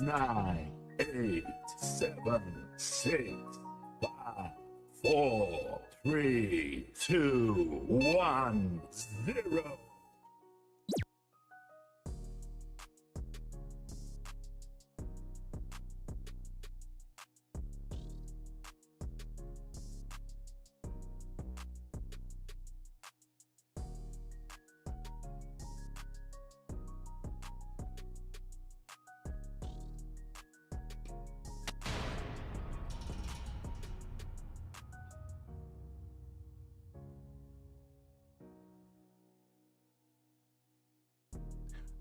9, 8, 7, 6, 5, 4, 3, 2, 1, 0.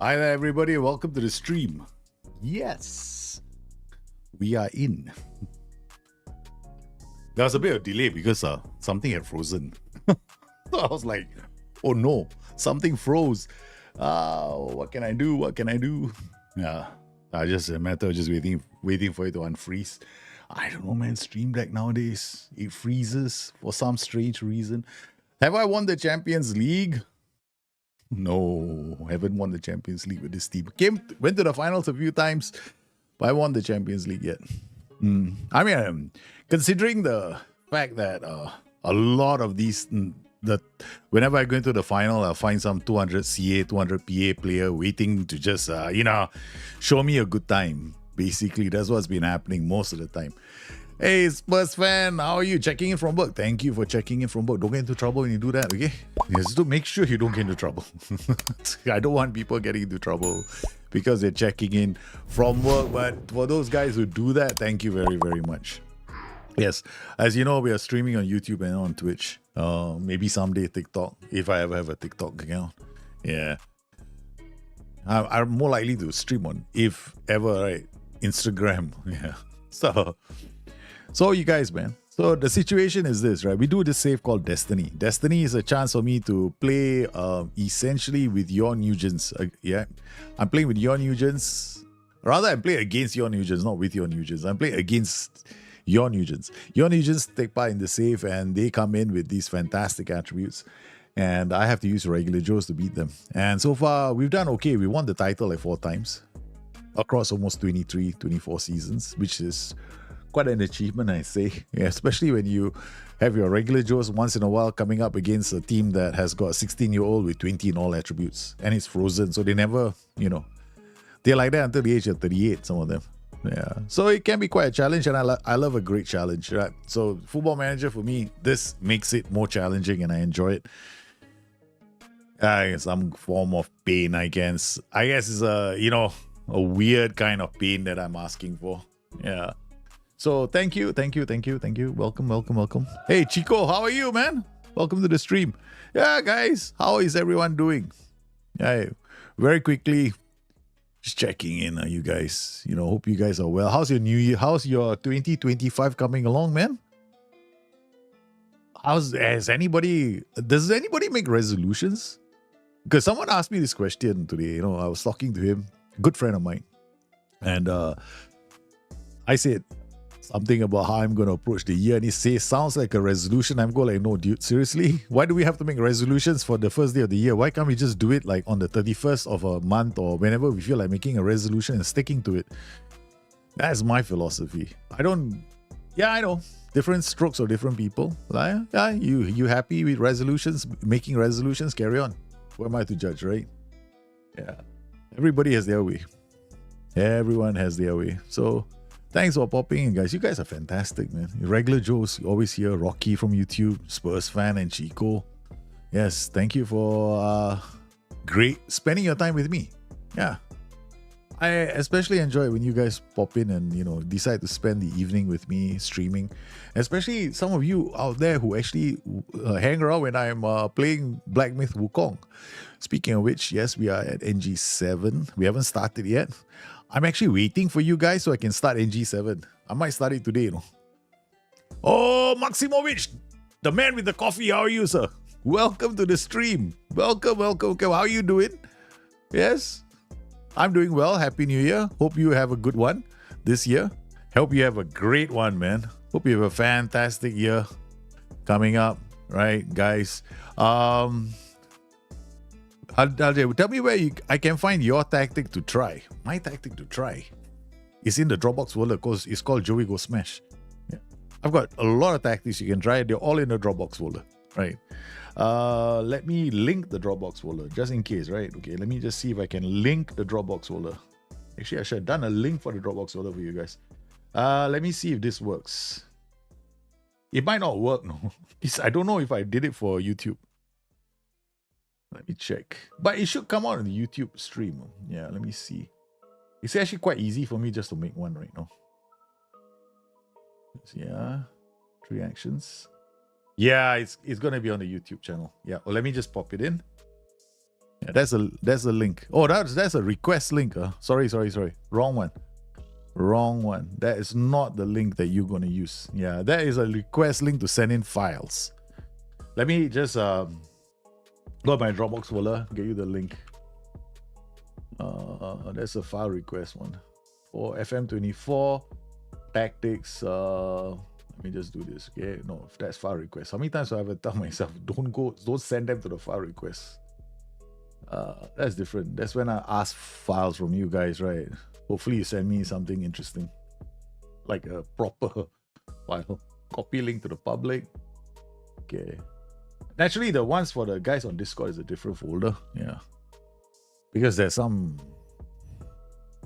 Hi there, everybody. Welcome to the stream. Yes, we are in. There was a bit of delay because something had frozen. So I was like, oh no, something froze. What can I do? What can I do? Yeah, just a matter of just waiting for it to unfreeze. I don't know, man. Stream Deck nowadays, it freezes for some strange reason. Have I won the Champions League? No, haven't won the Champions League with this team. Went to the finals a few times, but I won the Champions League yet. I mean, considering the fact that a lot of these, whenever I go into the final, I'll find some 200 CA, 200 PA player waiting to just, show me a good time. Basically, that's what's been happening most of the time. Hey, Spurs fan, how are you? Checking in from work. Thank you for checking in from work. Don't get into trouble when you do that, okay? Just to make sure you don't get into trouble. I don't want people getting into trouble because they're checking in from work. But for those guys who do that, thank you very, very much. Yes, as you know, we are streaming on YouTube and on Twitch. Maybe someday TikTok, if I ever have a TikTok account. Yeah. I'm more likely to stream on, if ever, right? Instagram. Yeah. So you guys, man. So the situation is this, right? We do this save called Destiny. Destiny is a chance for me to play essentially with your Nugents. Yeah. I'm playing with your Nugents. Rather, I'm playing against your Nugents, not with your Nugents. I'm playing against your Nugents. Your Nugents take part in the save and they come in with these fantastic attributes. And I have to use regular Joes to beat them. And so far, we've done okay. We won the title like 4 times across almost 23, 24 seasons, which is quite an achievement, I say. Yeah, especially when you have your regular Joes once in a while coming up against a team that has got a 16-year-old with 20 in all attributes. And it's frozen, so they never, they're like that until the age of 38, some of them. Yeah, so it can be quite a challenge, and I love a great challenge, right? So Football Manager, for me, this makes it more challenging, and I enjoy it. Some form of pain, I guess. I guess it's a weird kind of pain that I'm asking for. Yeah. So thank you. Welcome. Hey Chico, how are you, man? Welcome to the stream. Yeah, guys, how is everyone doing? Yeah, very quickly, just checking in. You guys, hope you guys are well. How's your new year? How's your 2025 coming along, man? Does anybody make resolutions? Because someone asked me this question today. I was talking to him, a good friend of mine, and I said something about how I'm going to approach the year, and he says, sounds like a resolution. I'm going like, no, dude, seriously? Why do we have to make resolutions for the first day of the year? Why can't we just do it like on the 31st of a month or whenever we feel like making a resolution and sticking to it? That's my philosophy. I know. Different strokes for different people. You happy with resolutions, making resolutions, carry on. Who am I to judge, right? Yeah. Everybody has their way. Everyone has their way. So thanks for popping in, guys. You guys are fantastic, man. Regular Joes, you always hear Rocky from YouTube, Spurs fan, and Chico. Yes, thank you for great spending your time with me. Yeah. I especially enjoy when you guys pop in and, decide to spend the evening with me streaming. Especially some of you out there who actually hang around when I'm playing Black Myth Wukong. Speaking of which, yes, we are at NG7. We haven't started yet. I'm actually waiting for you guys so I can start NG7. I might start it today, Oh, Maximovic, the man with the coffee. How are you, sir? Welcome to the stream. Welcome. How are you doing? Yes? I'm doing well. Happy New Year. Hope you have a good one this year. Hope you have a great one, man. Hope you have a fantastic year coming up, right, guys? Tell me where I can find your tactic to try. My tactic to try is in the Dropbox folder because it's called Joey Go Smash. Yeah. I've got a lot of tactics you can try. They're all in the Dropbox folder, right? Let me link the Dropbox folder just in case, right? Okay, let me just see if I can link the Dropbox folder. Actually, I should have done a link for the Dropbox folder for you guys. Let me see if this works. It might not work, no. I don't know if I did it for YouTube. Let me check. But it should come out on the YouTube stream. Yeah, let me see. It's actually quite easy for me just to make one right now. Yeah, 3 actions. Yeah, it's gonna be on the YouTube channel. Yeah, well, let me just pop it in. Yeah, that's a link. Oh, that's a request link. Sorry. Wrong one. That is not the link that you're gonna use. Yeah, that is a request link to send in files. Let me just go to my Dropbox folder, get you the link. That's a file request one for FM24 tactics. Let me just do this. Okay, no, if that's file request. How many times do I ever tell myself don't send them to the file request? That's different. That's when I ask files from you guys, right? Hopefully you send me something interesting, like a proper file. Copy link to the public. Okay. Naturally, the ones for the guys on Discord is a different folder. Yeah. Because there's some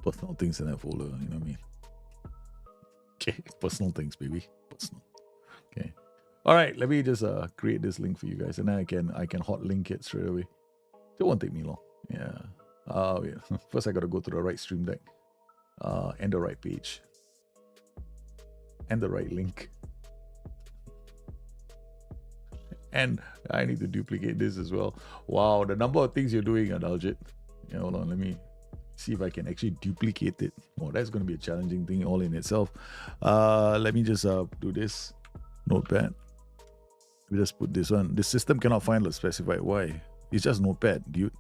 personal things in that folder, you know what I mean? Okay, personal things, baby. Personal. Okay. All right, let me just create this link for you guys, and then I can hot link it straight away. It won't take me long. Yeah. Yeah. First I gotta go to the right stream deck. And the right page. And the right link. And I need to duplicate this as well. Wow, the number of things you're doing, Adaljit. Yeah, hold on, let me see if I can actually duplicate it. Oh, that's going to be a challenging thing all in itself. Let me just do this. Notepad. We just put this one. The system cannot find the specified. Why? It's just Notepad, dude.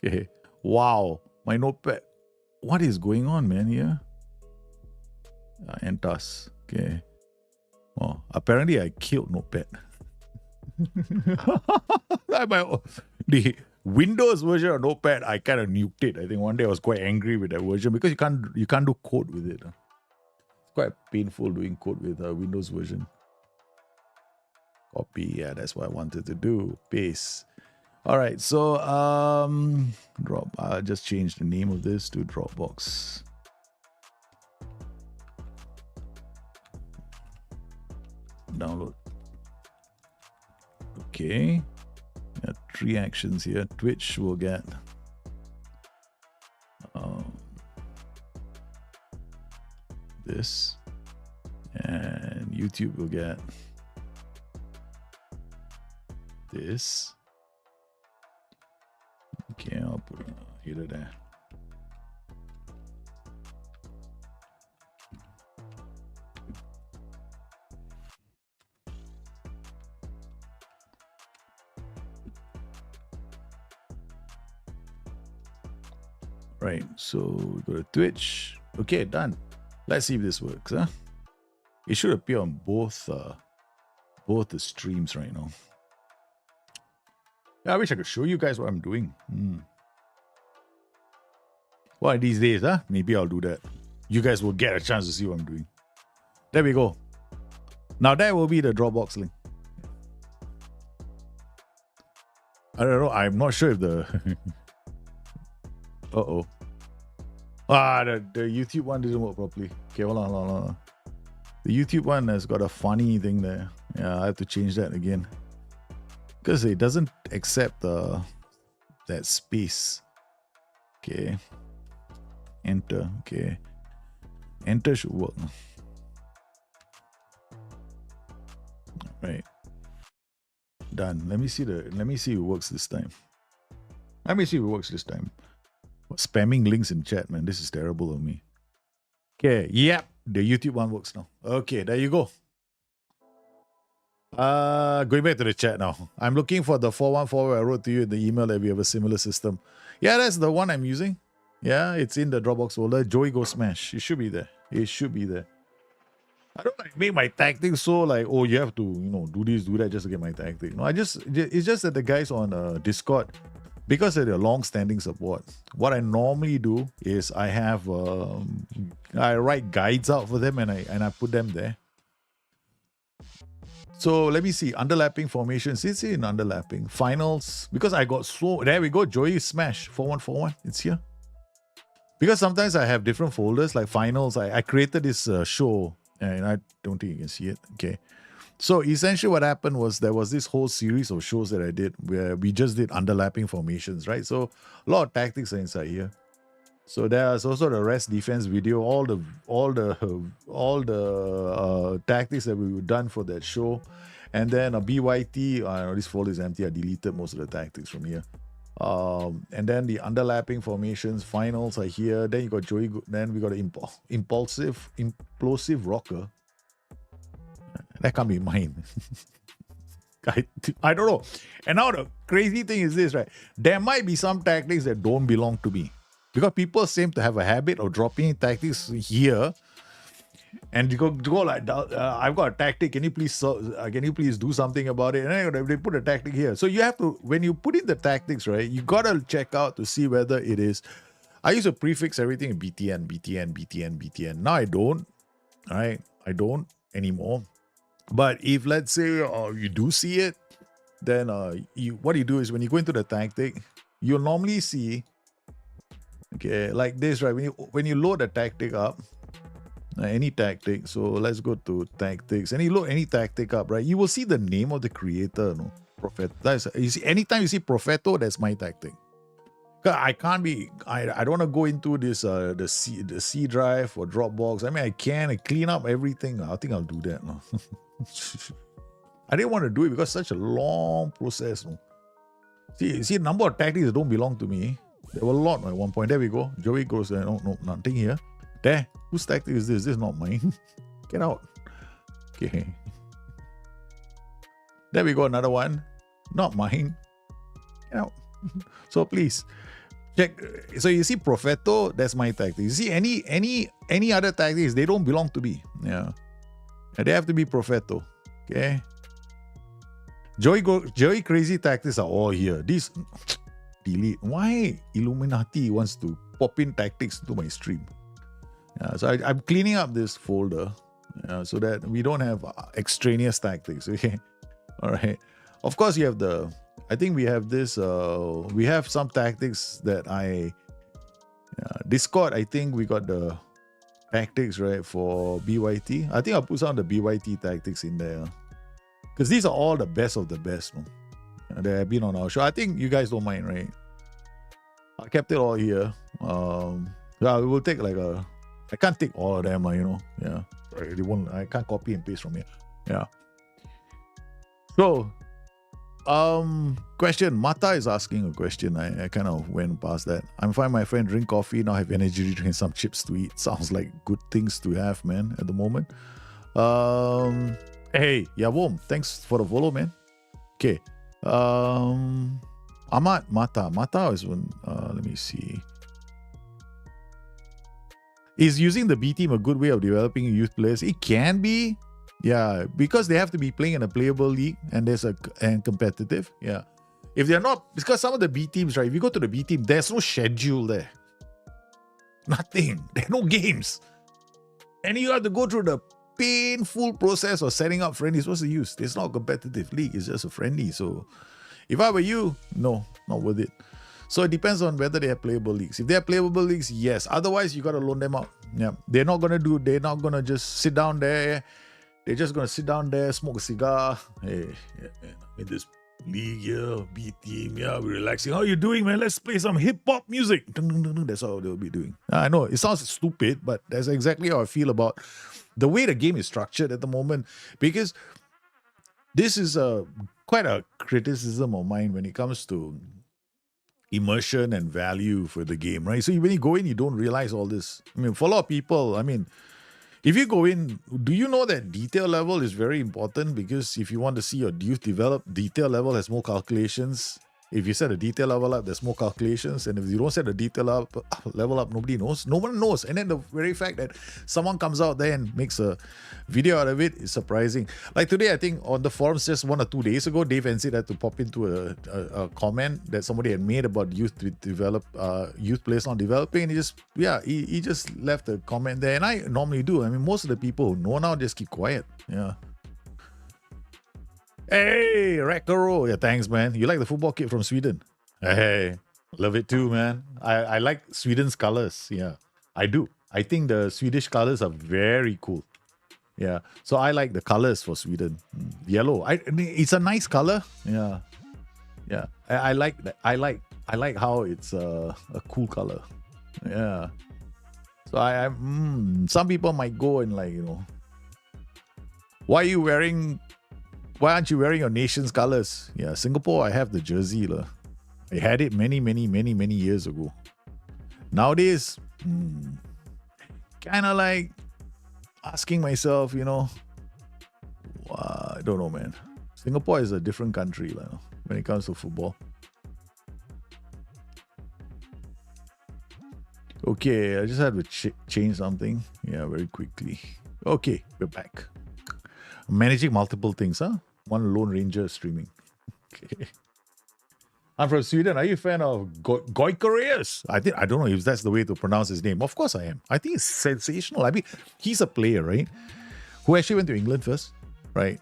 Okay. Wow, my Notepad. What is going on, man, here? Entas. Okay. Oh, apparently I killed Notepad. The Windows version of Notepad, I kind of nuked it. I think one day I was quite angry with that version because you can't do code with it. It's quite painful doing code with a Windows version. Copy, yeah, that's what I wanted to do. Paste. All right, so drop. I'll just change the name of this to Dropbox. Download. Okay. 3 actions here. Twitch will get this, and YouTube will get this. Okay, I'll put a header there. Right, so we go to Twitch. Okay, done. Let's see if this works, huh? It should appear on both the streams right now. Yeah, I wish I could show you guys what I'm doing. One of these days, huh? Maybe I'll do that. You guys will get a chance to see what I'm doing. There we go. Now that will be the Dropbox link. I don't know. I'm not sure if the... Uh-oh. The YouTube one didn't work properly. Okay, hold on. The YouTube one has got a funny thing there. Yeah, I have to change that again. Because it doesn't accept that space. Okay. Enter. Okay. Enter should work. Right. Done. Let me see if it works this time. Spamming links in chat, man. This is terrible of me. Okay, yep. The YouTube one works now. Okay, there you go. Going back to the chat now. I'm looking for the 414 I wrote to you in the email that we have a similar system. Yeah, that's the one I'm using. Yeah, it's in the Dropbox folder. Joey Go Smash. It should be there. I don't like make my tactics so like, oh, you have to, do this, do that just to get my tactic. No, it's just that the guys on Discord, because of their long-standing support, what I normally do is I have I write guides out for them and I put them there. So let me see, underlapping formations. It's in underlapping finals because I got there we go. Joey Smash 4141. It's here because sometimes I have different folders like finals. I created this show and I don't think you can see it. Okay. So essentially what happened was there was this whole series of shows that I did where we just did underlapping formations, right? So a lot of tactics are inside here. So there's also the rest defense video, all the tactics that we were done for that show. And then a BYT, this folder is empty. I deleted most of the tactics from here. And then the underlapping formations, finals are here. Then you got Joey, then we got an implosive rocker. That can't be mine. I don't know. And now the crazy thing is this, right? There might be some tactics that don't belong to me. Because people seem to have a habit of dropping tactics here. And you go like, I've got a tactic. Can you please do something about it? And then they put a tactic here. So you have to, when you put in the tactics, right, you got to check out to see whether it is. I used to prefix everything in BTN. Now I don't. All right. I don't anymore. But if let's say you do see it, then what you do is when you go into the tactic, you'll normally see, okay, like this, right? When you load a tactic up, any tactic. So let's go to tactics, and you load any tactic up, right? You will see the name of the creator, no? Prophet. You see, anytime you see Propheto, that's my tactic. I can't be. I don't want to go into this the C drive or Dropbox. I mean, I can clean up everything. I think I'll do that. No? I didn't want to do it because it's such a long process. No? See, number of tactics that don't belong to me. There were a lot at one point. There we go. Joey goes there. No, nothing here. There. Whose tactic is this? This is not mine. Get out. Okay. There we go. Another one. Not mine. Get out. So please check. So you see, Profeto, that's my tactic. You see, any other tactics, they don't belong to me. Yeah. And they have to be Profeto. Okay. Joey crazy tactics are all here. These delete. Why Illuminati wants to pop in tactics to my stream? Yeah, so I'm cleaning up this folder so that we don't have extraneous tactics. Okay. All right. Of course, you have I think we have this. We have some tactics that Discord. I think we got the tactics right for BYT. I think I'll put some of the BYT tactics in there because these are all the best of the best. No? That have been on our show. I think you guys don't mind, right? I kept it all here. Yeah, we will take I can't take all of them, you know. Yeah, I can't copy and paste from here. Yeah. So, question. Mata is asking a question. I kind of went past that. I'm fine, my friend. Drink coffee. Now have energy to drink some chips to eat. Sounds like good things to have, man, at the moment. Hey, Yavom, thanks for the follow, man. Okay. Ahmad Mata. Mata is one. Let me see. Is using the B team a good way of developing youth players? It can be. Yeah, because they have to be playing in a playable league and and competitive. Yeah. If they're not, because some of the B teams, right? If you go to the B team, there's no schedule there. Nothing. There are no games. And you have to go through the painful process of setting up friendlies. What's the use? It's not a competitive league. It's just a friendly. So if I were you, no, not worth it. So it depends on whether they have playable leagues. If they have playable leagues, yes. Otherwise, you got to loan them out. Yeah. They're not going to just sit down there. They're just going to sit down there, smoke a cigar. Hey, yeah, man, I'm in this league, yeah, B team, yeah, we're relaxing. How you doing, man? Let's play some hip-hop music. That's how they'll be doing. I know, it sounds stupid, but that's exactly how I feel about the way the game is structured at the moment. Because this is quite a criticism of mine when it comes to immersion and value for the game, right? So when you go in, you don't realize all this. I mean, for a lot of people, if you go in, do you know that detail level is very important? Because if you want to see your youth develop, detail level has more calculations. If you set a detail level up, there's more calculations. And if you don't set a detail level up, nobody knows. No one knows. And then the very fact that someone comes out there and makes a video out of it is surprising. Like today, I think on the forums just 1 or 2 days ago, Dave NC had to pop into a comment that somebody had made about youth players not developing. And he just left a comment there. And I normally do. I mean, most of the people who know now just keep quiet. Yeah. Hey, Rakaro. Yeah, thanks, man. You like the football kit from Sweden? Hey, love it too, man. I like Sweden's colors. Yeah, I do. I think the Swedish colors are very cool. Yeah, so I like the colors for Sweden. Yellow. It's a nice color. Yeah, yeah. I like that. I like how it's a cool color. Yeah. So some people might go and why aren't you wearing your nation's colors? Yeah, Singapore, I have the jersey. I had it many, many, many, many years ago. Nowadays, kind of like asking myself, I don't know, man. Singapore is a different country when it comes to football. Okay, I just had to change something. Yeah, very quickly. Okay, we're back. Managing multiple things, huh? One Lone Ranger streaming. Okay. I'm from Sweden. Are you a fan of Goicoreus? I don't know if that's the way to pronounce his name. Of course I am. I think it's sensational. I mean, he's a player, right? Who actually went to England first, right?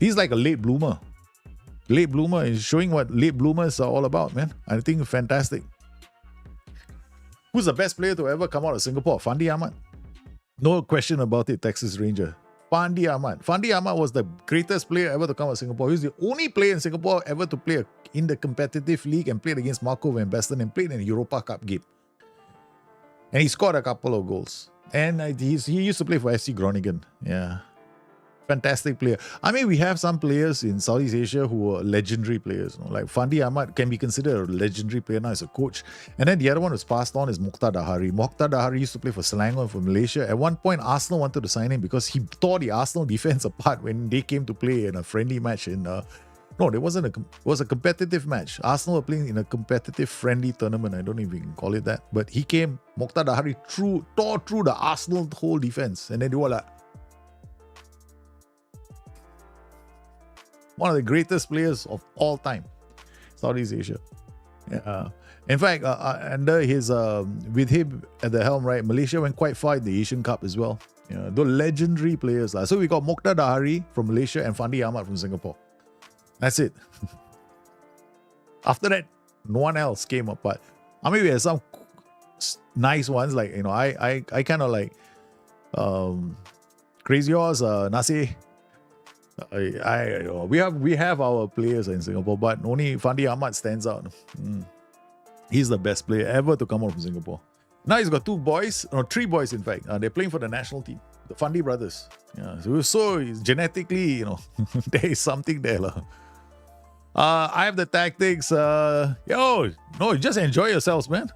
He's like a late bloomer. Late bloomer is showing what late bloomers are all about, man. I think fantastic. Who's the best player to ever come out of Singapore? Fandi Ahmad. No question about it, Texas Ranger. Fandi Ahmad. Fandi Ahmad was the greatest player ever to come to Singapore. He was the only player in Singapore ever to play in the competitive league and played against Marco van Basten and played in a Europa Cup game. And he scored a couple of goals. And he used to play for FC Groningen. Yeah. Fantastic player. I mean, we have some players in Southeast Asia who are legendary players. Like Fandi Ahmad can be considered a legendary player now as a coach. And then the other one who's passed on is Mokhtar Dahari. Mokhtar Dahari used to play for Selangor for Malaysia. At one point, Arsenal wanted to sign him because he tore the Arsenal defense apart when they came to play in a friendly match in... No, it wasn't it was a competitive match. Arsenal were playing in a competitive friendly tournament. I don't know if you can call it that. But he came, Mokhtar Dahari tore through the Arsenal whole defense. And then they were like... One of the greatest players of all time, Southeast Asia. Yeah. In fact, under his with him at the helm, right, Malaysia went quite far in the Asian Cup as well. Yeah, those legendary players. So we got Mokhtar Dahari from Malaysia and Fandi Ahmad from Singapore. That's it. After that, no one else came up. But I mean, we had some nice ones. Like, you know, I kind of like Crazy Horse, Nasir. We have our players in Singapore, but only Fandi Ahmad stands out. He's the best player ever to come out from Singapore. Now he's got three boys in fact. They're playing for the national team, the Fandi brothers. Yeah, so genetically, you know, there is something there. I have the tactics. Just enjoy yourselves, man.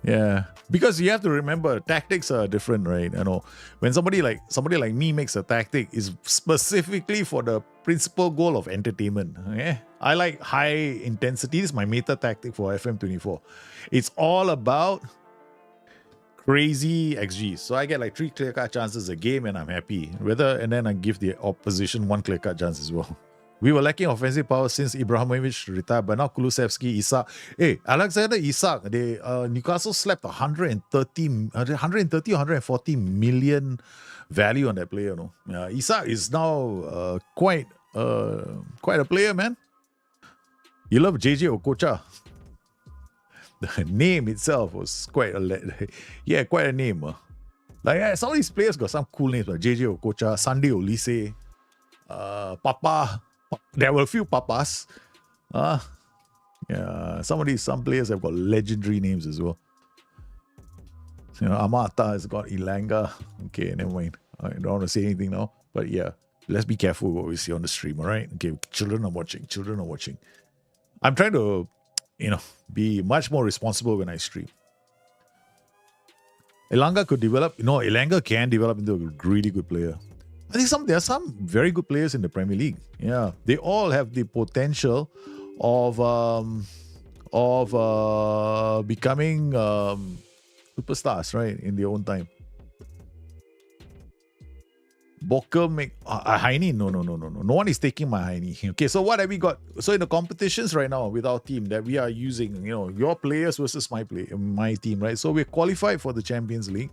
Yeah, because you have to remember tactics are different, right? You know, when somebody like me makes a tactic, is specifically for the principal goal of entertainment. Okay, I like high intensity. This is my meta tactic for FM24. It's all about crazy XGs. So I get like 3 clear-cut chances a game, and I'm happy. And then I give the opposition 1 clear-cut chance as well. We were lacking offensive power since Ibrahimovic retired, but now Kulusevski, Isak. Hey, Alexander Isak, Newcastle slapped 130 or 140 million value on that player. No? Isak is now quite a player, man. You love JJ Okocha. The name itself was quite a name. Like some of these players got some cool names, like JJ Okocha, Sunday Olise, Papa. There were a few papas. Some players have got legendary names as well. You know, Amata has got Ilanga. Okay, never mind. I don't want to say anything now. But yeah, let's be careful what we see on the stream, all right? Okay, children are watching. I'm trying to, be much more responsible when I stream. Ilanga could develop, Ilanga can develop into a really good player. I think there are some very good players in the Premier League. Yeah, they all have the potential of becoming superstars, right, in their own time. Boker Heine? No. No one is taking my Heine. Okay, so what have we got? So in the competitions right now with our team that we are using, your players versus my team, right? So we're qualified for the Champions League.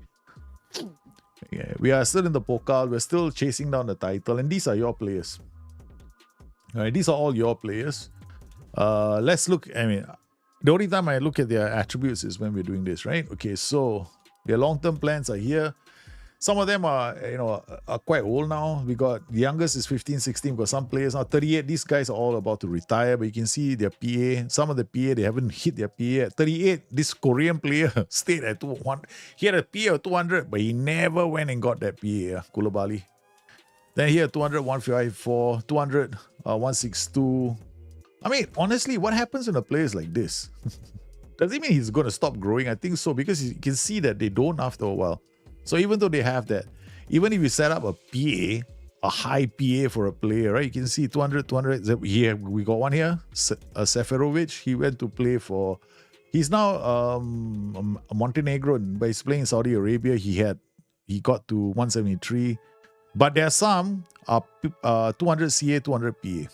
Yeah, we are still in the Pokal. We're still chasing down the title, and these are your players. All right, these are all your players. Let's look. I mean, the only time I look at their attributes is when we're doing this, right? Okay, so their long-term plans are here. Some of them are quite old now. We got the youngest is 15, 16. We've got some players now 38. These guys are all about to retire, but you can see their PA. Some of the PA, they haven't hit their PA at 38. This Korean player stayed at 200. He had a PA of 200, but he never went and got that PA, Kulabali. Then here 200, 154, 200, 162. I mean, honestly, what happens when a player is like this? Does it mean he's going to stop growing? I think so, because you can see that they don't after a while. So even though they have that, even if you set up a PA, a high PA for a player, right? You can see 200. Here, we got one here, Seferovic. He went to play for, he's now Montenegrin, but he's playing in Saudi Arabia. He got to 173. But there are some 200 CA, 200 PA.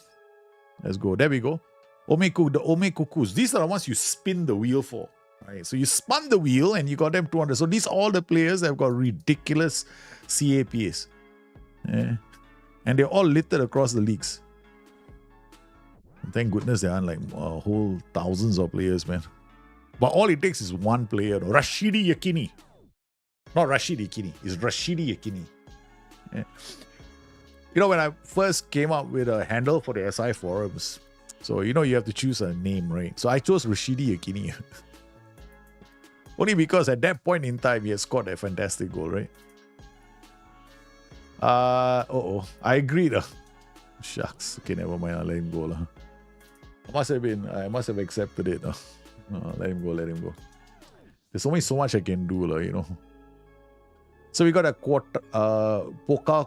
Let's go. There we go. The Ome Kukus. These are the ones you spin the wheel for. Right, so you spun the wheel and you got them 200. So these are all the players that have got ridiculous CAPs. Yeah. And they're all littered across the leagues. And thank goodness there aren't like whole thousands of players, man. But all it takes is one player. Rashidi Yakini. Not Rashidi Yakini. It's Rashidi Yakini. Yeah. You know, when I first came up with a handle for the SI forums, so you know you have to choose a name, right? So I chose Rashidi Yakini. Only because at that point in time he had scored a fantastic goal, right? I agreed. Shucks. Okay, never mind. I'll let him go. I must have accepted it. Let him go. There's only so much I can do, you know. So we got a Pokal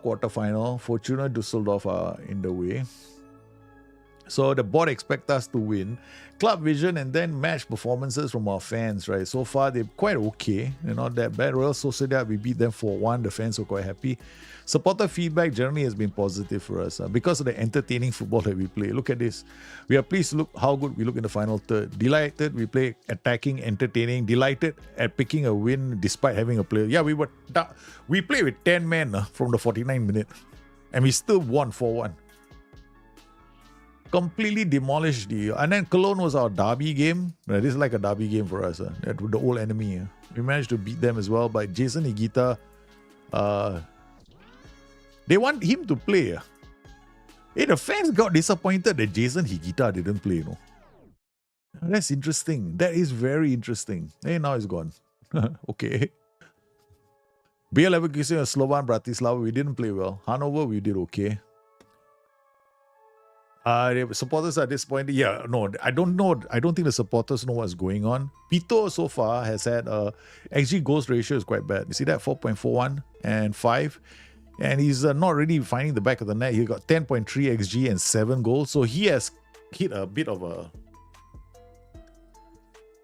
quarterfinal. Fortuna Düsseldorf are in the way. So the board expect us to win. Club vision and then match performances from our fans, right? So far, they're quite okay. They're not that bad. Real Sociedad, we beat them 4-1. The fans were quite happy. Supporter feedback generally has been positive for us because of the entertaining football that we play. Look at this. We are pleased to look how good we look in the final third. Delighted we play attacking, entertaining. Delighted at picking a win despite having a player. Yeah, we played with 10 men from the 49th minute. And we still won 4-1. Completely demolished and then Cologne was our derby game. This is like a derby game for us. The old enemy. We managed to beat them as well by Jason Higuita. They want him to play. Hey, the fans got disappointed that Jason Higuita didn't play. No, that's interesting. That is very interesting. Hey, now he's gone. Okay. Bayer Leverkusen and Slovan Bratislava, we didn't play well. Hanover, we did okay. The supporters are disappointed. Yeah, no, I don't know. I don't think the supporters know what's going on. Pito so far has had XG goals ratio is quite bad. You see that 4.41 and 5. And he's not really finding the back of the net. He got 10.3 XG and 7 goals. So he has hit a bit of a...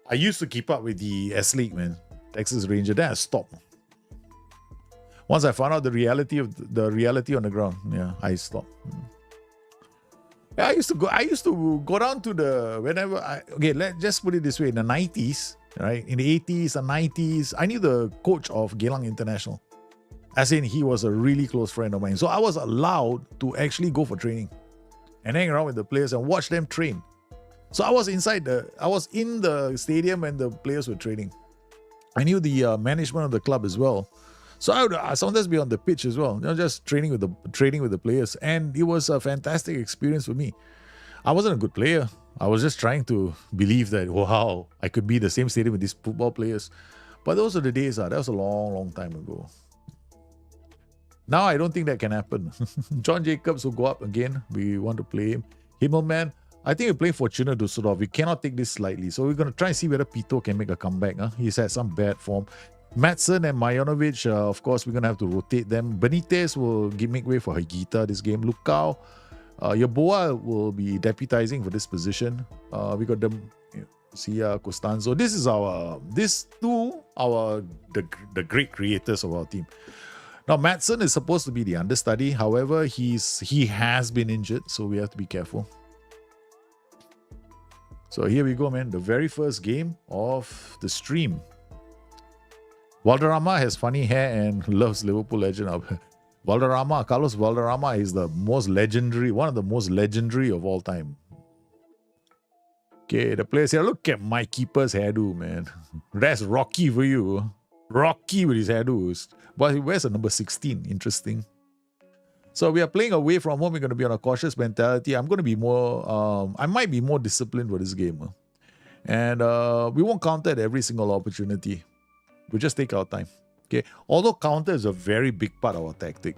I used to keep up with the S-League, man. Texas Ranger. Then I stopped. Once I found out the reality on the ground, yeah, I stopped. Yeah, I used to go down to let's just put it this way. In the 90s, right? In the 80s and 90s, I knew the coach of Geylang International. As in, he was a really close friend of mine. So I was allowed to actually go for training and hang around with the players and watch them train. So I was in the stadium when the players were training. I knew the management of the club as well. So I would sometimes be on the pitch as well, just training with the players. And it was a fantastic experience for me. I wasn't a good player. I was just trying to believe that, wow, I could be in the same stadium with these football players. But those are the days. That was a long, long time ago. Now I don't think that can happen. John Jacobs will go up again. We want to play him. Himmelman, I think we play Fortuna Düsseldorf. We cannot take this lightly. So we're going to try and see whether Pito can make a comeback. He's had some bad form. Madsen and Majanovic, of course, we're going to have to rotate them. Benitez will make way for Higuita this game. Lukau, Yeboah will be deputizing for this position. We got them, Sia, Costanzo. This is the great creators of our team. Now, Madsen is supposed to be the understudy. However, he has been injured, so we have to be careful. So here we go, man. The very first game of the stream. Valderrama has funny hair and loves Liverpool legend. Carlos Valderrama is one of the most legendary of all time. Okay, the players here. Look at my keeper's hairdo, man. That's Rocky for you. Rocky with his hairdos. But he wears a number 16. Interesting. So we are playing away from home. We're going to be on a cautious mentality. I'm going to be more... I might be more disciplined for this game. And we won't counter at every single opportunity. We'll just take our time. Okay. Although counter is a very big part of our tactic.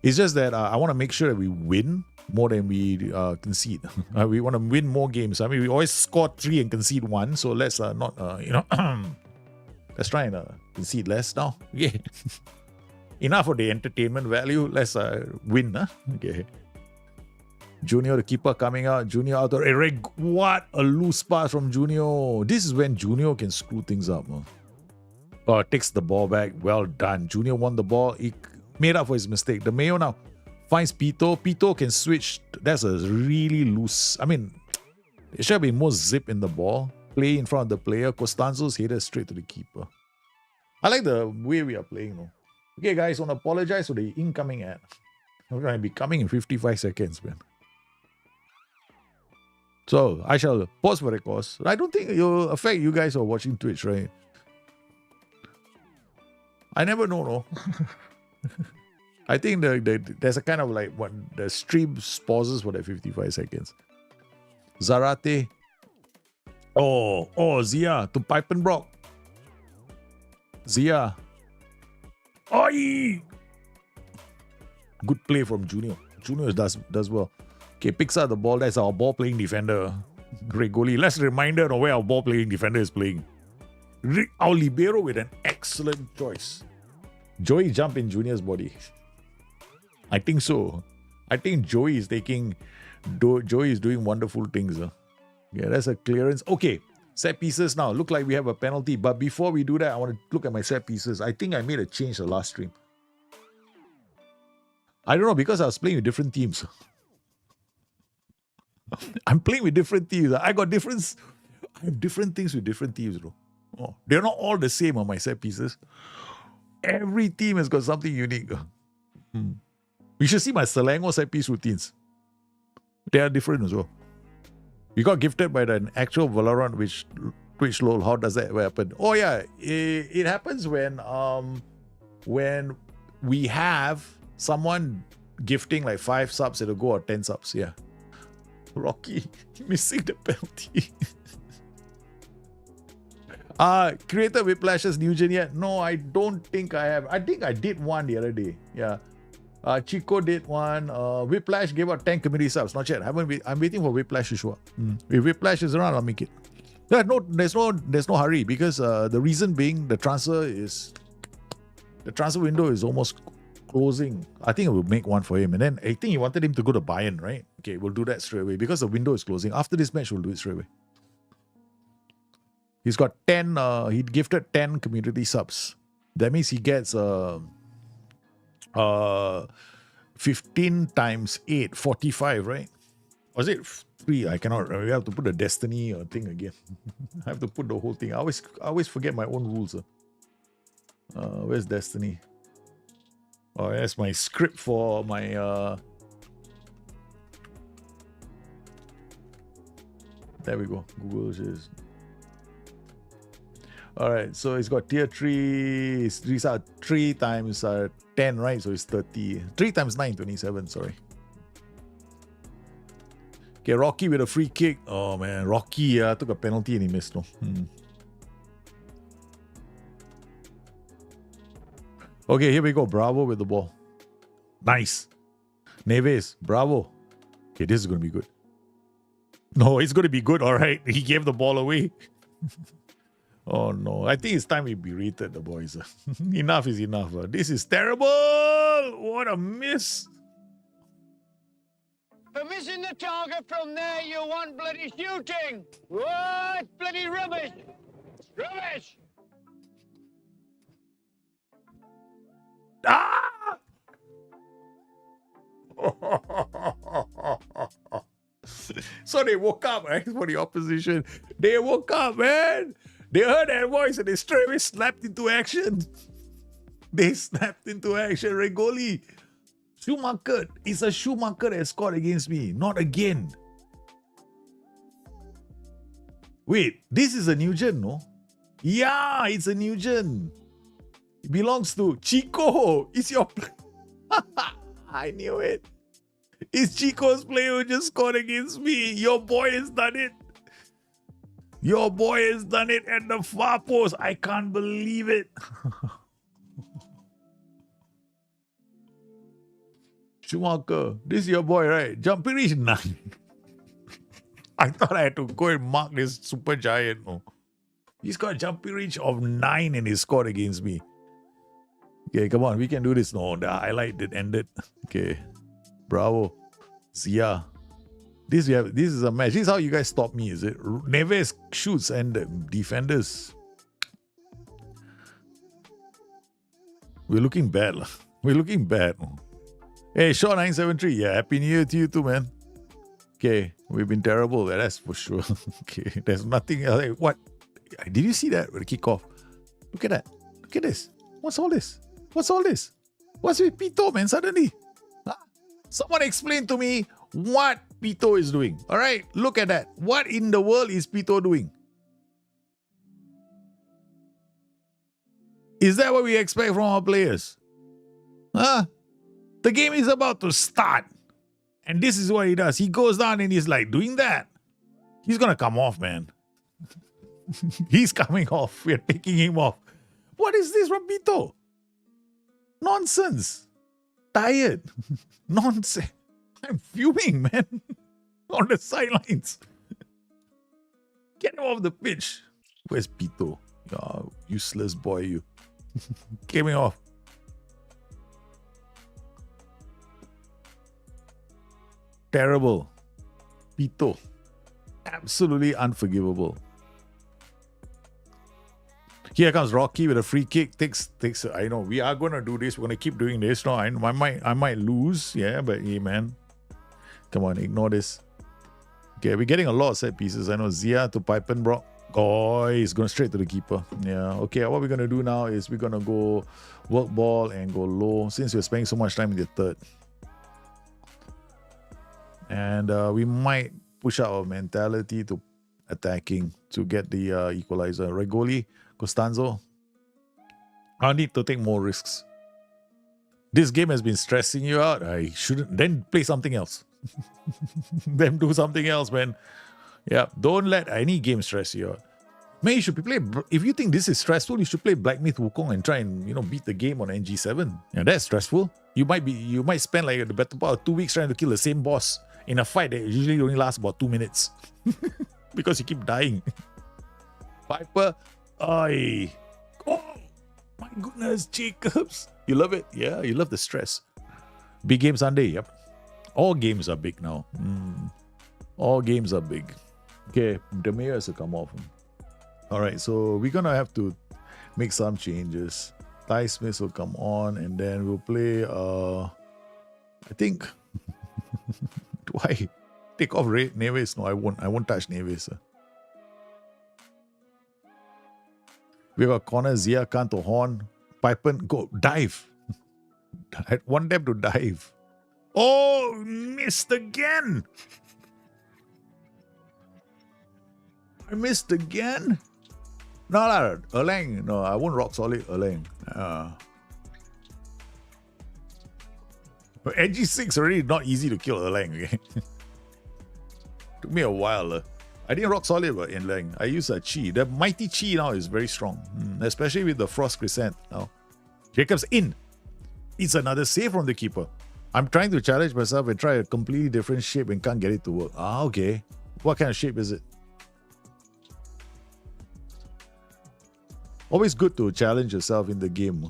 It's just that I want to make sure that we win more than we concede. We want to win more games. I mean, we always score 3 and concede 1. So let's not, let's try and concede less now. Okay. Enough of the entertainment value. Let's win. Okay. Junior, the keeper, coming out. Junior out. What a loose pass from Junior. This is when Junior can screw things up. Takes the ball back. Well done. Junior won the ball. He made up for his mistake. The Mayo now finds Pito. Pito can switch. That's a really loose. I mean, there should be more zip in the ball. Play in front of the player. Costanzo's headed straight to the keeper. I like the way we are playing now. Okay, guys, I want to apologize for the incoming ad. We're going to be coming in 55 seconds, man. So, I shall pause for the course. I don't think it will affect you guys who are watching Twitch, right? I never know, no. I think there's a kind of like what the stream pauses for that 55 seconds. Zarate. Oh, Zia to Pipenbrock. Zia. Oi! Good play from Junior. Junior does well. Okay, picks up the ball. That's our ball playing defender. Great goalie. Let's reminder of where our ball playing defender is playing. Our libero with an excellent choice. Joey jump in Junior's body. I think so. I think Joey is Joey is doing wonderful things. Yeah, that's a clearance. Okay, set pieces now. Look like we have a penalty. But before we do that, I want to look at my set pieces. I think I made a change the last stream. I don't know, because I was playing with different teams. I'm playing with different teams. I have different things with different teams, bro. Oh, they're not all the same on my set pieces. Every team has got something unique. You should see my Selangor set piece routines. They are different as well. We got gifted by an actual Valorant, which lol, how does that happen? Oh yeah, it happens when we have someone gifting like 5 subs, it'll go or 10 subs. Yeah. Rocky missing the penalty. Creator Whiplash's new gen yet? No, I don't think I have. I think I did one the other day. Yeah. Chico did one. Whiplash gave out 10 community subs. Not yet. I'm waiting for Whiplash to show up. If Whiplash is around, I'll make it. There's no hurry, because the reason being the transfer window is almost closing. I think I will make one for him. And then I think he wanted him to go to Bayern, right? Okay, we'll do that straight away because the window is closing. After this match, we'll do it straight away. He's got 10, he gifted 10 community subs. That means he gets 15 times 8, 45, right? Or is it 3? I cannot. We have to put the destiny thing again. I have to put the whole thing. I always forget my own rules. Where's destiny? Oh, that's my script for my... There we go. Google is... Alright, so it's got tier 3. These are 3 times 10, right? So it's 30. 3 times 9, 27, sorry. Okay, Rocky with a free kick. Oh man, Rocky took a penalty and he missed. No? Okay, here we go. Bravo with the ball. Nice. Neves, bravo. Okay, this is going to be good. No, it's going to be good. All right. He gave the ball away. Oh, no. I think it's time we berated the boys. Enough is enough. This is terrible. What a miss. For missing the target from there, you want bloody shooting. What? Bloody rubbish. Rubbish. Ah! So they woke up, right? For the opposition. They woke up, man. They heard that voice and they straight away snapped into action. They snapped into action. Regoli. Schumacher. It's a Schumacher that scored against me. Not again. Wait, this is a new gen, no? Yeah, it's a new gen. It belongs to Chico. It's your... I knew it. It's Chico's player who just scored against me. Your boy has done it. Your boy has done it at the far post. I can't believe it. Schumacher, this is your boy, right? Jumping reach 9. I thought I had to go and mark this super giant. No. He's got a jumping reach of 9 and he scored against me. Okay, come on, we can do this. No, the highlight did ended. Okay. Bravo. Zia. This is a match. This is how you guys stop me, is it? Neves shoots and defenders. We're looking bad. We're looking bad. Hey, Shaw973. Yeah, Happy New Year to you too, man. Okay, we've been terrible. That's for sure. Okay, there's nothing else. Hey, what? Did you see that with the kickoff? Look at that. Look at this. What's all this? What's all this? What's with Pito, man, suddenly? Huh? Someone explain to me what Pito is doing. All right, look at that. What in the world is Pito doing? Is that what we expect from our players? Huh? The game is about to start. And this is what he does. He goes down and he's like doing that. He's going to come off, man. He's coming off. We're taking him off. What is this from Pito? Nonsense. Tired. Nonsense. I'm fuming, man. On the sidelines. Get him off the pitch. Where's Pito? Oh, useless boy, you. Get me off. Terrible. Pito. Absolutely unforgivable. Here comes Rocky with a free kick. Takes. I know we are gonna do this. We're gonna keep doing this. No, I might lose. Yeah, but hey, man, come on, ignore this. Okay, we're getting a lot of set pieces. I know Zia to Pipenbrock. Oh, he's going straight to the keeper. Yeah. Okay, what we're gonna do now is we're gonna go work ball and go low since we're spending so much time in the third. And we might push out our mentality to attacking to get the equalizer. Regoli, Costanzo. I need to take more risks. This game has been stressing you out. I shouldn't. Then play something else. Then do something else, man. Yeah, don't let any game stress you out. Man, you should play. If you think this is stressful, you should play Black Myth Wukong and try and beat the game on NG7. Yeah, that's stressful. You might spend like the better part of 2 weeks trying to kill the same boss in a fight that usually only lasts about 2 minutes because you keep dying. Piper, oh my goodness, Jacobs, you love it. Yeah, you love the stress. Big game Sunday. Yep, all games are big now. All games are big. Okay, the mayor has to come off. All right, so we're gonna have to make some changes. Ty Smith will come on, and then we'll play. I think. Do I take off Neves? No, I won't. I won't touch Neves. We got corner Zia Khan to Horn. Pipen, go dive. I want them to dive. Oh, missed again. I missed again. No, Erlang. No, I won't rock solid Erlang. But NG6 already not easy to kill Erlang. Okay? Took me a while. I didn't rock solid but Erlang. I use a Chi. The mighty Chi now is very strong, especially with the Frost Crescent now. Jacob's in. It's another save from the keeper. I'm trying to challenge myself and try a completely different shape and can't get it to work. Okay. What kind of shape is it? Always good to challenge yourself in the game.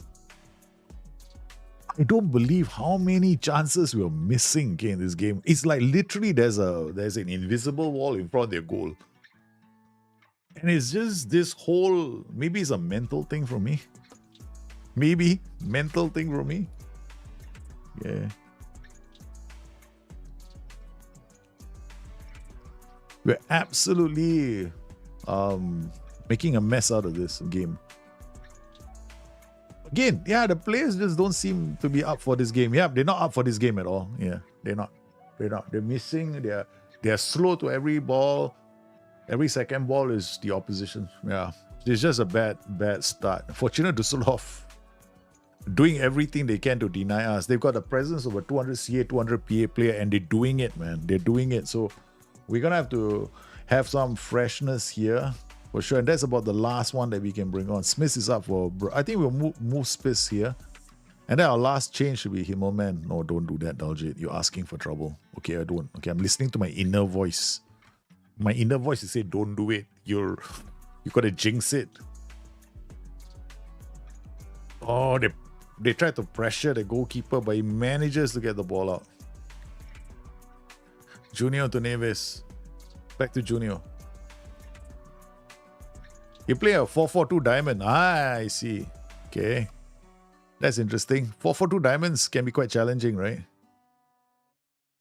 I don't believe how many chances we're missing in this game. It's like literally there's an invisible wall in front of their goal. And it's just this whole, maybe it's a mental thing for me. Maybe mental thing for me. Yeah. We're absolutely making a mess out of this game. Again, yeah, the players just don't seem to be up for this game. Yeah, they're not up for this game at all. Yeah, they're not. They're missing. They're slow to every ball. Every second ball is the opposition. Yeah, it's just a bad start. Fortuna Düsseldorf doing everything they can to deny us. They've got a presence of a 200 CA, 200 PA player, and they're doing it, man. They're doing it. So we're gonna have to have some freshness here. For sure, and that's about the last one that we can bring on. Smith is up for. I think we'll move Smith here, and then our last change should be Himmelman. No, don't do that, Daljit. You're asking for trouble. Okay, I don't. Okay, I'm listening to my inner voice. My inner voice is saying, "Don't do it. You gotta jinx it." Oh, they try to pressure the goalkeeper, but he manages to get the ball out. Junior to Neves. Back to Junior. You play a 4-4-2 diamond. I see. Okay. That's interesting. 4-4-2 diamonds can be quite challenging, right?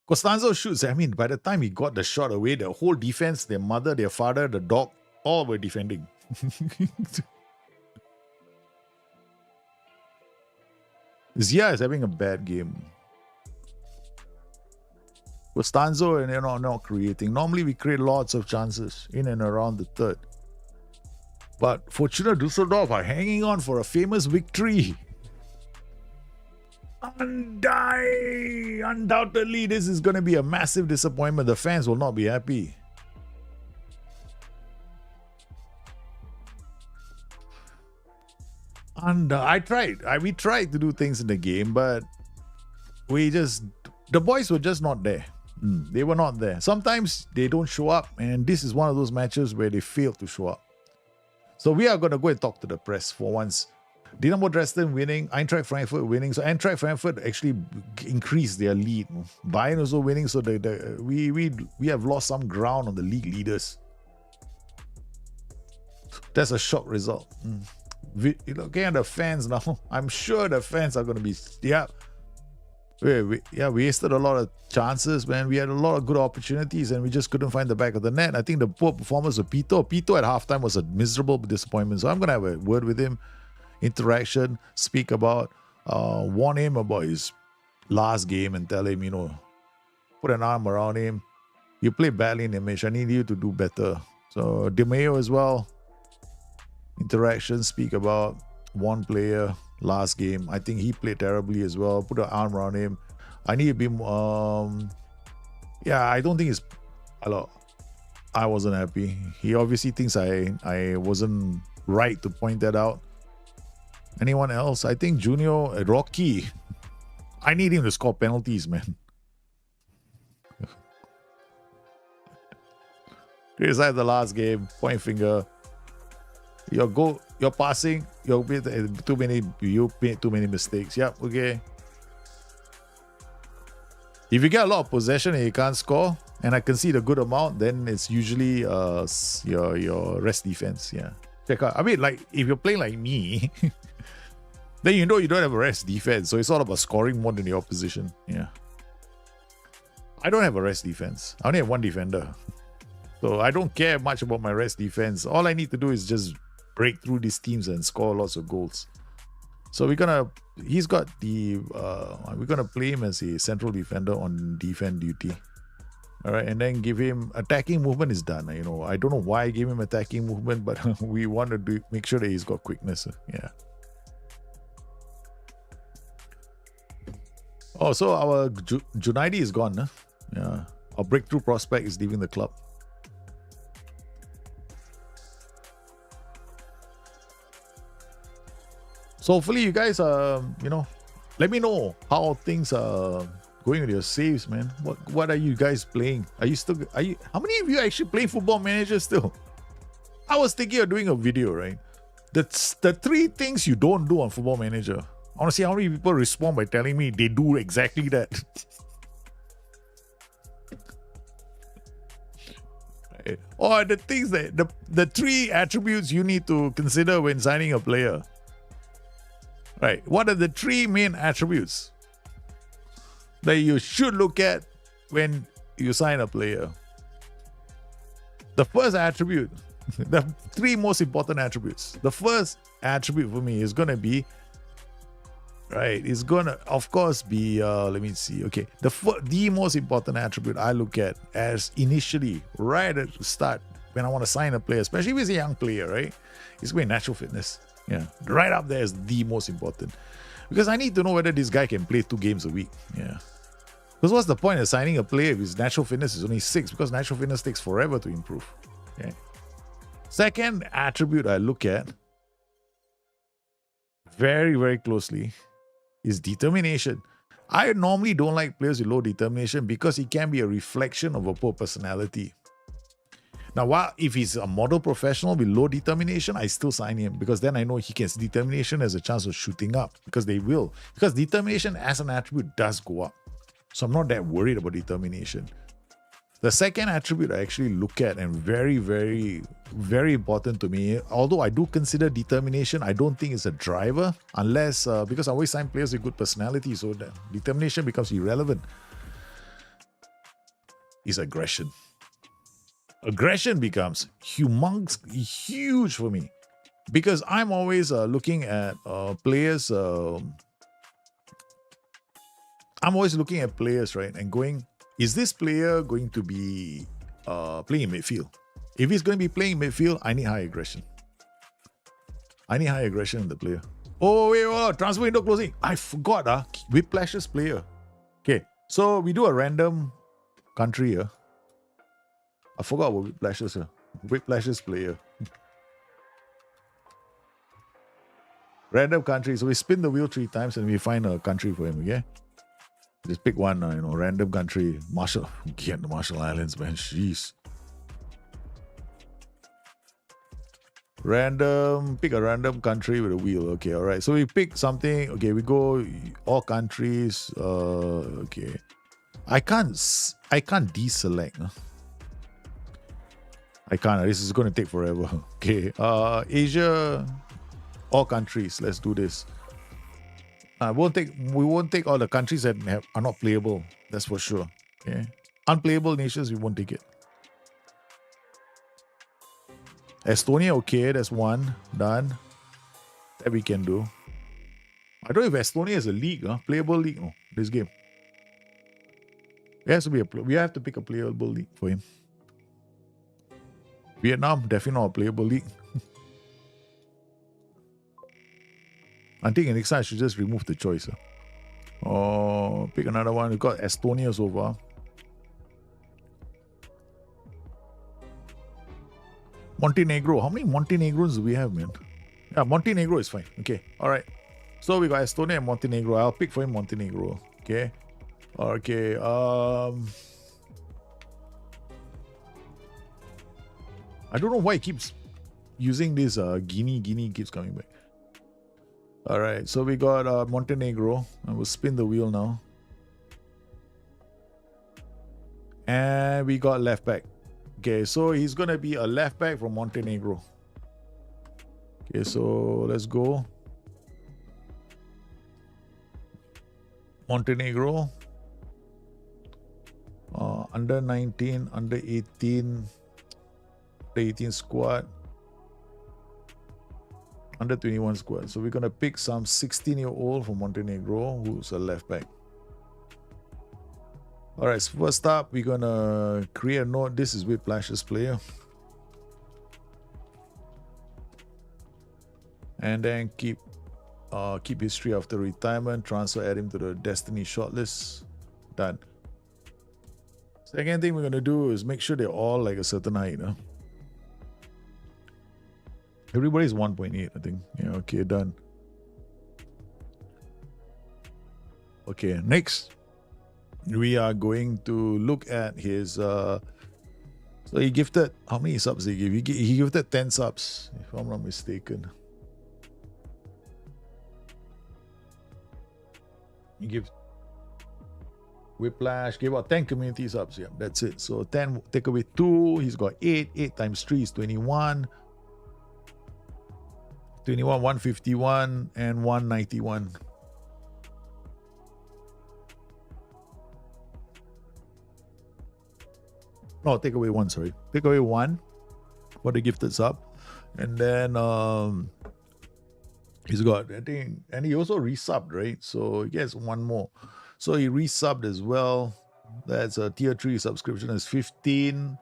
Costanzo shoots. I mean, by the time he got the shot away, the whole defense, their mother, their father, the dog, all were defending. Zia is having a bad game. Costanzo and not creating. Normally we create lots of chances in and around the third. But Fortuna Düsseldorf are hanging on for a famous victory. Undoubtedly, this is going to be a massive disappointment. The fans will not be happy. And we tried to do things in the game, but the boys were just not there. They were not there. Sometimes they don't show up, and this is one of those matches where they failed to show up. So we are going to go and talk to the press for once. Dynamo Dresden winning, Eintracht Frankfurt winning. So Eintracht Frankfurt actually increased their lead. Bayern also winning, so we have lost some ground on the league leaders. That's a shock result. Looking at the fans now, I'm sure the fans are going to be, we wasted a lot of chances, man. We had a lot of good opportunities and we just couldn't find the back of the net. I think the poor performance of Pito at halftime was a miserable disappointment. So I'm going to have a word with him, interaction, speak about, warn him about his last game and tell him, put an arm around him. You play badly in the match. I need you to do better. So Di Maio as well. Interaction, speak about one player last game. I think he played terribly as well. Put an arm around him. I need to be I don't think it's I wasn't happy. He obviously thinks I wasn't right to point that out. Anyone else? I think Junior, Rocky. I need him to score penalties, man. Criticize the last game, point finger. Your passing, you made too many mistakes. Yep, okay. If you get a lot of possession and you can't score, and I concede a good amount, then it's usually your rest defense. Yeah. Check out. I mean, like if you're playing like me, then you don't have a rest defense. So it's all about scoring more than the opposition. Yeah. I don't have a rest defense. I only have one defender. So I don't care much about my rest defense. All I need to do is just break through these teams and score lots of goals. So we're gonna play him as a central defender on defend duty. All right, and then give him attacking movement is done. I don't know why I gave him attacking movement, but we want to make sure that he's got quickness. Yeah. Oh, so our Junaidi is gone. Huh? Yeah. Our breakthrough prospect is leaving the club. So hopefully you guys let me know how things are going with your saves, man. What are you guys playing? How many of you actually play Football Manager still? I was thinking of doing a video, right? That's the 3 things you don't do on Football Manager. I want to see how many people respond by telling me they do exactly that. Right. Or the things that the 3 attributes you need to consider when signing a player. Right. What are the 3 main attributes that you should look at when you sign a player? The first attribute, the 3 most important attributes. The first attribute for me is going to be, it's going to, of course, be, let me see. Okay. The most important attribute I look at as initially, right at the start, when I want to sign a player, especially if he's a young player, right? It's going to be natural fitness. Yeah, right up there is the most important. Because I need to know whether this guy can play 2 games a week. Yeah. Because what's the point of signing a player if his natural fitness is only 6? Because natural fitness takes forever to improve. Okay. Second attribute I look at very, very closely is determination. I normally don't like players with low determination because it can be a reflection of a poor personality. Now, if he's a model professional with low determination, I still sign him because then I know determination has a chance of shooting up because they will. Because determination as an attribute does go up. So I'm not that worried about determination. The second attribute I actually look at and very, very, very important to me, although I do consider determination, I don't think it's a driver unless, because I always sign players with good personality, so that determination becomes irrelevant, is aggression. Aggression becomes huge for me because I'm always looking at players. I'm always looking at players, right, and going, is this player going to be playing in midfield? If he's going to be playing in midfield, I need high aggression. I need high aggression in the player. Oh, wait, oh, transfer window closing. I forgot, Whiplash's player. Okay, so we do a random country here. I forgot about Whiplash's here. Whiplash's player. Random country. So we spin the wheel 3 times and we find a country for him, okay? Just pick one, random country. Marshall. Get the Marshall Islands, man. Jeez. Random. Pick a random country with a wheel. Okay, all right. So we pick something. Okay, we go all countries. Okay. I can't deselect. Huh? I can't. This is going to take forever. Okay. Asia. All countries. Let's do this. We won't take all the countries that are not playable. That's for sure. Okay. Unplayable nations, we won't take it. Estonia, okay, that's one. Done. That we can do. I don't know if Estonia is a league, playable league. Oh, this game. It has to be we have to pick a playable league for him. Vietnam, definitely not a playable league. I think next time I should just remove the choice. Oh, pick another one. We got Estonia so far. Montenegro. How many Montenegros do we have, man? Yeah, Montenegro is fine. Okay, all right. So we got Estonia and Montenegro. I'll pick for him Montenegro. Okay. Okay. I don't know why he keeps using this Guinea. Guinea keeps coming back. All right, so we got Montenegro. I will spin the wheel now. And we got left back. Okay, so he's going to be a left back from Montenegro. Okay, so let's go. Montenegro. Under 19, under 18. Under 18 squad. Under 21 squad. So we're going to pick some 16-year-old from Montenegro who's a left back. All right, so first up, we're going to create a note. This is Whiplash's player. And then keep history after retirement. Transfer, add him to the Destiny shortlist. Done. Second thing we're going to do is make sure they're all like a certain height. Everybody's 1.8, I think. Yeah, okay, done. Okay, next, we are going to look at his... so he gifted... How many subs did he give? He gifted 10 subs, if I'm not mistaken. He gives... Whiplash gave out 10 community subs. Yeah, that's it. So 10, take away 2. He's got 8. 8 times 3 is 21. 21, 151, and 191. No, take away 1, sorry. Take away 1 for the gifted sub. And then he's got, I think, and he also resubbed, right? So he gets 1 more. So he resubbed as well. That's a tier 3 subscription is 15.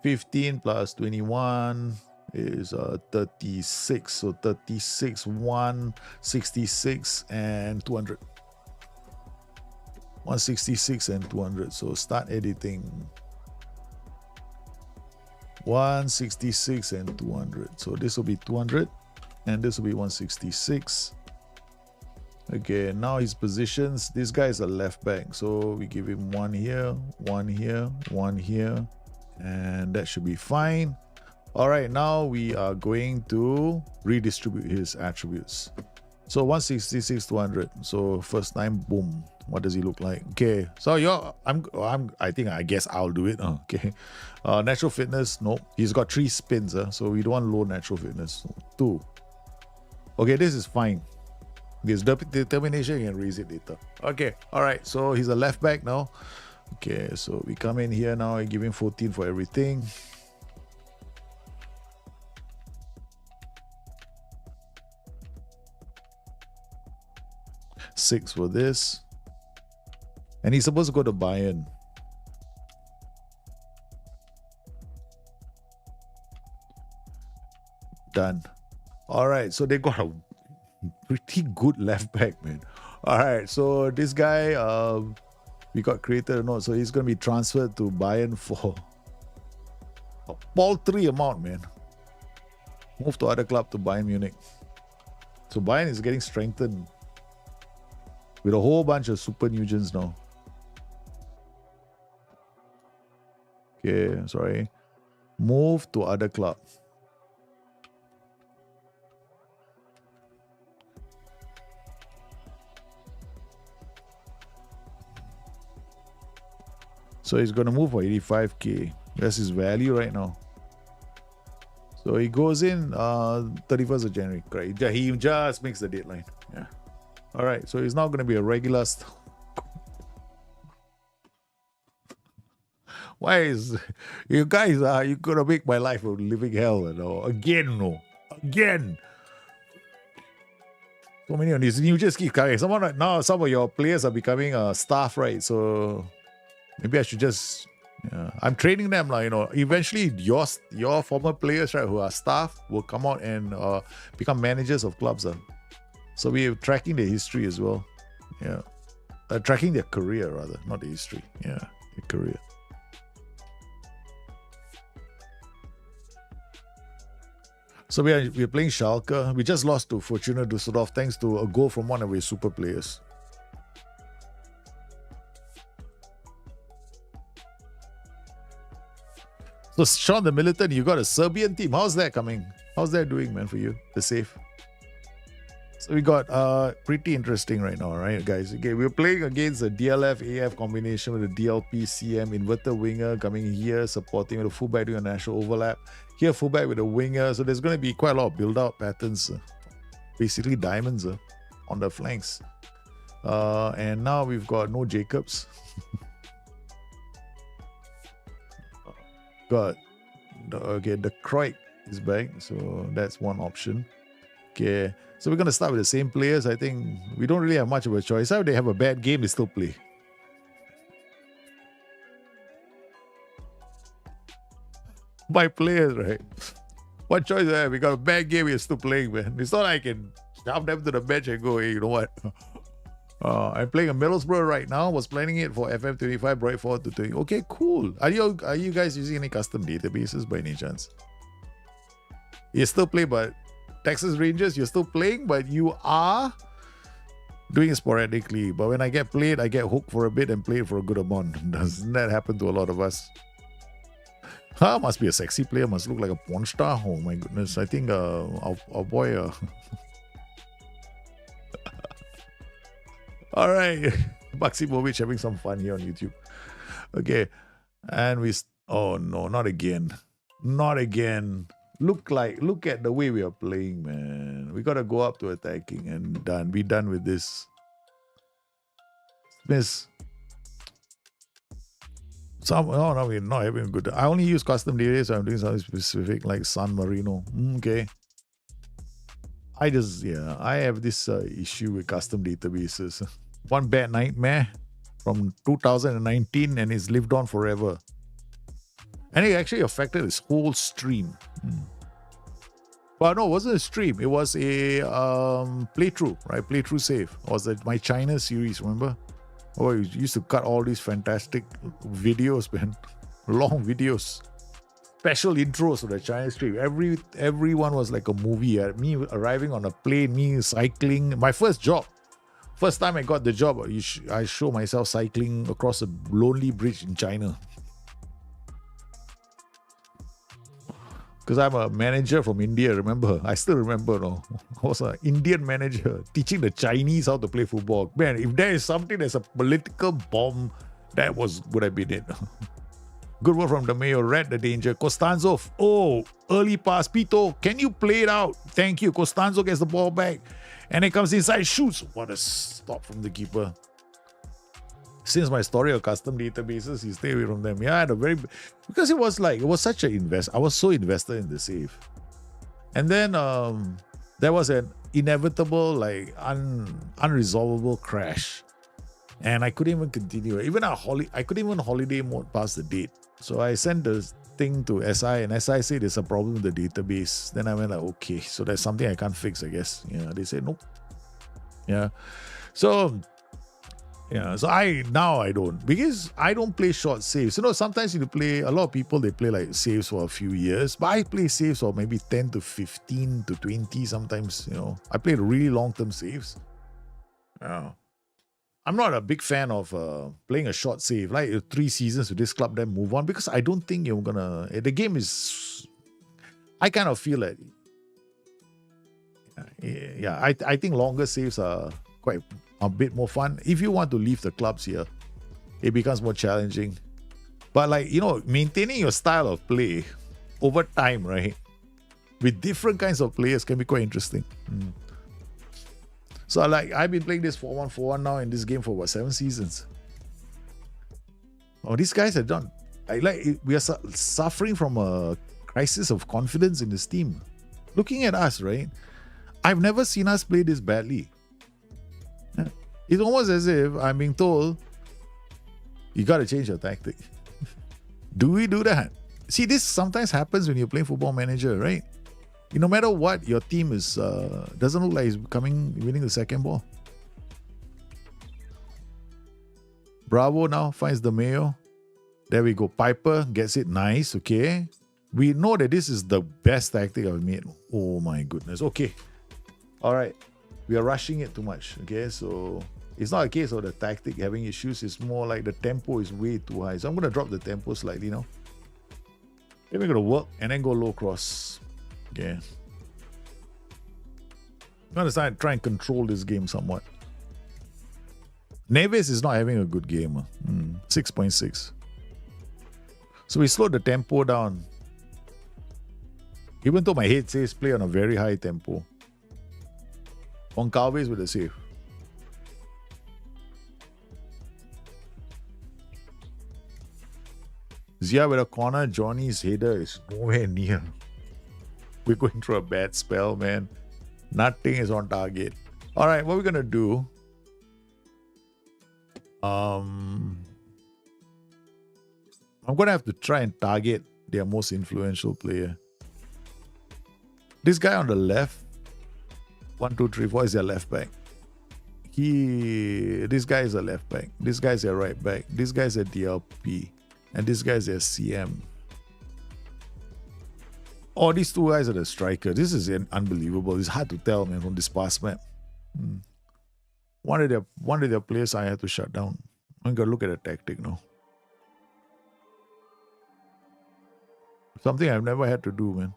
15 plus 21 is 36. So 36, 166, and 200. 166 and 200. So start editing. 166 and 200. So this will be 200 and this will be 166. Okay, now his positions. This guy is a left back. So we give him 1 here, 1 here, 1 here, and that should be fine. All right, now we are going to redistribute his attributes. So 166, 200. So first time, boom. What does he look like? Okay, so I guess I'll do it. Okay, natural fitness, no. He's got 3 spins, so we don't want low natural fitness. 2. Okay, this is fine. This determination, you can raise it later. Okay, all right. So he's a left back now. Okay, so we come in here now and give him 14 for everything. $6 for this. And he's supposed to go to Bayern. Done. All right, so they got a pretty good left back, man. All right, so this guy, we got created or not, so he's going to be transferred to Bayern for a paltry amount, man. Move to other club to Bayern Munich. So Bayern is getting strengthened with a whole bunch of super Nugents now. Okay, sorry. Move to other club. So he's going to move for 85k. That's his value right now. So he goes in 31st of January. Great. He just makes the deadline. Yeah. All right. So he's now going to be a regular. Why is you guys you gonna make my life a living hell? You know? Again. So many of these. You just keep coming. Someone right now, some of your players are becoming staff, right? So maybe I should just. I'm training them, like, you know. Eventually, your former players, right, who are staff, will come out and become managers of clubs. So we're tracking their history as well. Yeah, tracking their career rather, not the history. Yeah, their career. So we're playing Schalke. We just lost to Fortuna Düsseldorf thanks to a goal from one of our super players. So Sean the Militant, you got a Serbian team. How's that coming? How's that doing, man, for you? The save. So we got pretty interesting right now, right, guys? Okay, we're playing against a DLF AF combination with a DLP CM inverter winger coming here, supporting with a fullback doing a national overlap. Here, fullback with a winger. So there's going to be quite a lot of build-out patterns, basically diamonds on the flanks. And now we've got no Jacobs. Got the Croix is back, so that's one option. Okay, so we're gonna start with the same players. I think we don't really have much of a choice. If they have a bad game, they still play. My players, right? What choice do I have? We got a bad game, we're still playing, man. It's not like I can shove them to the bench and go, hey, you know what? I'm playing a Middlesbrough right now. Was planning it for FM25, brought it forward to 20. Okay, cool. Are you guys using any custom databases by any chance? You still play, but Texas Rangers, you're still playing, but you are doing it sporadically. But when I get played, I get hooked for a bit and play for a good amount. Doesn't that happen to a lot of us? Must be a sexy player. Must look like a porn star. Oh my goodness. I think our boy... All right, Maximovic having some fun here on YouTube. Okay, and oh no, not again. Look at the way we are playing, man. We gotta go up to attacking and be done with this. Miss. No, we're not having a good. I only use custom data, so I'm doing something specific like San Marino. Okay. I have this issue with custom databases. One bad nightmare from 2019 and it's lived on forever. And it actually affected this whole stream. Well, no, it wasn't a stream. It was a playthrough, right? Playthrough save. It was my China series, remember? Oh, you used to cut all these fantastic videos, man. Long videos. Special intros to the China stream. Everyone was like a movie. Me arriving on a plane, me cycling. My first job. First time I got the job, I show myself cycling across a lonely bridge in China. Because I'm a manager from India, remember? I still remember, no? I was an Indian manager teaching the Chinese how to play football. Man, if there is something that's a political bomb, that would have been it. Good work from the mayor. Read the danger. Costanzo. Oh, early pass. Pito, can you play it out? Thank you. Costanzo gets the ball back. And it comes inside. Shoots. What a stop from the keeper. Since my story of custom databases, you stay away from them. Yeah, I had a because it was such an I was so invested in the save. And then there was an inevitable, unresolvable crash. And I couldn't even continue. I couldn't even holiday mode past the date. So I sent the thing to SI, and SI said there's a problem with the database. Then I went like, okay, so that's something I can't fix, I guess. Yeah, they said nope. Yeah. So I don't, because I don't play short saves. Sometimes you play, a lot of people, they play like saves for a few years, but I play saves for maybe 10 to 15 to 20 sometimes. I play really long-term saves. I'm not a big fan of playing a short save, like 3 seasons with this club, then move on, because I don't think you're gonna. The game is. I kind of feel it. I think longer saves are quite a bit more fun. If you want to leave the clubs here, it becomes more challenging. But maintaining your style of play over time, right, with different kinds of players can be quite interesting. So I've been playing this 4-1-4-1 now in this game for 7 seasons. Oh, these guys are done. We are suffering from a crisis of confidence in this team. Looking at us, right? I've never seen us play this badly. It's almost as if I'm being told, you got to change your tactic. Do we do that? See, this sometimes happens when you're playing Football Manager, right? No matter what, your team is doesn't look like it's winning the second ball. Bravo now finds the Mayo. There we go. Piper gets it nice. Okay. We know that this is the best tactic I've made. Oh my goodness. Okay. All right. We are rushing it too much. Okay. So it's not a case of the tactic having issues. It's more like the tempo is way too high. So I'm going to drop the tempo slightly now. Then we're going to work and then go low cross. Okay. I'm going to try and control this game somewhat. Neves is not having a good game. 6.6. So we slowed the tempo down. Even though my head says play on a very high tempo. Goncalves with a save. Zia with a corner. Johnny's header is nowhere near. We're going through a bad spell, man. Nothing is on target. All right, what we're going to do... I'm going to have to try and target their most influential player. This guy on the left, 1, 2, 3, 4 is their left back. This guy is a left back. This guy is a right back. This guy is a DLP. And this guy is a CM. Oh, these 2 guys are the striker. This is unbelievable. It's hard to tell, man, from this past map. One of their players I had to shut down. I'm going to look at a tactic now. Something I've never had to do, man.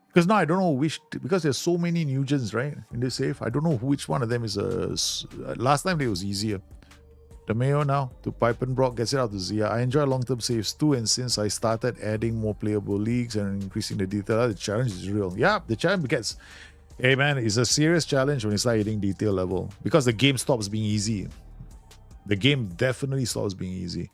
Because now I don't know because there's so many Nugents, right, in this save. I don't know which one of them is last time it was easier. The Mayo now to Pipenbrock gets it out to Zia. I enjoy long-term saves too, and since I started adding more playable leagues and increasing the detail, the challenge is real. Yeah, the challenge gets... Hey man, it's a serious challenge when you start hitting detail level. Because the game stops being easy. The game definitely stops being easy.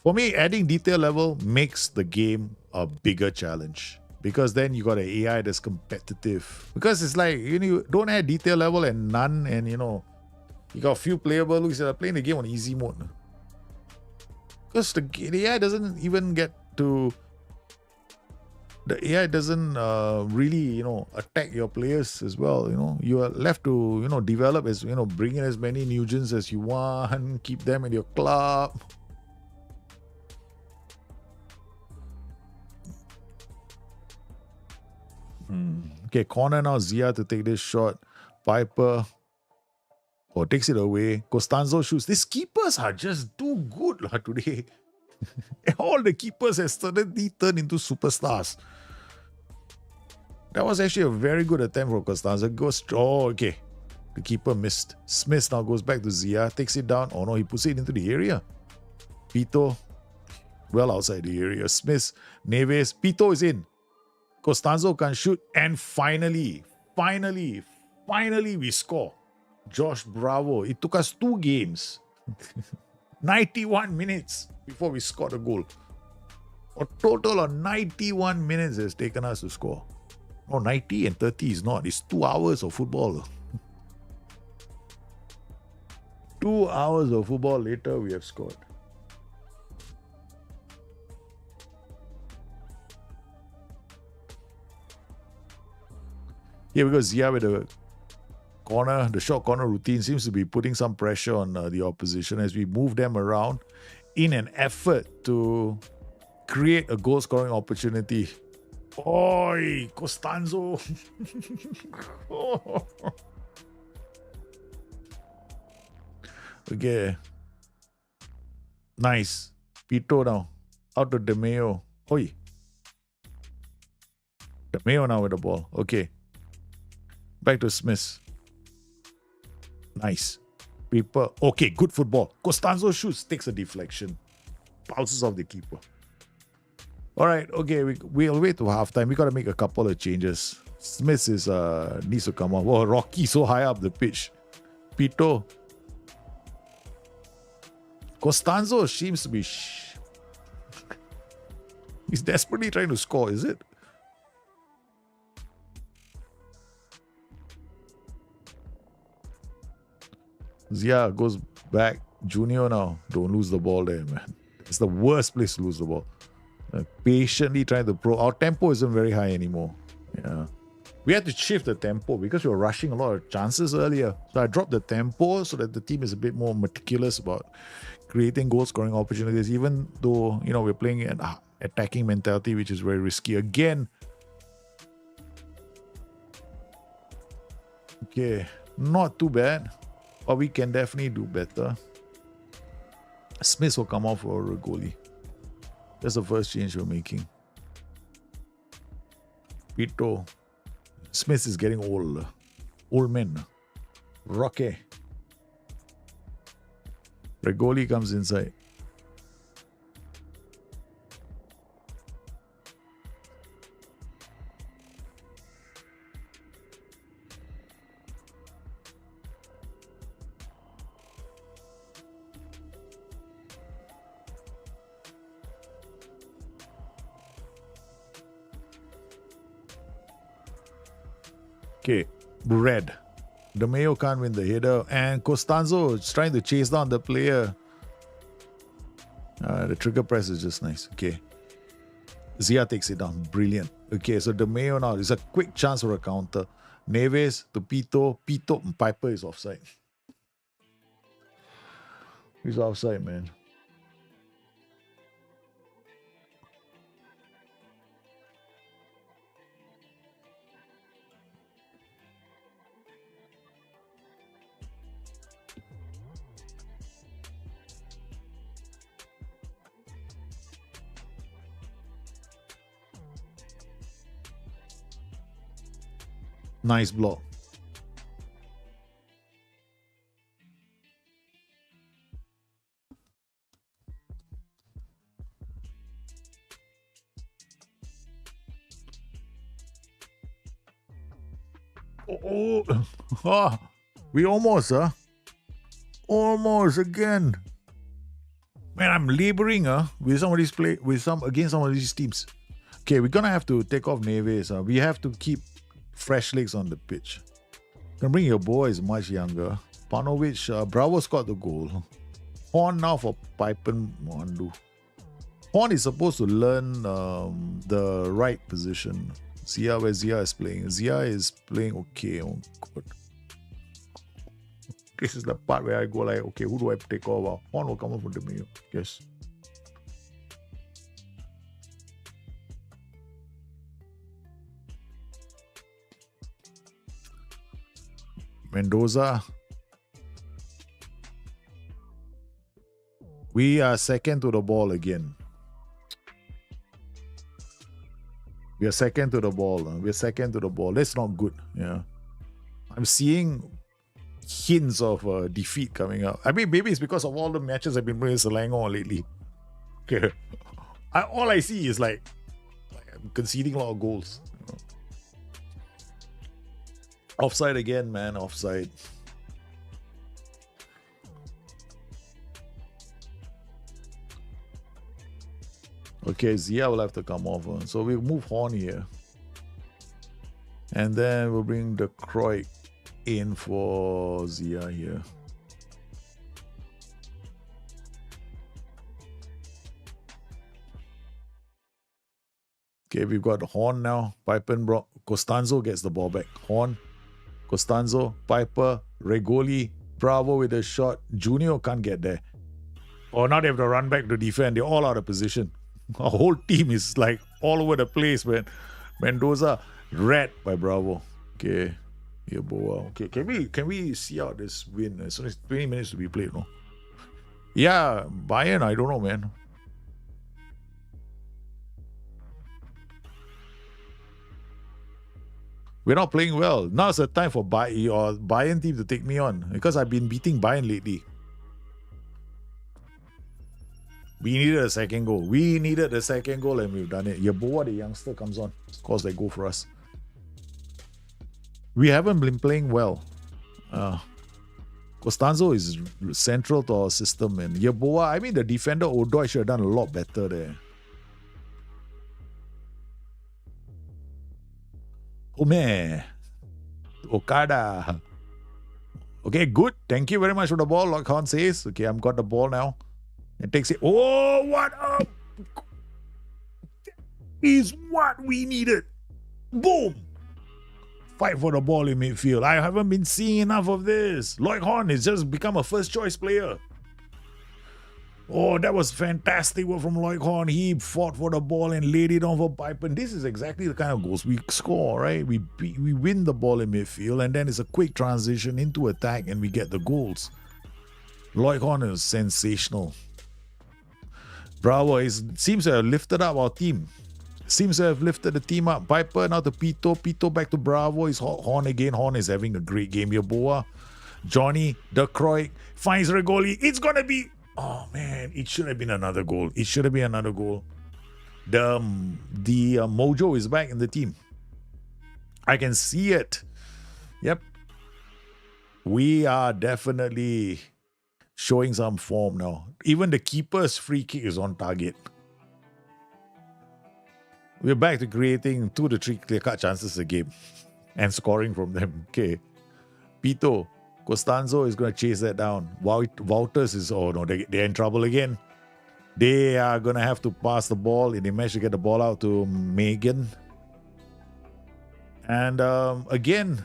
For me, adding detail level makes the game a bigger challenge. Because then you got an AI that's competitive. Because it's like, you don't add detail level and none, and you got a few playable looks that are playing the game on easy mode. Because the AI doesn't even get to... The AI doesn't really, attack your players as well, You are left to, develop as, bring in as many Nugents as you want, keep them in your club. Okay, corner now, Zia to take this shot. Piper takes it away. Costanzo shoots. These keepers are just too good today. All the keepers have suddenly turned into superstars. That was actually a very good attempt for Costanzo. Okay. The keeper missed. Smith now goes back to Zia, takes it down. Oh no, he puts it into the area. Pito, well outside the area. Smith, Neves, Pito is in. Costanzo can shoot, and finally we score. Josh Bravo. It took us 2 games. 91 minutes before we scored a goal. A total of 91 minutes has taken us to score. No, 90 and 30 is not. It's 2 hours of football. 2 hours of football later, we have scored. Here we go, Zia with the corner, the short corner routine seems to be putting some pressure on the opposition as we move them around in an effort to create a goal scoring opportunity. Oi, Costanzo. Okay. Nice. Pito now. Out to De Mayo. Oi. De Mayo now with the ball. Okay. Back to Smith. Nice. Paper. Okay, good football. Costanzo shoots, takes a deflection. Bounces off the keeper. All right, okay, we'll wait to halftime. We got to make a couple of changes. Smith needs to come on. Whoa, Rocky so high up the pitch. Pito. Costanzo seems to be... He's desperately trying to score, is it? Zia goes back. Junior now. Don't lose the ball there, man. It's the worst place to lose the ball. Patiently trying to our tempo isn't very high anymore. Yeah. We had to shift the tempo because we were rushing a lot of chances earlier. So I dropped the tempo so that the team is a bit more meticulous about creating goal scoring opportunities, even though, you know, we're playing an attacking mentality, which is very risky. Again. Okay. Not too bad. But we can definitely do better. Smith will come off for a goalie. That's the first change we're making. Pito. Smith is getting old. Old man. Rocky. Regoli comes inside. Okay, red. De Mayo can't win the header, and Costanzo is trying to chase down the player. The trigger press is just nice. Okay. Zia takes it down. Brilliant. Okay, so De Mayo now. It's a quick chance for a counter. Neves to Pito. Pito and Piper is offside. He's offside, man. Nice block. We almost, almost again. Man, I'm laboring, with some of these against some of these teams. Okay, we're gonna have to take off Neves. We have to keep fresh legs on the pitch. Gonna bring your boys much younger. Panovic, Bravo scored the goal. Horn now for Pipen Mwandu. Horn is supposed to learn the right position. Zia, where Zia is playing. Zia is playing okay. Oh God. This is the part where I go like, okay, who do I take over? Horn will come up from the Mayo. Yes. Mendoza. We are second to the ball again. We are second to the ball. We're second to the ball. That's not good. Yeah. I'm seeing hints of defeat coming up. I mean, maybe it's because of all the matches I've been playing Selangor lately. Okay. All I see is like I'm conceding a lot of goals. Offside again, man. Offside. Okay, Zia will have to come off. So we'll move Horn here. And then we'll bring the Croy in for Zia here. Okay, we've got Horn now. Piper and Costanzo gets the ball back. Horn, Costanzo, Piper, Regoli, Bravo with a shot. Junior can't get there. Or now they have to run back to defend. They're all out of position. Our whole team is like all over the place, man. Mendoza, red by Bravo. Okay. Yeah, boy. Okay, can we see out this win? It's only 20 minutes to be played, no? Yeah, Bayern, I don't know, man. We're not playing well. Now's the time for Bayern team to take me on because I've been beating Bayern lately. We needed a second goal. And we've done it. Yaboa, the youngster, comes on. Scores that goal for us. We haven't been playing well. Costanzo is central to our system. And Yaboa, I mean, the defender, Odoi, should have done a lot better there. Oh, man. Okada. Okay, good. Thank you very much for the ball, like Han says. Okay, I've got the ball now. It takes it. Oh, what up? Is what we needed. Boom. Fight for the ball in midfield. I haven't been seeing enough of this. Lloyd Horn has just become a first choice player. Oh, that was fantastic work from Lloyd Horn. He fought for the ball and laid it on for Piper. And this is exactly the kind of goals we score, right? We win the ball in midfield and then it's a quick transition into attack and we get the goals. Lloyd Horn is sensational. Bravo seems to have lifted up our team. Seems to have lifted the team up. Piper now to Pito. Pito back to Bravo. Is Horn again. Horn is having a great game here. Boa. Johnny, De Kroy finds Regoli. It's going to be... Oh, man. It should have been another goal. The mojo is back in the team. I can see it. Yep. We are definitely showing some form now. Even the keeper's free kick is on target. We're back to creating 2 to 3 clear-cut chances a game and scoring from them. Okay. Pito, Costanzo is going to chase that down. Wouters is, oh no, they're in trouble again. They are going to have to pass the ball and they manage to get the ball out to Megan. And again,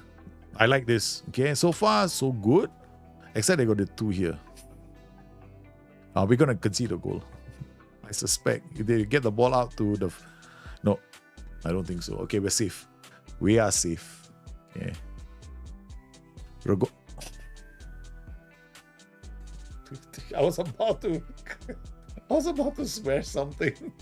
I like this. Okay, so far, so good. Except they got the 2 here. We're going to concede a goal. I suspect if they get the ball out to the... No, I don't think so. Okay, we're safe. We are safe. Okay. I was about to swear something.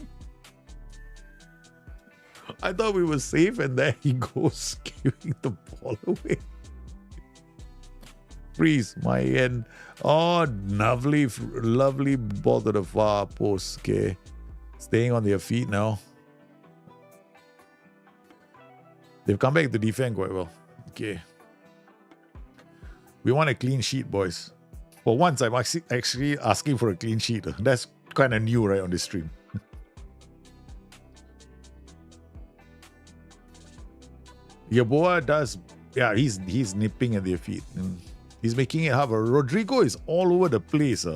I thought we were safe and there he goes giving the ball away. Freeze, my end. Oh, lovely ball to the far post. Okay. Staying on their feet now. They've come back to defend quite well. Okay. We want a clean sheet, boys. For once, I'm actually asking for a clean sheet. That's kind of new, right, on this stream. Yaboa does... Yeah, he's nipping at their feet. He's making it hard. Rodrigo is all over the place.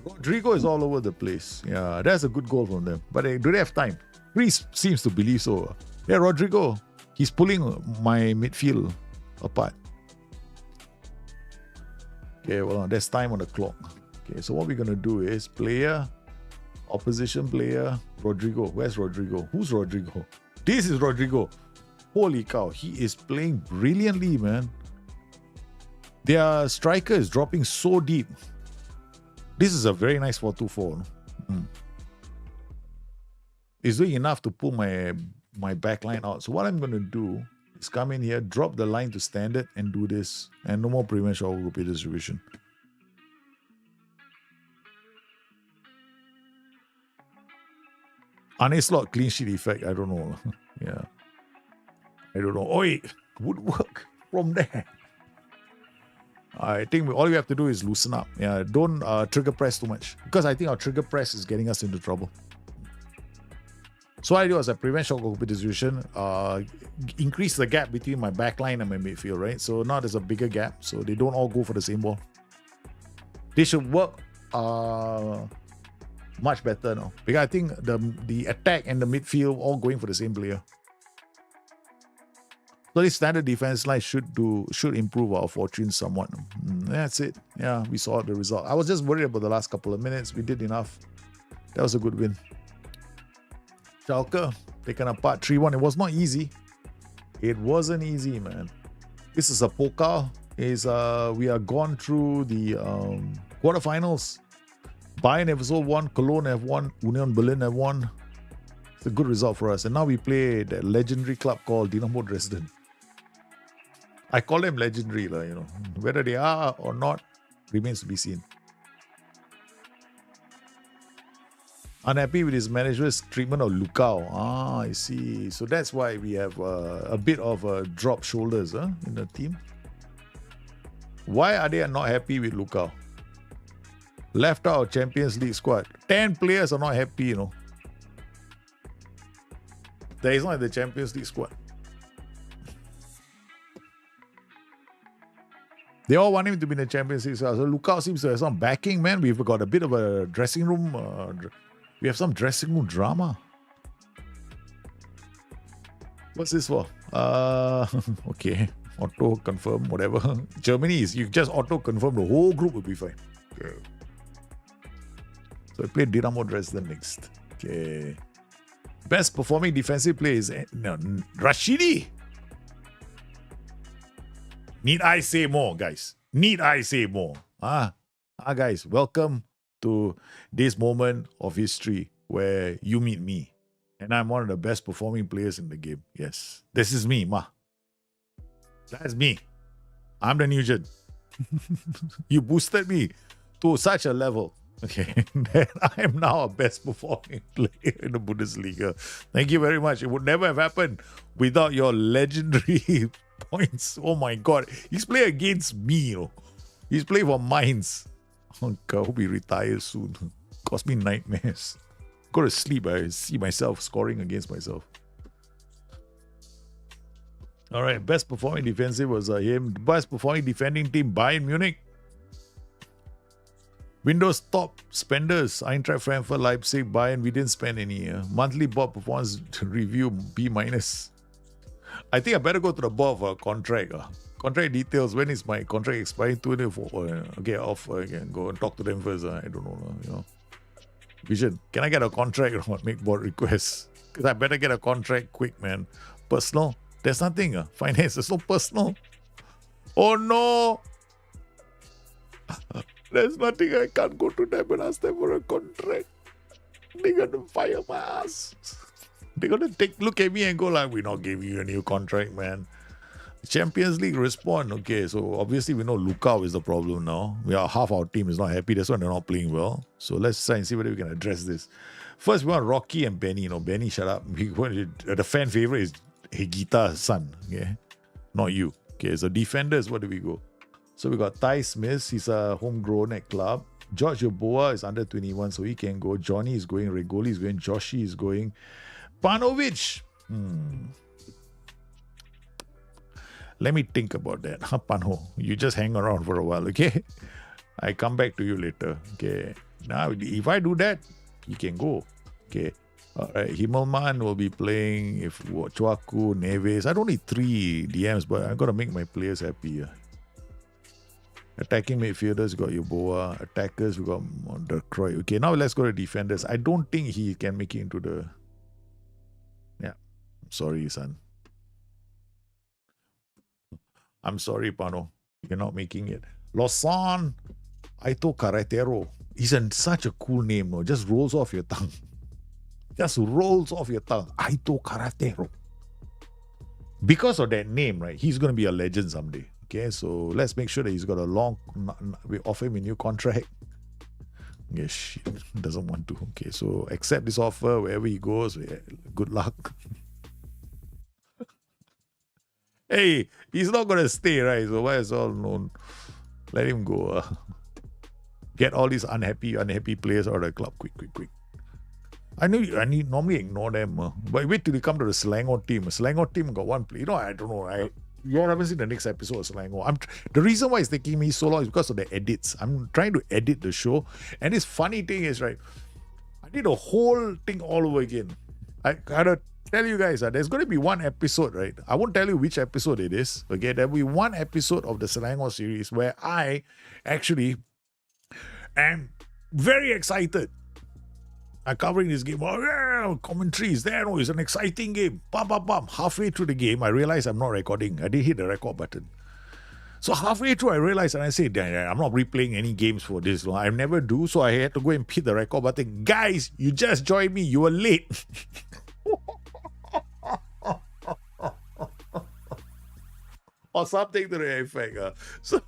Rodrigo is all over the place. Yeah, that's a good goal from them. But do they have time? Reese seems to believe so. Yeah, Rodrigo, he's pulling my midfield apart. Okay, well, there's time on the clock. Okay, so what we're going to do is player, opposition player, Rodrigo. Where's Rodrigo? Who's Rodrigo? This is Rodrigo. Holy cow, he is playing brilliantly, man. Their striker is dropping so deep. This is a very nice 4-2-4. It's doing enough to pull my back line out. So what I'm going to do is come in here, drop the line to standard and do this. And no more prevent shot group distribution. Unslot clean sheet effect. I don't know. Yeah. I don't know. Oi, would work from there. I think all we have to do is loosen up. Yeah, don't trigger press too much. Because I think our trigger press is getting us into trouble. So what I do is I prevent shot goal distribution, increase the gap between my back line and my midfield, right? So now there's a bigger gap, so they don't all go for the same ball. They should work Much better now. Because I think the attack and the midfield all going for the same player. So this standard defense line should improve our fortune somewhat. That's it. Yeah, we saw the result. I was just worried about the last couple of minutes. We did enough. That was a good win. Schalke taken apart 3-1. It was not easy. It wasn't easy, man. This is a Pokal. We are gone through the quarterfinals. Bayern have also won, Cologne have won, Union Berlin have won. It's a good result for us. And now we play that legendary club called Dinamo Dresden. I call them legendary, whether they are or not remains to be seen. Unhappy with his manager's treatment of Lukau. I see. So that's why we have a bit of drop shoulders in the team. Why are they not happy with Lukau? Left out of Champions League squad. 10 players are not happy, There is not the Champions League squad. They all want him to be in the Champions League squad. So Lukau seems to have some backing, man. We've got a bit of a dressing room. We have some dressing room drama. What's this for? Okay. Auto confirm, whatever. Germany is, you just auto confirm, the whole group will be fine. Okay. So I play Dinamo Dresden next. Okay. Best performing defensive player is Rashidi. Need I say more, guys? Need I say more? Guys, welcome to this moment of history where you meet me. And I'm one of the best performing players in the game. Yes. This is me, ma. That's me. I'm the Nugent. You boosted me to such a level. Okay. That I am now a best performing player in the Bundesliga. Thank you very much. It would never have happened without your legendary points. Oh my God. He's playing against me, He's playing for Mainz. Oh God, I hope he retires soon. Cost me nightmares. Go to sleep, I see myself scoring against myself. All right, best performing defensive was him. Best performing defending team, Bayern Munich. Windows top spenders, Eintracht Frankfurt, Leipzig, Bayern. We didn't spend any. Monthly board performance review, B-. I think I better go to the board for a contract. Contract details. When is my contract expiring? 24. Okay, off. I can go and talk to them first. I don't know. Vision, can I get a contract or not? Make board requests? Because I better get a contract quick, man. Personal. There's nothing. Finance. There's no personal. Oh no. There's nothing. I can't go to them and ask them for a contract. They're going to fire my ass. They're going to look at me and go like, we're not giving you a new contract, man. Champions League respond. Okay, so obviously we know Lukau is the problem now. Half our team is not happy. That's why they're not playing well. So let's try and see whether we can address this. First, we want Rocky and Benny. Benny, shut up. The fan favorite is Higita's son. Okay, not you. Okay, so defenders, what do we go? So we got Ty Smith. He's a homegrown at club. George Yeboah is under 21, so he can go. Johnny is going. Regoli is going. Joshi is going. Panovic. Let me think about that. Pano, you just hang around for a while, okay? I come back to you later. Okay. Now, if I do that, he can go. Okay. All right. Himmelmann will be playing if Chuaku, Neves. I don't need 3 DMs, but I've got to make my players happy. Attacking midfielders, we got Yeboah. Attackers, we got De Krooi. Okay, now let's go to defenders. I don't think he can make it into the... Yeah. I'm sorry, son. I'm sorry, Pano. You're not making it. Lausanne, Aito Carretero. He's such a cool name, no? Just rolls off your tongue. Just rolls off your tongue. Aito Carretero. Because of that name, right? He's going to be a legend someday. Okay, so let's make sure that he's got a we offer him a new contract. Yeah, shit. Doesn't want to. Okay, so accept this offer wherever he goes. Good luck. Hey, he's not going to stay, right? So why is all known? Let him go. Get all these unhappy players out of the club. Quick. I normally ignore them. But wait till they come to the Selangor team. Selangor team got one player. I don't know. You all haven't seen the next episode of Selangor. The reason why it's taking me so long is because of the edits. I'm trying to edit the show. And this funny thing is, right, did the whole thing all over again. I gotta tell you guys, there's going to be one episode, right? I won't tell you which episode it is. Okay, there'll be one episode of the Selangor series where I actually am very excited. I'm covering this game. Oh, yeah, commentary is there. Oh, it's an exciting game. Bam, bam, bam. Halfway through the game, I realized I'm not recording. I didn't hit the record button. So halfway through, I realized, and I said, I'm not replaying any games for this. I never do. So I had to go and hit the record button. Guys, you just joined me. You were late. Or something to the effect. So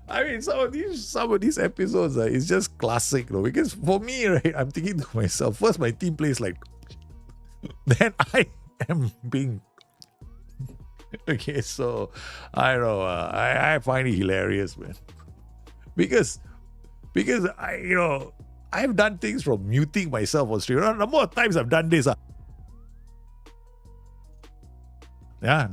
I mean, some of these episodes, it's just classic, because for me, right, I'm thinking to myself, first my team plays like, then I am being, okay, so I don't know, I find it hilarious, man, because I've done things from muting myself on stream. The more times I've done this,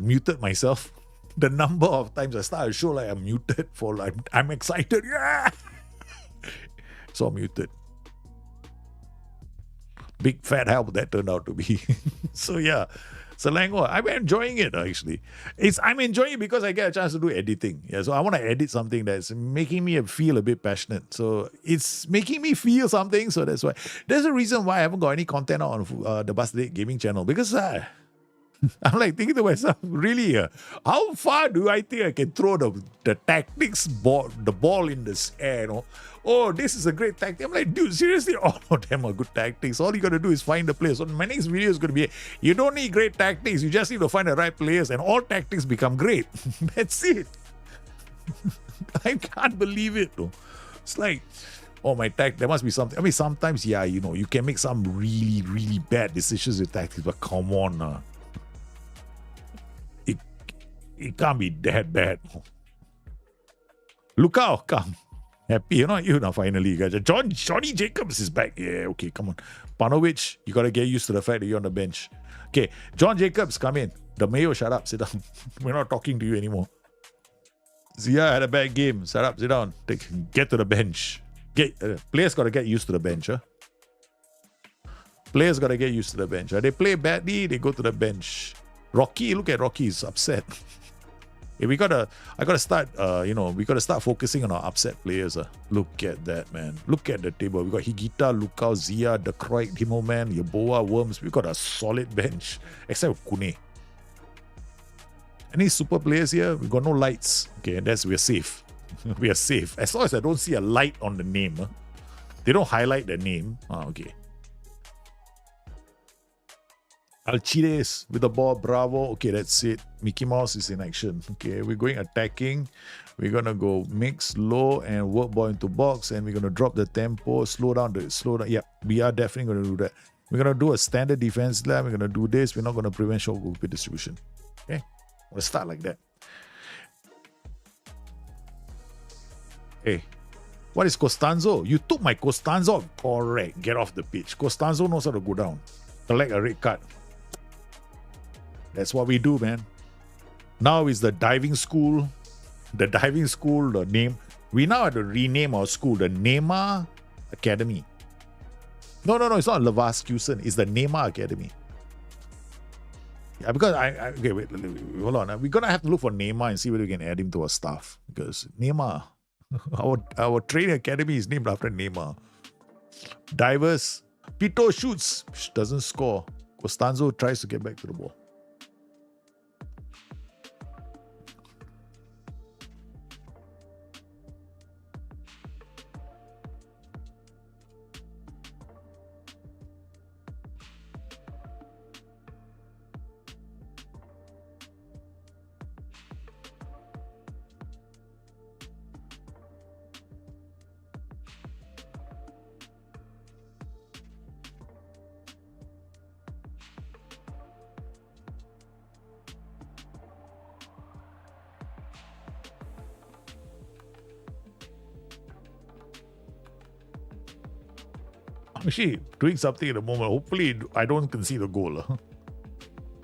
muted myself. The number of times I start a show like I'm muted for like I'm excited. Yeah. So I'm muted. Big fat help that turned out to be. So yeah. Selangor, I'm enjoying it actually. I'm enjoying it because I get a chance to do editing. Yeah, so I want to edit something that's making me feel a bit passionate. So it's making me feel something. So that's why. There's a reason why I haven't got any content on the Bustthenet gaming channel, because I'm like thinking to myself, really, how far do I think I can throw the tactics ball, the ball in the air? Oh, this is a great tactic. I'm like, dude, seriously, all of them are good tactics. All you got to do is find the players. So my next video is going to be, you don't need great tactics. You just need to find the right players and all tactics become great. That's it. I can't believe it, though. It's like, oh, my tactic, there must be something. I mean, sometimes, you can make some really, really bad decisions with tactics, but come on, it can't be that bad. Look out, come. Happy, you know, finally, guys. Johnny Jacobs is back. Yeah, okay, come on. Panovic, you got to get used to the fact that you're on the bench. Okay, John Jacobs, come in. The Mayo, shut up, sit down. We're not talking to you anymore. Zia had a bad game. Shut up, sit down. Get to the bench. Players got to get used to the bench. Players got to get used to the bench. They play badly, they go to the bench. Rocky, look at Rocky, he's upset. I gotta start, we gotta start focusing on our upset players. Look at that, man. Look at the table. We got Higuita, Lukau, Zia, De Kroit, Himoman, Yeboah, Worms. We got a solid bench, except for Kune. Any super players here? We got no lights. Okay, we're safe. We are safe. As long as I don't see a light on the name. They don't highlight the name. Okay. Alcides with the ball, bravo. Okay, that's it. Mickey Mouse is in action. Okay, we're going attacking. We're gonna go mix low and work ball into box, and we're gonna drop the tempo, slow down. Yeah, we are definitely gonna do that. We're gonna do a standard defense lab. We're gonna do this. We're not gonna prevent short goalkeeper distribution. Okay, we'll start like that. Hey, what is Costanzo? You took my Costanzo. Correct. Get off the pitch. Costanzo knows how to go down. Collect a red card. That's what we do, man. Now is the diving school. The name. We now have to rename our school the Neymar Academy. No, it's not Leverkusen. It's the Neymar Academy. Yeah, because okay, wait, hold on. We're gonna have to look for Neymar and see whether we can add him to our staff. Because Neymar, our training academy is named after Neymar. Divers. Pito shoots, doesn't score. Costanzo tries to get back to the ball. Actually, doing something at the moment. Hopefully, I don't concede a goal.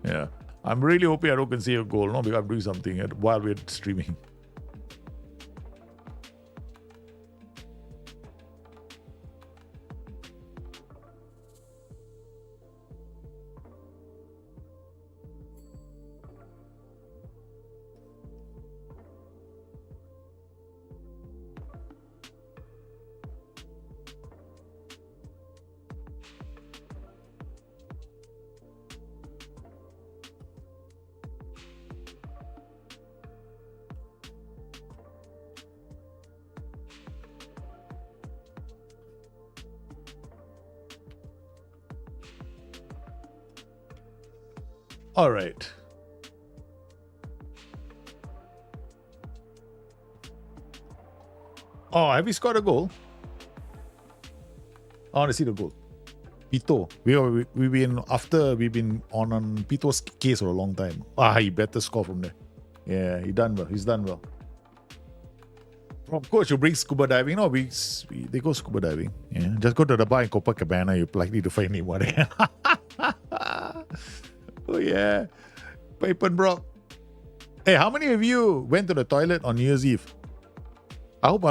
Yeah. I'm really hoping I don't concede a goal. Not because I'm doing something while we're streaming. All right. Oh, have we scored a goal? I want to see the goal. Pito. We've been on Pito's case for a long time. He better score from there. Yeah, he's done well. From coach who brings scuba diving. No, they go scuba diving. Yeah, just go to the bar in Copacabana. You're likely to find him there. Oh yeah, Papenbrock. Hey, how many of you went to the toilet on New Year's Eve? I hope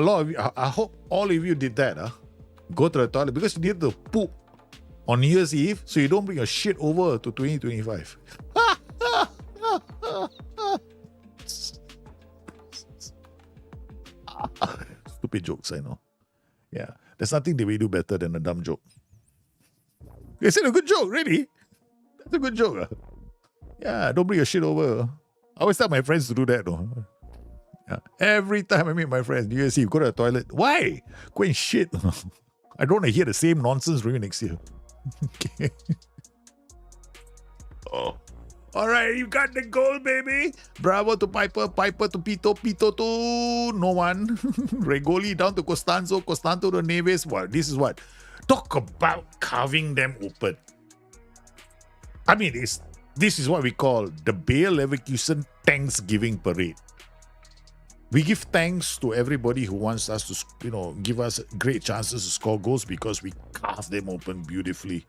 all of you did that. Go to the toilet because you need to poop on New Year's Eve, so you don't bring your shit over to 2025. Stupid jokes, I know. Yeah, there's nothing that we do better than a dumb joke. Is it a good joke, really? That's a good joke. Yeah, don't bring your shit over. I always tell my friends to do that, though. Yeah. Every time I meet my friends, New Year's Eve, go to the toilet. Why? Go and shit. I don't want to hear the same nonsense from you next year. Okay. Oh. All right, you got the goal, baby. Bravo to Piper, Piper to Pito, Pito to no one. Regoli down to Costanzo, Costanzo to Neves. What? This is what? Talk about carving them open. I mean, this is what we call the Bayer Leverkusen Thanksgiving Parade. We give thanks to everybody who wants us to, give us great chances to score goals because we carve them open beautifully.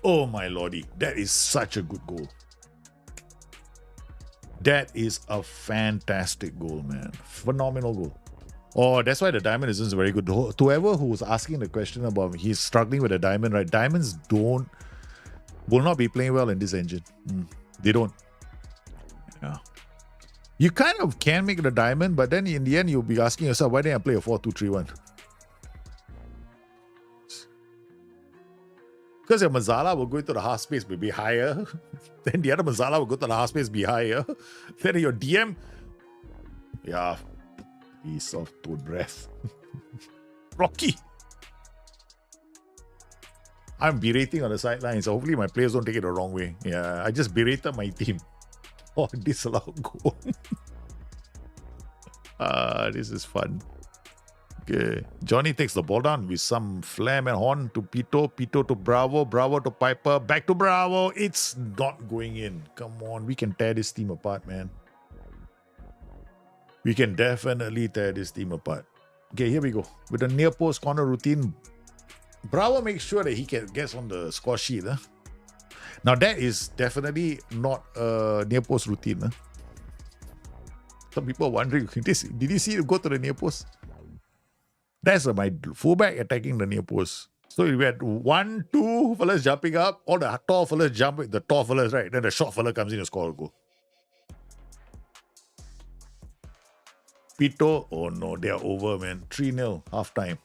Oh my lordy, that is such a good goal. That is a fantastic goal, man. Phenomenal goal. Oh, that's why the diamond isn't very good. Whoever who was asking the question about he's struggling with a diamond, right? Diamonds will not be playing well in this engine. They don't. Yeah. You kind of can make the diamond, but then in the end, you'll be asking yourself, why didn't I play a 4-2-3-1? Because your Mazzala will go into the half space, will be higher. Then the other Mazzala will go to the half space, be higher. Then your DM, yeah, piece of toad breath. Rocky. I'm berating on the sidelines, so hopefully my players don't take it the wrong way. Yeah, I just berated my team. Oh, disallowed goal. This is fun. Okay. Johnny takes the ball down with some flair and horn to Pito. Pito to Bravo. Bravo to Piper. Back to Bravo. It's not going in. Come on. We can tear this team apart, man. We can definitely tear this team apart. Okay, here we go. With the near post corner routine, Bravo makes sure that he gets on the score sheet. Now, that is definitely not a near post routine. Some people are wondering, did you see him go to the near post? That's my fullback attacking the near post. So we had 1, 2 fellas jumping up, all the tall fellas jump with the tall fellas, right? Then the short fella comes in and scores a goal. Pito, oh no, they are over, man. 3-0, half time.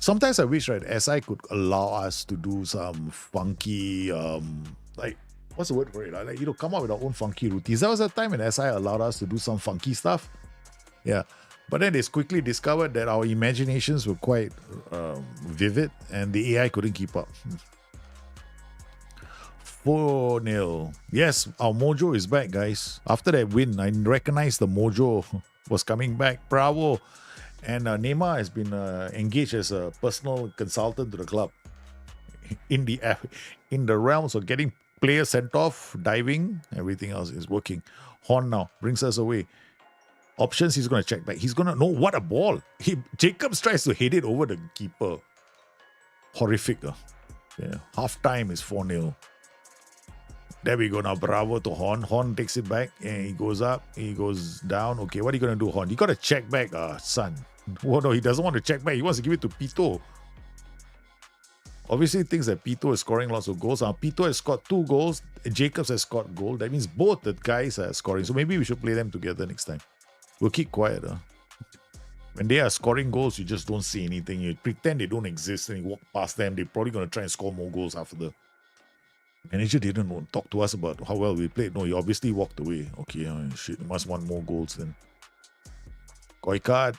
Sometimes I wish, right, SI could allow us to do some funky, what's the word for it? Like, come up with our own funky routines. There was a time when SI allowed us to do some funky stuff. Yeah. But then they quickly discovered that our imaginations were quite vivid and the AI couldn't keep up. 4-0. Yes, our mojo is back, guys. After that win, I recognized the mojo was coming back. Bravo. And Neymar has been engaged as a personal consultant to the club in the realms of getting players sent off, diving, everything else is working. Horn now brings us away. Options, he's going to check back. He's going to know what a ball. Jacobs tries to head it over the keeper. Horrific. Yeah. Half time is 4-0. There we go now. Bravo to Horn. Horn takes it back and he goes up. He goes down. Okay, what are you going to do, Horn? You got to check back, son. Oh no, he doesn't want to check back. He wants to give it to Pito. Obviously, thinks that Pito is scoring lots of goals. Pito has scored 2 goals. Jacobs has scored goal. That means both the guys are scoring. So maybe we should play them together next time. We'll keep quiet. When they are scoring goals, you just don't see anything. You pretend they don't exist and you walk past them. They're probably going to try and score more goals after the manager didn't talk to us about how well we played. No, he obviously walked away. Okay, shit, must want more goals then. Koika,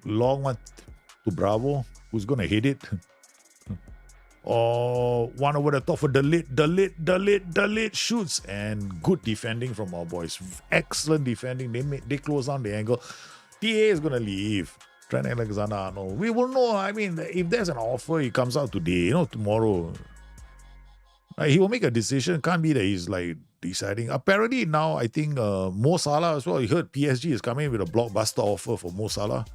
long one to Bravo. Who's going to hit it? or one over the top for the lid shoots, and good defending from our boys. Excellent defending. They close down the angle. TA is gonna leave. Trent Alexander-Arnold. We will know. I mean, if there's an offer, he comes out today, tomorrow. He will make a decision. Can't be that he's like deciding. Apparently now, I think Mo Salah as well. You heard PSG is coming with a blockbuster offer for Mo Salah.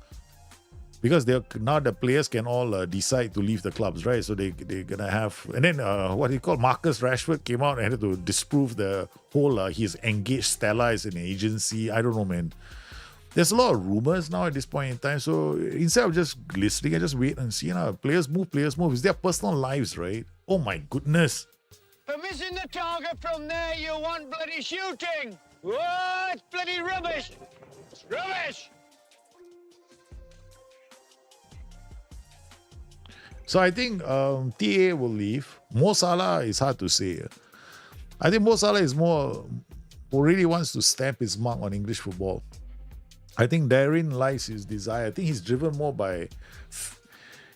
Because now the players can all decide to leave the clubs, right? So they're going to have... And then what he called Marcus Rashford came out and had to disprove the whole... he's engaged Stella as an agency. I don't know, man. There's a lot of rumors now at this point in time. So instead of just listening, I just wait and see. Players move. It's their personal lives, right? Oh my goodness. For missing the target from there, you want bloody shooting. Oh, it's bloody rubbish. It's rubbish. So I think TA will leave. Mo Salah is hard to say. I think Mo Salah is more who really wants to stamp his mark on English football. I think therein lies his desire. I think he's driven more by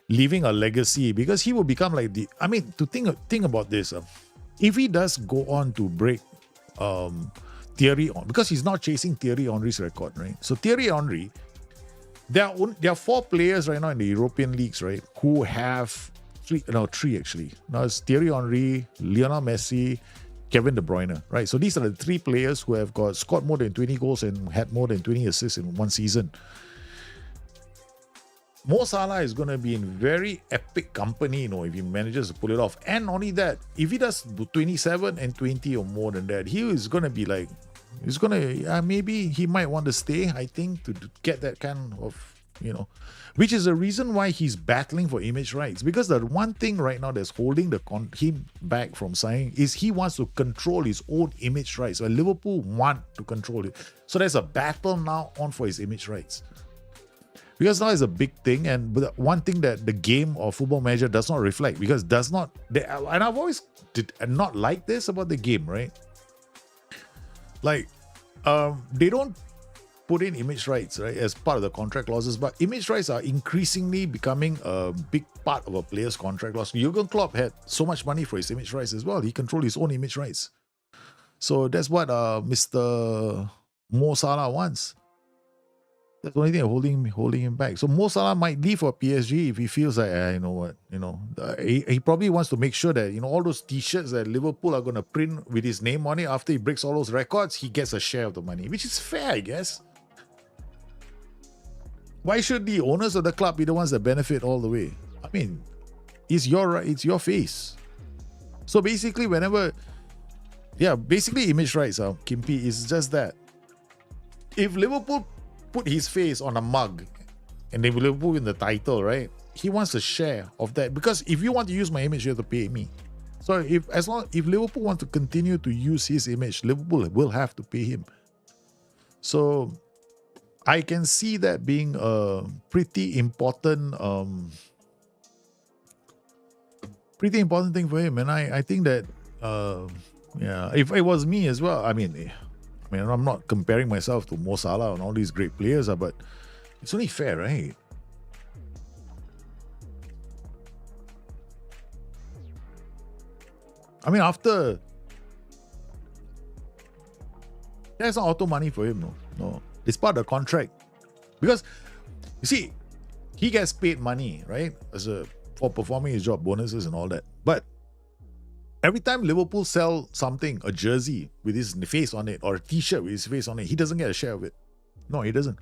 leaving a legacy, because he will become like the... I mean, to think about this. If he does go on to break Thierry on, because he's not chasing Thierry Henry's record, right? So Thierry Henry... There are 4 players right now in the European leagues, right, who have three actually. Now it's Thierry Henry, Lionel Messi, Kevin De Bruyne, right? So these are the 3 players who have scored more than 20 goals and had more than 20 assists in one season. Mo Salah is going to be in very epic company, if he manages to pull it off. And only that, if he does 27 and 20 or more than that, he is going to be like... He's gonna maybe he might want to stay, I think, to get that kind of, which is the reason why he's battling for image rights. Because the one thing right now that's holding him back from signing is he wants to control his own image rights. So Liverpool want to control it. So there's a battle now on for his image rights. Because now it's a big thing, and one thing that the game or Football Manager does not reflect, because and I've always did not like this about the game, right? Like, they don't put in image rights, right, as part of the contract clauses, but image rights are increasingly becoming a big part of a player's contract clause. Jurgen Klopp had so much money for his image rights as well. He controlled his own image rights. So that's what Mr. Mo Salah wants. That's the only thing holding him back. So Mo Salah might leave for PSG if he feels like, you know what, he probably wants to make sure that, all those t-shirts that Liverpool are going to print with his name on it, after he breaks all those records, he gets a share of the money, which is fair, I guess. Why should the owners of the club be the ones that benefit all the way? I mean, it's your face. So basically, basically image rights, Kimpy, is just that. If Liverpool put his face on a mug and they will win the title, right? He wants a share of that, because if you want to use my image, you have to pay me. So if Liverpool want to continue to use his image, Liverpool will have to pay him. So I can see that being a pretty important thing for him. And I think that if it was me as well, I mean, I'm not comparing myself to Mo Salah and all these great players, but it's only fair, right? I mean, after... There's not auto money for him, no. It's part of the contract. Because, you see, he gets paid money, right? For performing his job, bonuses and all that. But every time Liverpool sell something, a jersey with his face on it, or a t-shirt with his face on it, he doesn't get a share of it. No, he doesn't.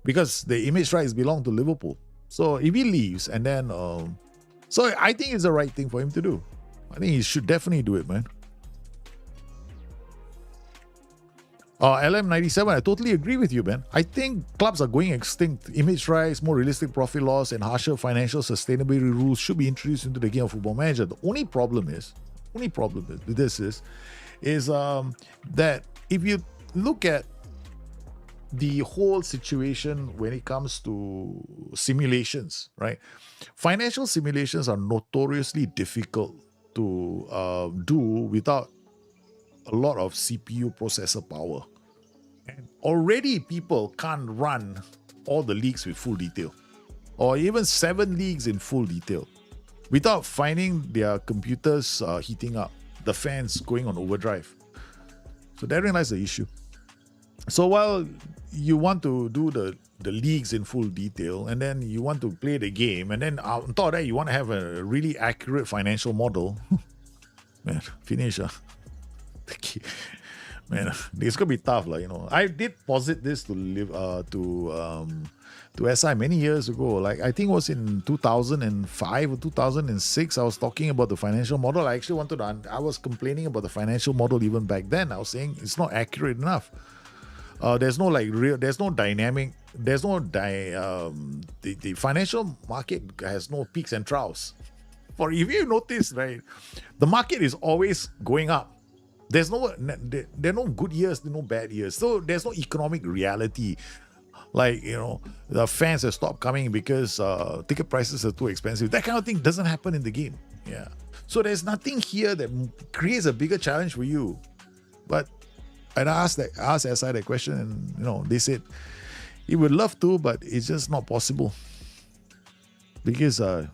Because the image rights belong to Liverpool. So if he leaves and then... so I think it's the right thing for him to do. I think he should definitely do it, man. LM97, I totally agree with you, man. I think clubs are going extinct. Image rights, more realistic profit loss, and harsher financial sustainability rules should be introduced into the game of Football Manager. The only problem with this is that if you look at the whole situation when it comes to simulations, right? Financial simulations are notoriously difficult to do without a lot of CPU processor power. And already people can't run all the leagues with full detail, or even 7 leagues in full detail. without finding their computers heating up, the fans going on overdrive. So therein lies the issue. So while you want to do the leagues in full detail, and then you want to play the game, and then on top of that, you want to have a really accurate financial model, man, finish. Man, it's gonna be tough, like, you know. I did posit this to SI many years ago. Like, I think it was in 2005 or 2006. I was talking about the financial model. I was complaining about the financial model even back then. I was saying it's not accurate enough. There's no dynamic. The financial market has no peaks and troughs. For if you notice, right, the market is always going up. There are no good years, no bad years. So there's no economic reality. Like, you know, the fans have stopped coming because ticket prices are too expensive. That kind of thing doesn't happen in the game. Yeah. So there's nothing here that creates a bigger challenge for you. But I asked SI that question, and, you know, they said he would love to, but it's just not possible. Because we're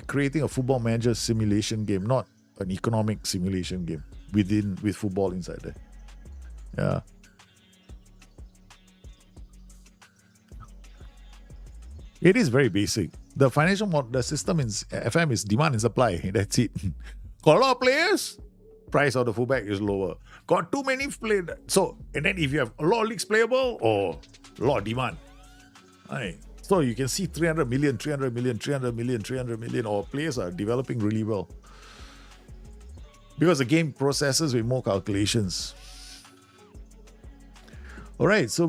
creating a football manager simulation game, not an economic simulation game with football inside there. Yeah. It is very basic. The financial the system in FM is demand and supply. That's it. Got a lot of players, price of the fullback is lower. Got too many players. So, and then if you have a lot of leagues playable or a lot of demand, right? So you can see 300 million, or players are developing really well. Because the game processes with more calculations. All right, so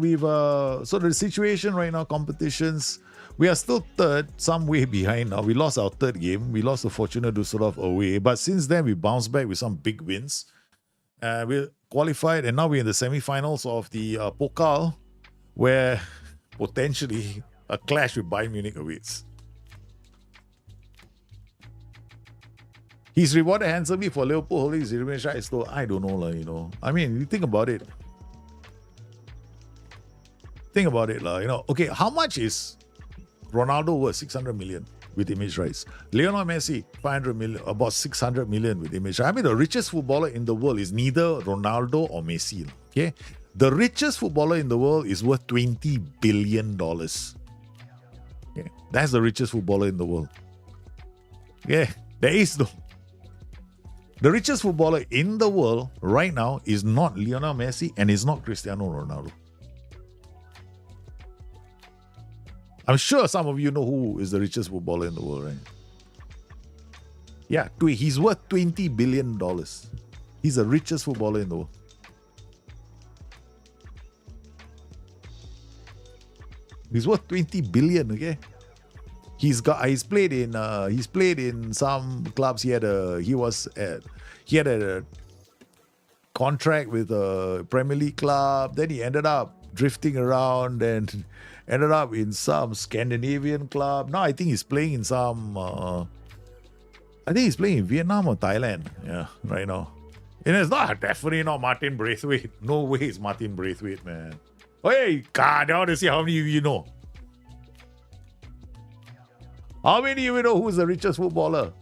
so the situation right now, competitions, we are still third, some way behind now. We lost our third game. We lost the Fortuna Düsseldorf away. But since then, we bounced back with some big wins. We qualified, and now we're in the semi-finals of the Pokal, where potentially a clash with Bayern Munich awaits. He's rewarded handsomely for Liverpool holding his revenge rights, though I don't know, you know. I mean, you think about it. Think about it, you know. Okay, how much is Ronaldo worth? 600 million with image rights. Lionel Messi, 500 million, about 600 million with image rights. I mean, the richest footballer in the world is neither Ronaldo or Messi. Okay, the richest footballer in the world is worth $20 billion. Okay, that's the richest footballer in the world. Yeah, there is no. The richest footballer in the world right now is not Lionel Messi and is not Cristiano Ronaldo. I'm sure some of you know who is the richest footballer in the world, right? Yeah, he's worth $20 billion. He's the richest footballer in the world. He's worth 20 billion, okay? He's played in some clubs. He had a contract with a Premier League club. Then he ended up drifting around and ended up in some Scandinavian club. Now I think he's playing in some I think he's playing in Vietnam or Thailand. Yeah, right now. And it's definitely not Martin Braithwaite. No way it's Martin Braithwaite, man. Hey, God, I want to see how many of you know. How many of you know who's the richest footballer?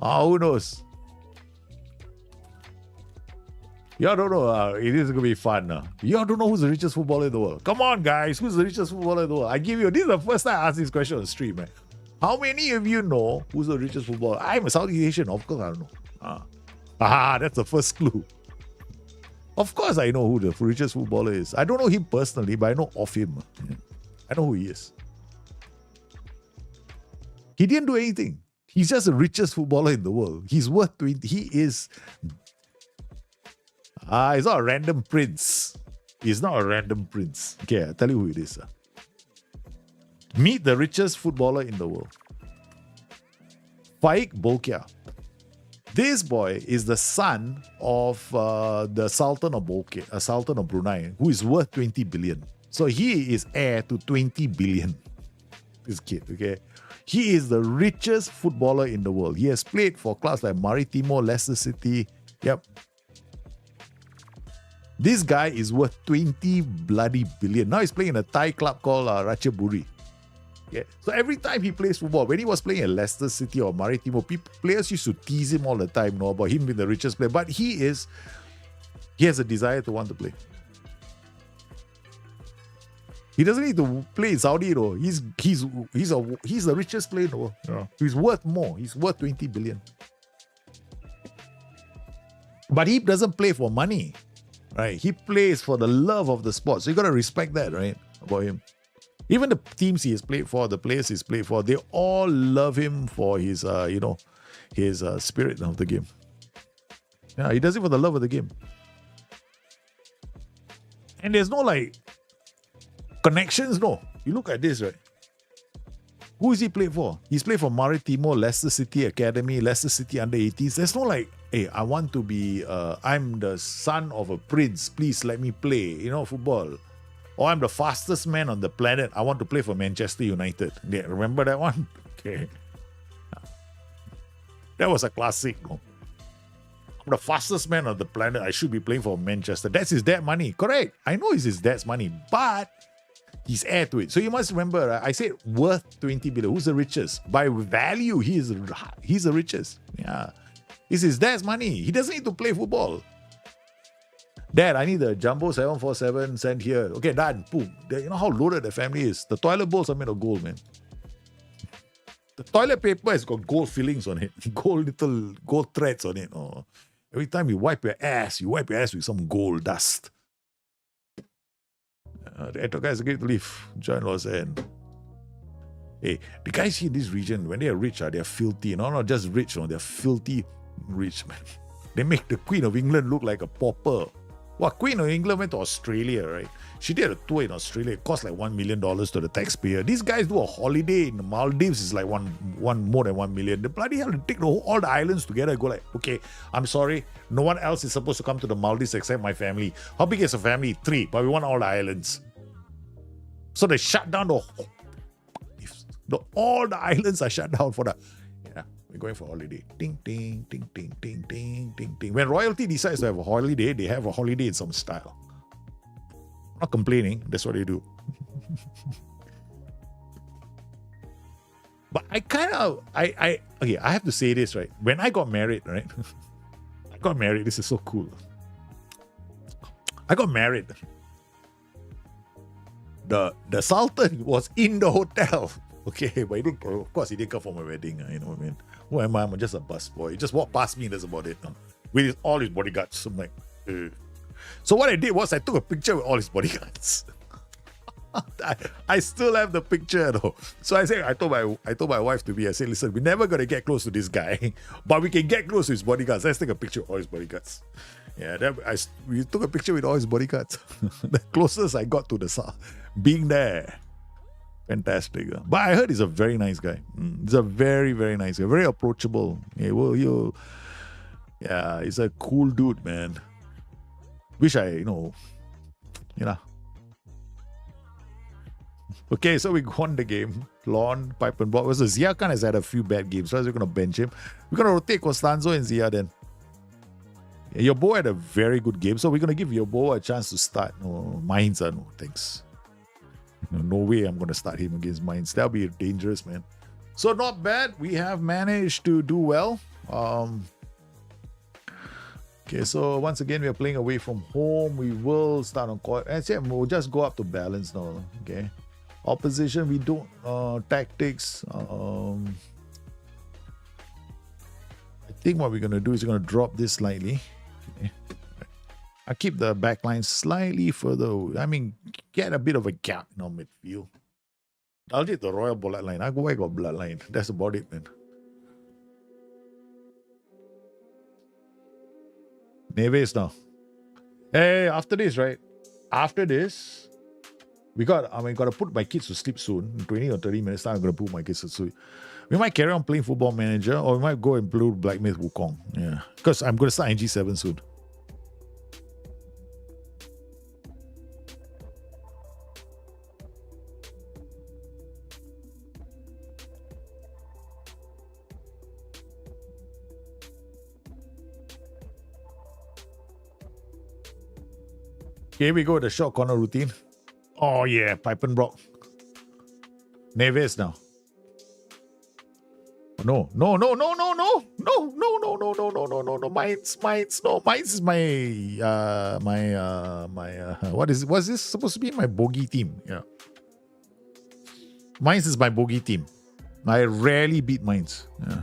Who knows? Y'all don't know. It is going to be fun. Y'all don't know who's the richest footballer in the world. Come on, guys. Who's the richest footballer in the world? I give you. This is the first time I ask this question on stream, man. How many of you know who's the richest footballer? I'm a Southeast Asian. Of course, I don't know. That's the first clue. Of course, I know who the richest footballer is. I don't know him personally, but I know of him. I know who he is. He didn't do anything. He's just the richest footballer in the world. He's worth 20. He is. He's not a random prince. He's not a random prince. Okay, I'll tell you who it is. Meet the richest footballer in the world. Faik Bolkiah. This boy is the son of the Sultan of Brunei, who is worth 20 billion. So he is heir to 20 billion. This kid, okay? He is the richest footballer in the world. He has played for clubs like Maritimo, Leicester City. Yep. This guy is worth 20 bloody billion. Now he's playing in a Thai club called Ratchaburi. Yeah. So every time he plays football, when he was playing at Leicester City or Maritimo, players used to tease him all the time, about him being the richest player. But he has a desire to want to play. He doesn't need to play in Saudi, though. He's the richest player in the world. Yeah. He's worth more. He's worth 20 billion. But he doesn't play for money, right? He plays for the love of the sport. So you got to respect that, right? About him. Even the teams he has played for, the players he's played for, they all love him for his, his spirit of the game. Yeah, he does it for the love of the game. And there's no connections, no. You look at this, right? Who is he played for? He's played for Maritimo, Leicester City Academy, Leicester City Under-18s. There's no hey, I want to be, I'm the son of a prince. Please let me play, football. Or I'm the fastest man on the planet. I want to play for Manchester United. Yeah, remember that one? Okay. That was a classic. No? I'm the fastest man on the planet. I should be playing for Manchester. That's his dad's money. Correct. I know it's his dad's money, but he's heir to it. So you must remember, I said worth 20 billion. Who's the richest? By value, he's the richest. Yeah. It's his dad's money. He doesn't need to play football. Dad, I need the Jumbo 747 sent here. Okay, done. Boom. You know how loaded the family is. The toilet bowls are made of gold, man. The toilet paper has got gold fillings on it. Little gold threads on it. Oh. Every time you wipe your ass with some gold dust. The Eto guys are great to live. John Law said. Hey, the guys here in this region, when they are rich, they're filthy. No, not just rich, they're filthy rich, man. They make the Queen of England look like a pauper. Well, Queen of England went to Australia, right? She did a tour in Australia. It cost like $1 million to the taxpayer. These guys do a holiday in the Maldives. It's like one more than 1 million. They bloody hell, they take all the islands together and go like, okay, I'm sorry, no one else is supposed to come to the Maldives except my family. How big is a family? 3, but we want all the islands. So they shut down all the islands are shut down for the. Yeah, we're going for a holiday. Ding, ding, ding, ding, ding, ding, ding, ding. When royalty decides to have a holiday, they have a holiday in some style. I'm not complaining. That's what they do. But I have to say this, right? When I got married, right? This is so cool. I got married. The Sultan was in the hotel. Okay, but of course he didn't come for my wedding. You know what I mean? Who am I? I'm just a busboy. He just walked past me, that's about it. With all his bodyguards. I'm like, So what I did was I took a picture with all his bodyguards. I still have the picture though. So I told my wife to be, I said, listen, we're never gonna get close to this guy, but we can get close to his bodyguards. Let's take a picture of all his bodyguards. Yeah, we took a picture with all his bodyguards. The closest I got to being there. Fantastic. But I heard he's a very nice guy. He's a very, very nice guy. Very approachable. Yeah, he's a cool dude, man. Wish I, Okay, so we won the game. Lawn, pipe and ball. So Zia Khan has had a few bad games, so we're going to bench him. We're going to rotate Costanzo and Zia then. Yobo had a very good game, so we're going to give Yobo a chance to start. No, Mines are no, thanks. No way I'm going to start him against Mines. That'll be dangerous, man. So not bad. We have managed to do well. Okay, so once again, we are playing away from home. We will start on court. And we'll just go up to balance now. Okay. Opposition, we don't. Tactics. I think what we're going to do is we're going to drop this slightly. Okay. I keep the back line slightly further. I mean, get a bit of a gap in our midfield. I'll get the Royal Bloodline. I got Bloodline. That's about it, man. Neves now. Hey, after this, right? After this, got to put my kids to sleep soon. In 20 or 30 minutes time, I'm going to put my kids to sleep. We might carry on playing Football Manager, or we might go and play Black Myth Wukong. Yeah. Because I'm going to start NG7 soon. Here we go, the short corner routine. Oh yeah, Pipenbrock. Neves now. No. Mines. No, Mines is what's this supposed to be? My bogey team. Yeah. Mines is my bogey team. I rarely beat Mines. Yeah.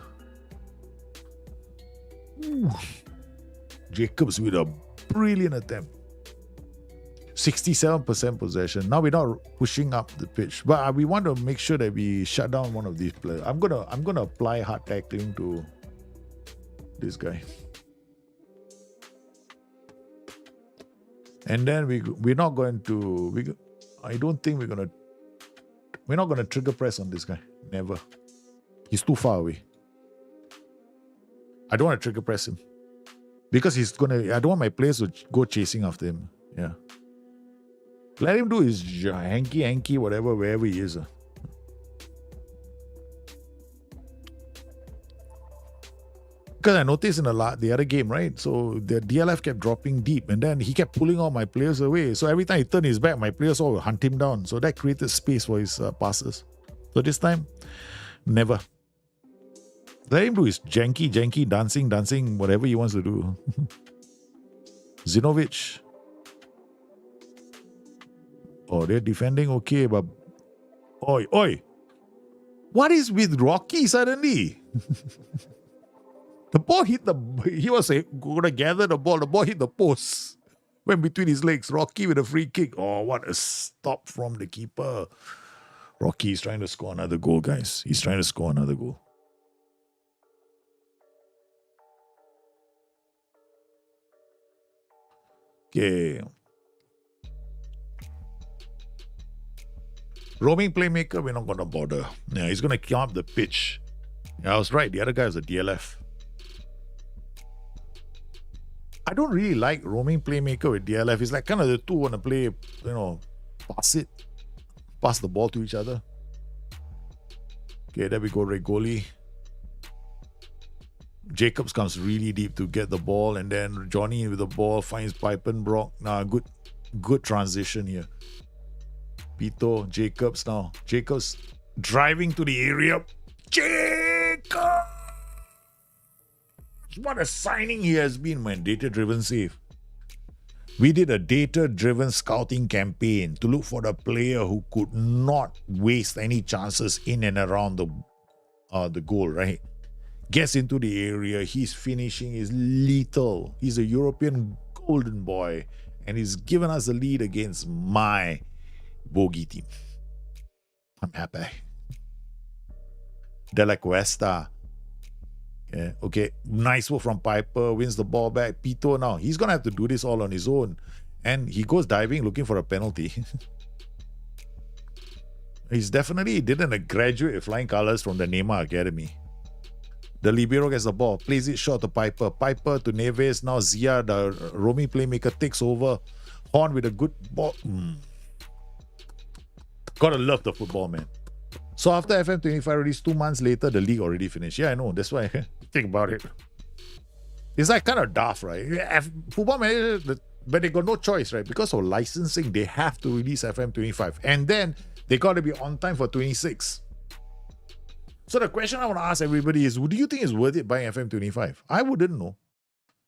Ooh. Jacobs with a brilliant attempt. 67% possession. Now we're not pushing up the pitch, but we want to make sure that we shut down one of these players. I'm gonna apply hard tackling to this guy, and then we're not going to. I don't think we're not gonna trigger press on this guy. Never. He's too far away. I don't want to trigger press him because I don't want my players to go chasing after him. Yeah. Let him do his hanky, whatever, wherever he is. Because I noticed in the other game, right? So the DLF kept dropping deep and then he kept pulling all my players away. So every time he turned his back, my players all hunt him down. So that created space for his passes. So this time, never. Let him do his janky, dancing, whatever he wants to do. Zinovic. Oh, they're defending okay, but... Oi! What is with Rocky suddenly? The ball hit he was going to gather the ball. The ball hit the post. Went between his legs. Rocky with a free kick. Oh, what a stop from the keeper. Rocky is trying to score another goal, guys. He's trying to score another goal. Okay. Roaming playmaker, we're not going to bother. Yeah, he's going to come up the pitch. Yeah, I was right. The other guy is a DLF. I don't really like roaming playmaker with DLF. It's like kind of the two want to play, pass the ball to each other. Okay, there we go, Regoli. Jacobs comes really deep to get the ball, and then Johnny with the ball finds Pipenbrock. Nah, good transition here. Pito, Jacobs now. Jacobs driving to the area. Jacobs! What a signing he has been, man. Data-driven save. We did a data-driven scouting campaign to look for the player who could not waste any chances in and around the goal, right? Gets into the area. His finishing is lethal. He's a European golden boy. And he's given us a lead against my bogey team. I'm happy. De La Cuesta. Yeah, okay, nice work from Piper. Wins the ball back. Pito now. He's going to have to do this all on his own. And he goes diving looking for a penalty. He's definitely didn't graduate with flying colors from the Neymar Academy. The libero gets the ball. Plays it short to Piper. Piper to Neves. Now Zia, the roaming playmaker, takes over. Horn with a good ball. Gotta love the football, man. So after FM25 release, 2 months later, the league already finished. Yeah, I know. That's why I think about it. It's like kind of daft, right? Football manager, but they got no choice, right? Because of licensing, they have to release FM25. And then they got to be on time for 26. So the question I want to ask everybody is, do you think it's worth it buying FM25? I wouldn't know.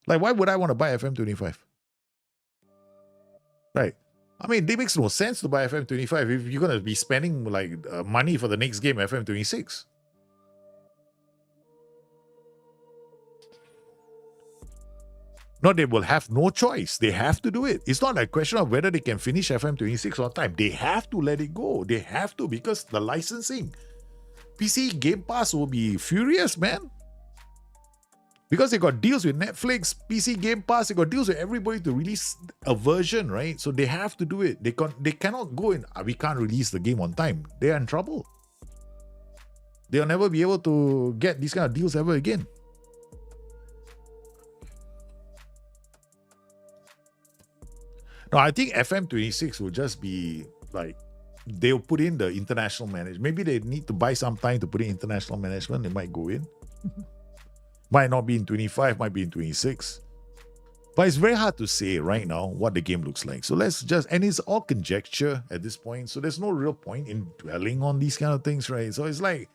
Like, why would I want to buy FM25? Right. I mean, it makes no sense to buy FM25 if you're going to be spending like money for the next game, FM26. No, they will have no choice. They have to do it. It's not a question of whether they can finish FM26 on time. They have to let it go. They have to, because the licensing. PC Game Pass will be furious, man. Because they got deals with Netflix, PC Game Pass, they got deals with everybody to release a version, right? So they have to do it. They cannot go in, we can't release the game on time. They are in trouble. They'll never be able to get these kind of deals ever again. No, I think FM26 will just be like, they'll put in the international management. Maybe they need to buy some time to put in international management. They might go in. Might not be in 25, might be in 26. But it's very hard to say right now what the game looks like. So let's just, and it's all conjecture at this point. So there's no real point in dwelling on these kind of things, right? So it's like,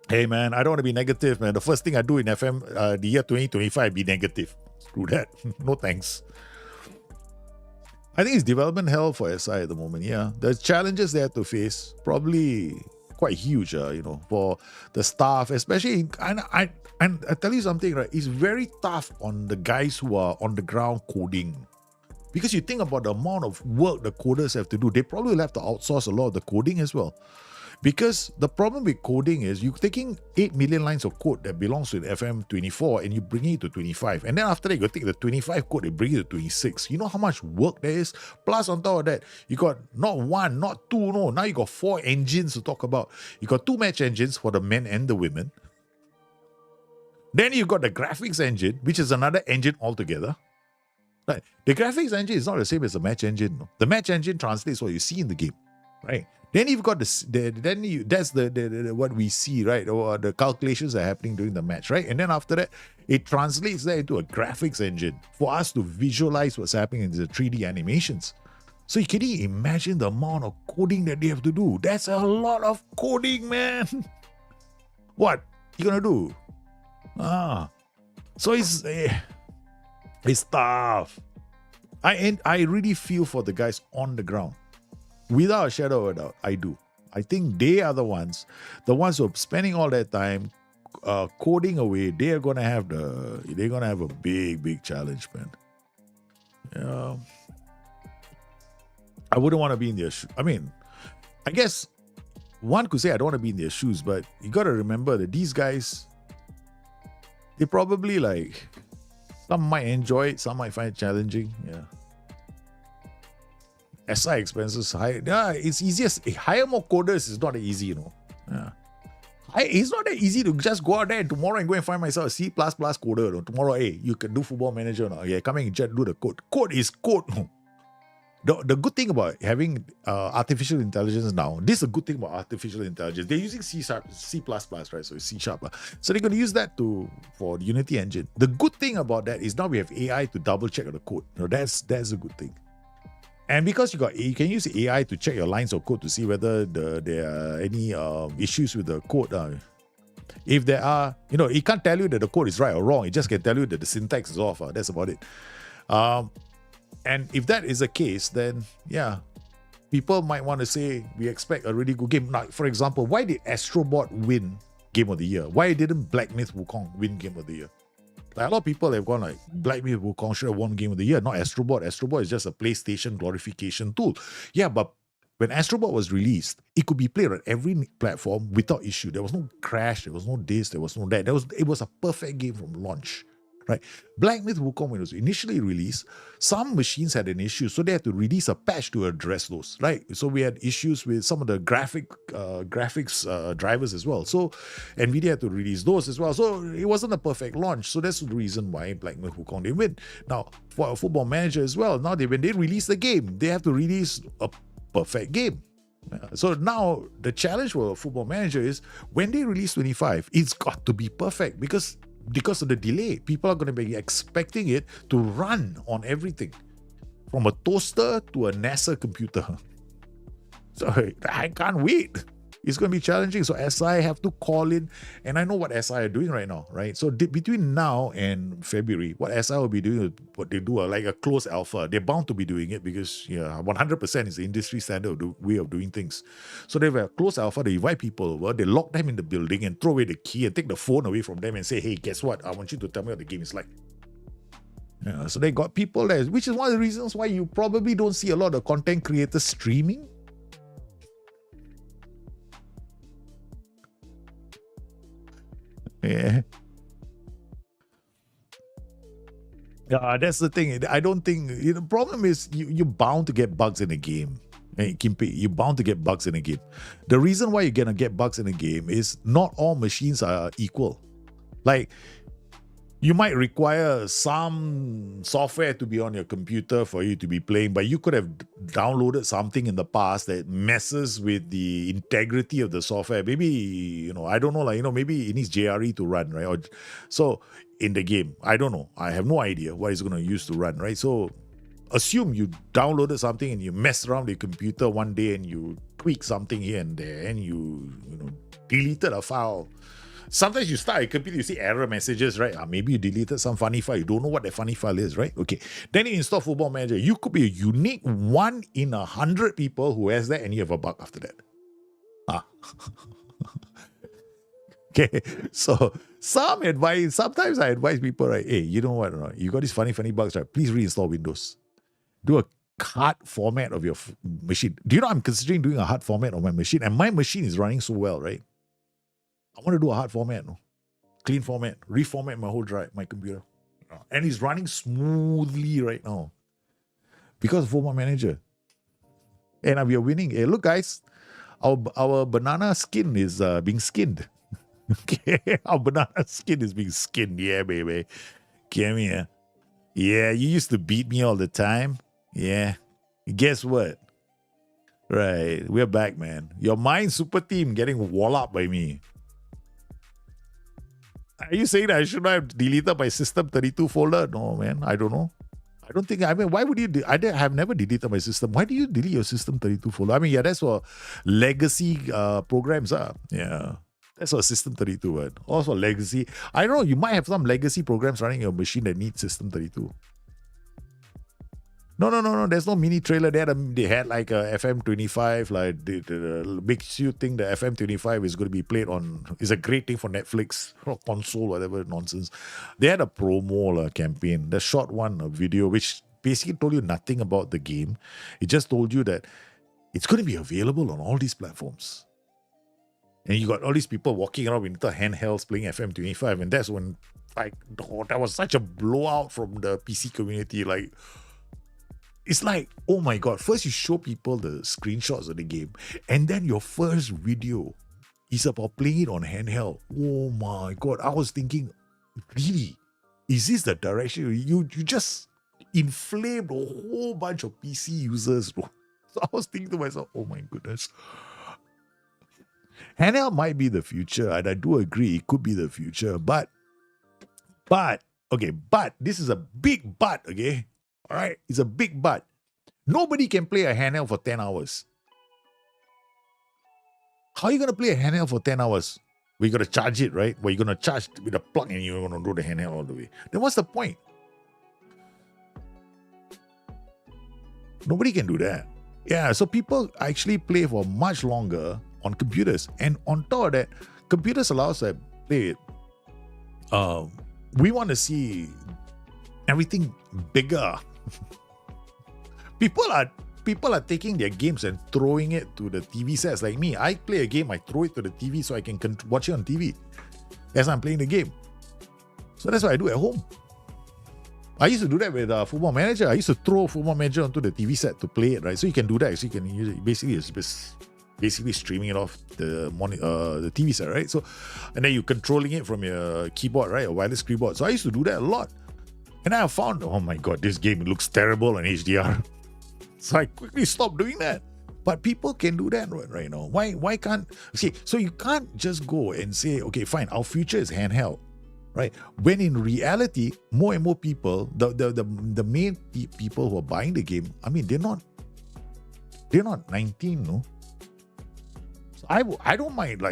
hey man, I don't want to be negative, man. The first thing I do in FM, the year 2025, be negative. Screw that. No thanks. I think it's development hell for SI at the moment. Yeah, the challenges they have to face probably quite huge. For the staff, especially. And I tell you something, right? It's very tough on the guys who are on the ground coding, because you think about the amount of work the coders have to do. They probably will have to outsource a lot of the coding as well. Because the problem with coding is you're taking 8 million lines of code that belongs to the FM24 and you bring it to 25. And then after that, you take the 25 code and bring it to 26. You know how much work there is? Plus, on top of that, you got not one, not two, no. Now you got 4 engines to talk about. You got 2 match engines for the men and the women. Then you got the graphics engine, which is another engine altogether. Like, the graphics engine is not the same as the match engine. No. The match engine translates what you see in the game, right? Then you've got that's the what we see, right? Or the calculations that are happening during the match, right? And then after that, it translates that into a graphics engine for us to visualize what's happening in the 3D animations. So you can imagine the amount of coding that they have to do. That's a lot of coding, man. What you gonna do? So it's tough. I really feel for the guys on the ground. Without a shadow of a doubt, I do. I think they are the ones who are spending all that time coding away. They're gonna have a big challenge, man. Yeah. I wouldn't want to be in their shoes. I mean, I guess one could say I don't want to be in their shoes, but you gotta remember that these guys, they probably some might enjoy it, some might find it challenging. Yeah. SI expenses high. Yeah, it's easiest. Hire more coders is not that easy, Yeah. It's not that easy to just go out there and tomorrow and go and find myself a C++ coder. Tomorrow, hey, you can do football manager. Yeah, come and just do the code. Code is code. The good thing about having artificial intelligence now, this is a good thing about artificial intelligence. They're using C++, right? So it's C#. So they're going to use that for the Unity engine. The good thing about that is now we have AI to double check the code. That's a good thing. And because you can use AI to check your lines of code to see whether there are any issues with the code. If there are, it can't tell you that the code is right or wrong. It just can tell you that the syntax is off. That's about it. And if that is the case, then yeah, people might want to say we expect a really good game. Now, for example, why did Astrobot win Game of the Year? Why didn't Black Myth Wukong win Game of the Year? A lot of people have gone Black Myth Wukong should have won Game of the Year, not Astrobot. Astrobot is just a PlayStation glorification tool. Yeah, but when Astrobot was released, it could be played on every platform without issue. There was no crash, there was no this, there was no that. It was a perfect game from launch. Right? Black Myth Wukong, when it was initially released, some machines had an issue, so they had to release a patch to address those. Right? So we had issues with some of the graphics drivers as well. So NVIDIA had to release those as well. So it wasn't a perfect launch. So that's the reason why Black Myth Wukong didn't win. Now, for a Football Manager as well, now when they release the game, they have to release a perfect game. So now the challenge for a Football Manager is when they release 25, it's got to be perfect because of the delay. People are going to be expecting it to run on everything, from a toaster to a NASA computer. So I can't wait. It's going to be challenging. So SI have to call in, and I know what SI are doing right now, right? So between now and February, what SI will be doing, what they do, like a closed alpha. They're bound to be doing it because 100% is the industry standard way of doing things. So they have a closed alpha. They invite people over, they lock them in the building and throw away the key and take the phone away from them and say, hey, guess what? I want you to tell me what the game is like. Yeah, so they got people there, which is one of the reasons why you probably don't see a lot of content creators streaming. Yeah. That's the thing. I don't think the problem is you're bound to get bugs in a game. Hey, Kimpe, you're bound to get bugs in a game. The reason why you're gonna get bugs in a game is not all machines are equal. Like You might require some software to be on your computer for you to be playing, but you could have downloaded something in the past that messes with the integrity of the software. Maybe, I don't know, maybe it needs JRE to run, right? So in the game, I don't know. I have no idea what it's going to use to run, right? So assume you downloaded something and you messed around with your computer one day and you tweak something here and there and you deleted a file. Sometimes you start a computer, you see error messages, right? Maybe you deleted some funny file. You don't know what that funny file is, right? Okay. Then you install Football Manager. You could be a unique 1 in 100 people who has that and you have a bug after that. Okay. So sometimes I advise people, right? Hey, you know what? Right? You got these funny bugs, right? Please reinstall Windows. Do a hard format of your machine. Do you know I'm considering doing a hard format on my machine? And my machine is running so well, right? I want to do a hard format, clean format, reformat my whole drive, my computer. And it's running smoothly right now because of Football Manager. And we are winning. Hey, look, guys, our banana skin is being skinned. Okay, our banana skin is being skinned. Yeah, baby. Come here. Yeah, you used to beat me all the time. Yeah. Guess what? Right. We're back, man. Your mind super team getting walloped by me. Are you saying that I should not have deleted my System 32 folder? No, man. I don't know. I don't think, why would you, I have never deleted my system. Why do you delete your System 32 folder? Yeah, that's for legacy programs. Yeah. That's for System 32. Right? Also legacy. I don't know, you might have some legacy programs running your machine that need System 32. No. There's no mini trailer there. They had like a FM25, like the makes you think the FM25 is going to be played on. It's a great thing for Netflix or console, whatever nonsense. They had a promo campaign, the short one, a video, which basically told you nothing about the game. It just told you that it's going to be available on all these platforms. And you got all these people walking around with little handhelds playing FM25, and that's when that was such a blowout from the PC community. It's like, oh my God, first you show people the screenshots of the game, and then your first video is about playing it on handheld. Oh my God, I was thinking, really? Is this the direction? You just inflamed a whole bunch of PC users. Bro. So I was thinking to myself, oh my goodness. Handheld might be the future, and I do agree it could be the future, but this is a big but, okay? All right, it's a big but. Nobody can play a handheld for 10 hours. How are you going to play a handheld for 10 hours? We're going to charge it, right? You're going to charge with a plug and you're going to do the handheld all the way. Then what's the point? Nobody can do that. Yeah, so people actually play for much longer on computers. And on top of that, computers allow us to play it. We want to see everything bigger. People are taking their games and throwing it to the TV sets. Like me, I play a game, I throw it to the TV so I can watch it on TV as I'm playing the game. So that's what I do at home. I used to do that with Football Manager. I used to throw Football Manager onto the TV set to play it, right? So you can do that. So you can use it. Basically streaming it off the TV set, right? So, and then you're controlling it from your keyboard, right? A wireless keyboard. So I used to do that a lot. And I found, oh my God, this game looks terrible on HDR. So I quickly stopped doing that. But people can do that right now. Why can't... See, so you can't just go and say, okay, fine, our future is handheld, right? When in reality, more and more people, the main people who are buying the game, they're not 19, no? So I don't mind,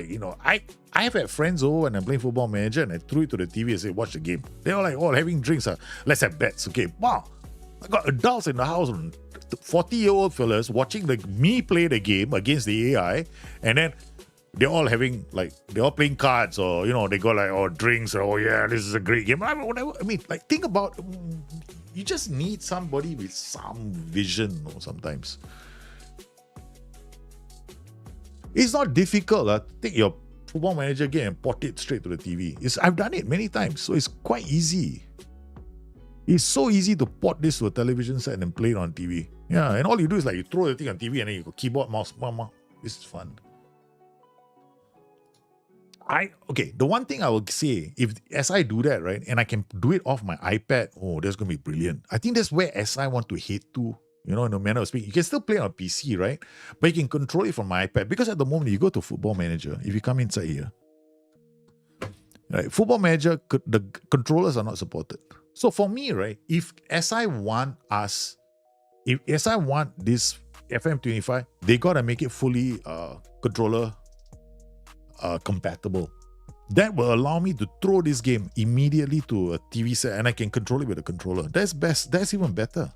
I've had friends over when I'm playing Football Manager and I threw it to the TV and said, watch the game. They were like, having drinks. Let's have bets. Okay, wow. I got adults in the house, 40-year-old fellas watching me play the game against the AI, and then they're all playing cards, or, they go drinks, or, yeah, this is a great game. Whatever. Think about, you just need somebody with some vision, sometimes. It's not difficult. Take your Football Manager game and port it straight to the TV. I've done it many times, so it's quite easy. It's so easy to port this to a television set and play it on TV. Yeah, and all you do is you throw the thing on TV and then you go keyboard, mouse, mama. This is fun. Okay, the one thing I will say, if SI do that, right, and I can do it off my iPad, oh, that's gonna be brilliant. I think that's where SI want to head to, in a manner of speaking. You can still play on a PC, right? But you can control it from my iPad. Because at the moment, you go to Football Manager, if you come inside here, right, Football Manager, the controllers are not supported. So for me, right, if SI want this FM25, they gotta make it fully controller compatible. That will allow me to throw this game immediately to a TV set and I can control it with a controller. That's best. That's even better.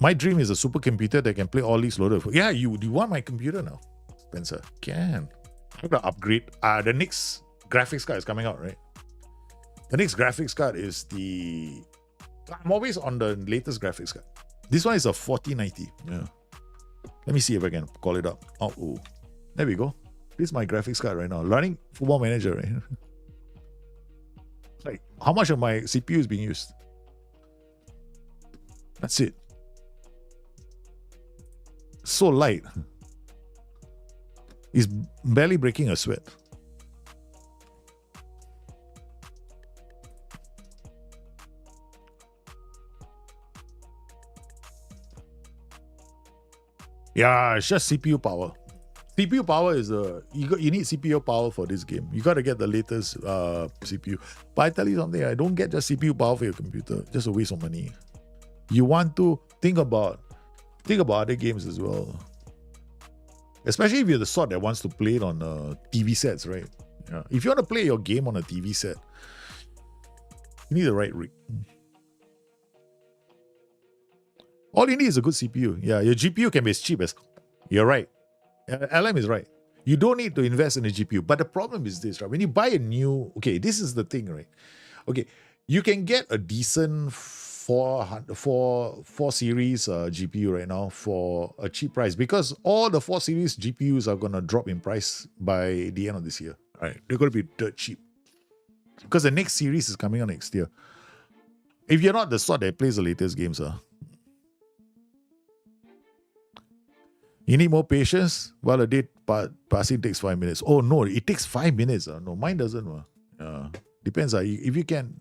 My dream is a supercomputer that can play all these loaded. Yeah, do you want my computer now, Spencer? Can. I'm gonna upgrade. The next graphics card is coming out, right? The next graphics card is I'm always on the latest graphics card. This one is a 4090. Yeah. Let me see if I can call it up. Oh. There we go. This is my graphics card right now. Running Football Manager, right? Like, how much of my CPU is being used? That's it. So light. It's barely breaking a sweat. Yeah, it's just CPU power. CPU power is you need CPU power for this game. You got to get the latest CPU. But I tell you something, I don't get just CPU power for your computer. Just a waste of money. You want to think about other games as well. Especially if you're the sort that wants to play it on TV sets, right? Yeah. If you want to play your game on a TV set, you need the right rig. All you need is a good CPU. Yeah, your GPU can be as cheap as... You're right. LM is right. You don't need to invest in a GPU. But the problem is this, right? When you buy a new... Okay, this is the thing, right? Okay, you can get a decent 4 series GPU right now for a cheap price because all the 4 series GPUs are going to drop in price by the end of this year. Right? They're going to be dirt cheap. Because the next series is coming out next year. If you're not the sort that plays the latest games, you need more patience? Well, a day passing takes 5 minutes. Oh, no, it takes 5 minutes. No, mine doesn't. Depends. If you can.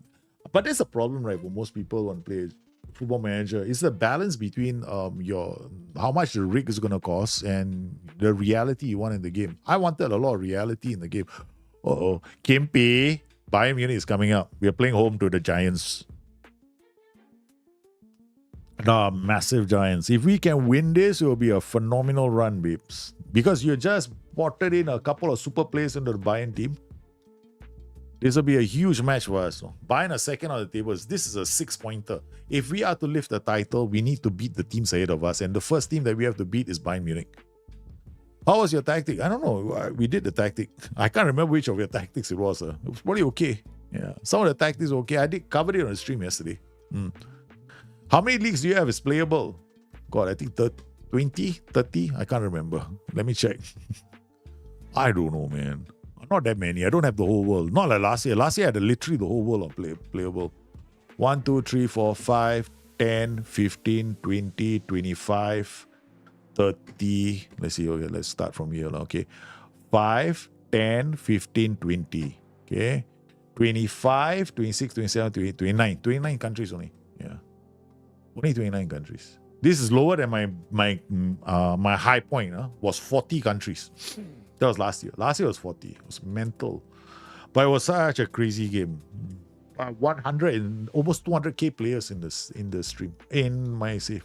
But that's a problem, right, for most people want to play Football Manager. It's the balance between how much the rig is going to cost and the reality you want in the game. I wanted a lot of reality in the game. Kimpi, Bayern Munich is coming up. We are playing home to the Giants. The massive Giants. If we can win this, it will be a phenomenal run, babes. Because you just ported in a couple of super players into the Bayern team. This will be a huge match for us. Bayern are second on the tables. This is a 6-pointer. If we are to lift the title, we need to beat the teams ahead of us. And the first team that we have to beat is Bayern Munich. How was your tactic? I don't know. We did the tactic. I can't remember which of your tactics it was. It was probably okay. Yeah. Some of the tactics were okay. I did cover it on the stream yesterday. How many leagues do you have is playable? God, I think 20, 30? I can't remember. Let me check. I don't know, man. Not that many. I don't have the whole world. Not like last year. Last year I had literally the whole world of playable. 1, 2, 3, 4, 5, 10, 15, 20, 25, 30. Let's see. Okay, let's start from here. Okay. 5, 10, 15, 20. Okay. 25, 26, 27, 28, 29. 29 countries only. Yeah. Only 29 countries. This is lower than my high point. Was 40 countries. That was last year. Last year was 40. It was mental. But it was such a crazy game. 100 and almost 200k players in the stream, in my save.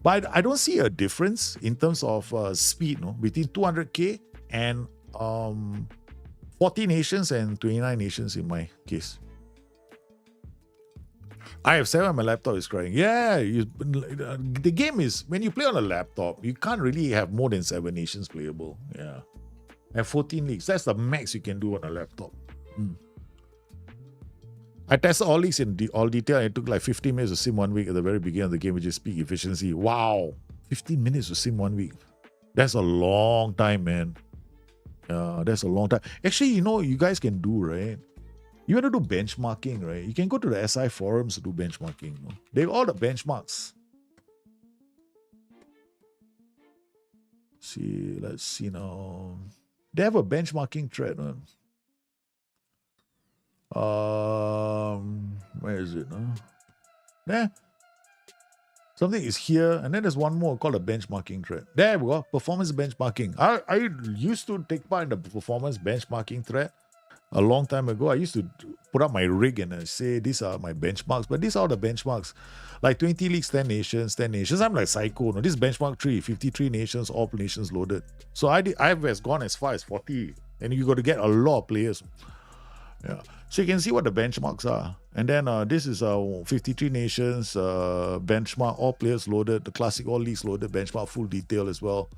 But I don't see a difference in terms of speed between 200k and 40 nations and 29 nations in my case. I have 7 on my laptop is crying. Yeah, the game is, when you play on a laptop, you can't really have more than 7 nations playable. Yeah. And 14 leagues. That's the max you can do on a laptop. I tested all leagues in all detail. It took like 15 minutes to sim 1 week at the very beginning of the game, which is peak efficiency. Wow. 15 minutes to sim 1 week. That's a long time, man. That's a long time. Actually, you guys can do, right? You want to do benchmarking, right? You can go to the SI forums to do benchmarking. They have all the benchmarks. Let's see now. They have a benchmarking thread. Where is it? There. Something is here, and then there's one more called a benchmarking thread. There we go. Performance benchmarking. I used to take part in the performance benchmarking thread a long time ago. I used to put up my rig and say these are my benchmarks, but these are the benchmarks. Like 20 leagues, 10 nations, 10 nations. I'm like psycho. No? This benchmark 53 nations, all nations loaded. So I've gone as far as 40, and you got to get a lot of players. Yeah. So you can see what the benchmarks are. And then this is 53 nations, benchmark, all players loaded, the classic all leagues loaded, benchmark full detail as well.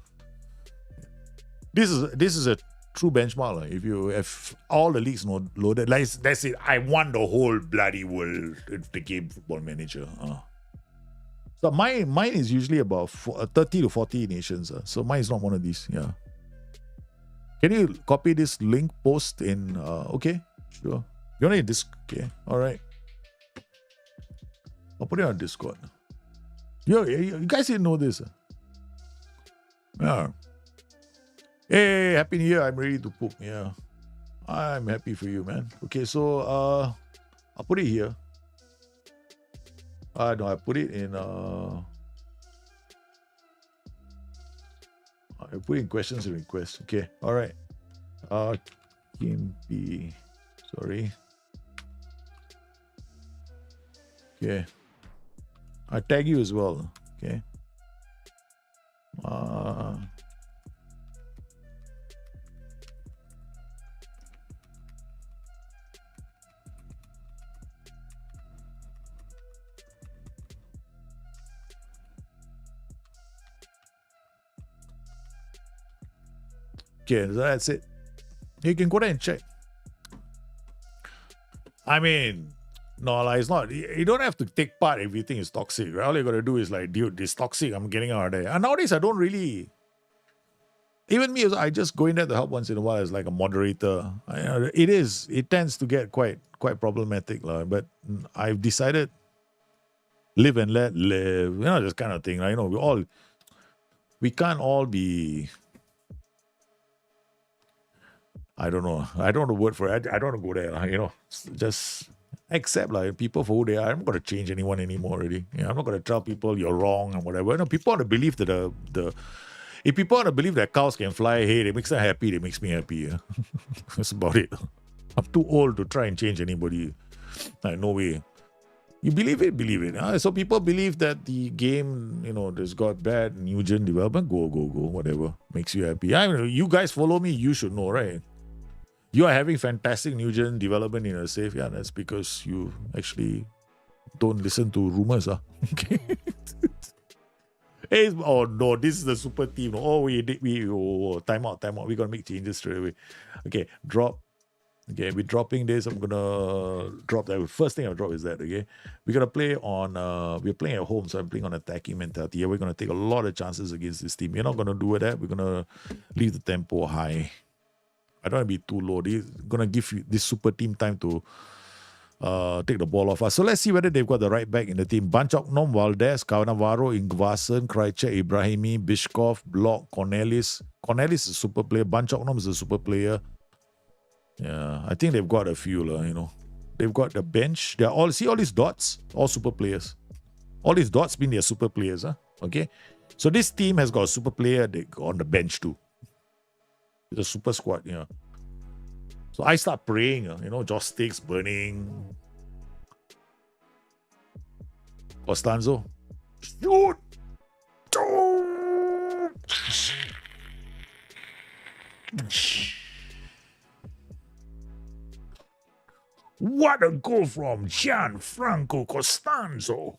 This is a true benchmark. If you have all the leagues loaded, like that's it. I won the whole bloody world in the game Football Manager. So mine is usually about 30 to 40 nations. So mine is not one of these. Yeah. Can you copy this link post in okay? Sure. You want it in Discord? Okay. All right. I'll put it on Discord. You guys didn't know this. Yeah. Hey, Happy New Year. I'm ready to poop. Yeah. I'm happy for you, man. Okay, so I'll put it here. No, I put it in I put in questions and requests. Okay. All right. Kim B. Sorry. Okay. I tag you as well. Okay. Okay, so that's it. You can go there and check. I mean, no, like, it's not. You don't have to take part. Everything is toxic. Right? All you got to do is like, dude, this toxic. I'm getting out of there. And nowadays, I don't really. Even me, I just go in there to help once in a while as like a moderator. It tends to get quite problematic, but I've decided live and let live. This kind of thing. Right? We can't all be. I don't know. I don't know the word for it. I don't want to go there. Just accept people for who they are. I'm not going to change anyone anymore already. I'm not going to tell people you're wrong and whatever. People want to believe that if people want to believe that cows can fly, hey, it makes them happy. It makes me happy. Yeah? That's about it. I'm too old to try and change anybody. No way. You believe it, believe it. So people believe that the game, there's got bad new gen development. Go, whatever makes you happy. You guys follow me. You should know, right? You are having fantastic new gen development in a safe. Yeah, that's because you actually don't listen to rumors. Okay. Hey, oh no, this is the super team. Oh, time out. We're gonna make changes straight away. Okay, drop. Okay, we're dropping this. I'm gonna drop that. First thing I'll drop is that. Okay, we're gonna play on. We're playing at home, so I'm playing on attacking mentality. Yeah, we're gonna take a lot of chances against this team. We're not gonna do that. We're gonna leave the tempo high. I don't want to be too low. They're going to give you this super team time to take the ball off us. So let's see whether they've got the right back in the team. Banchoknom, Valdez, Cannavaro, Ingvason, Krajcek, Ibrahimi, Bishkov, Block, Cornelis. Cornelis is a super player. Banchoknom is a super player. Yeah, I think they've got a few. They've got the bench. They're all, see all these dots? All super players. All these dots mean they're super players. Okay? So this team has got a super player on the bench too. It's a super squad, So I start praying, joss sticks burning. Costanzo. Shoot! What a goal from Gianfranco Costanzo.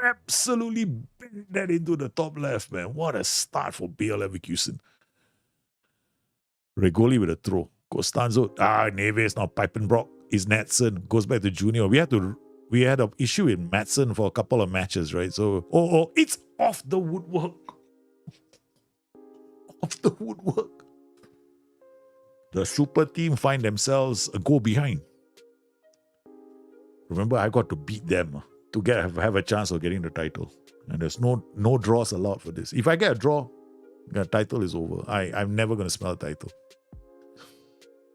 Absolutely bent that into the top left, man. What a start for BL Leverkusen. Regoli with a throw. Costanzo. Neves now. Pipenbrock is Natson. Goes back to Junior. We had an issue with Madsen for a couple of matches, right? So, it's off the woodwork. Off the woodwork. The super team find themselves a goal behind. Remember, I got to beat them. to have a chance of getting the title. And there's no draws allowed for this. If I get a draw, the title is over. I'm never going to smell a title.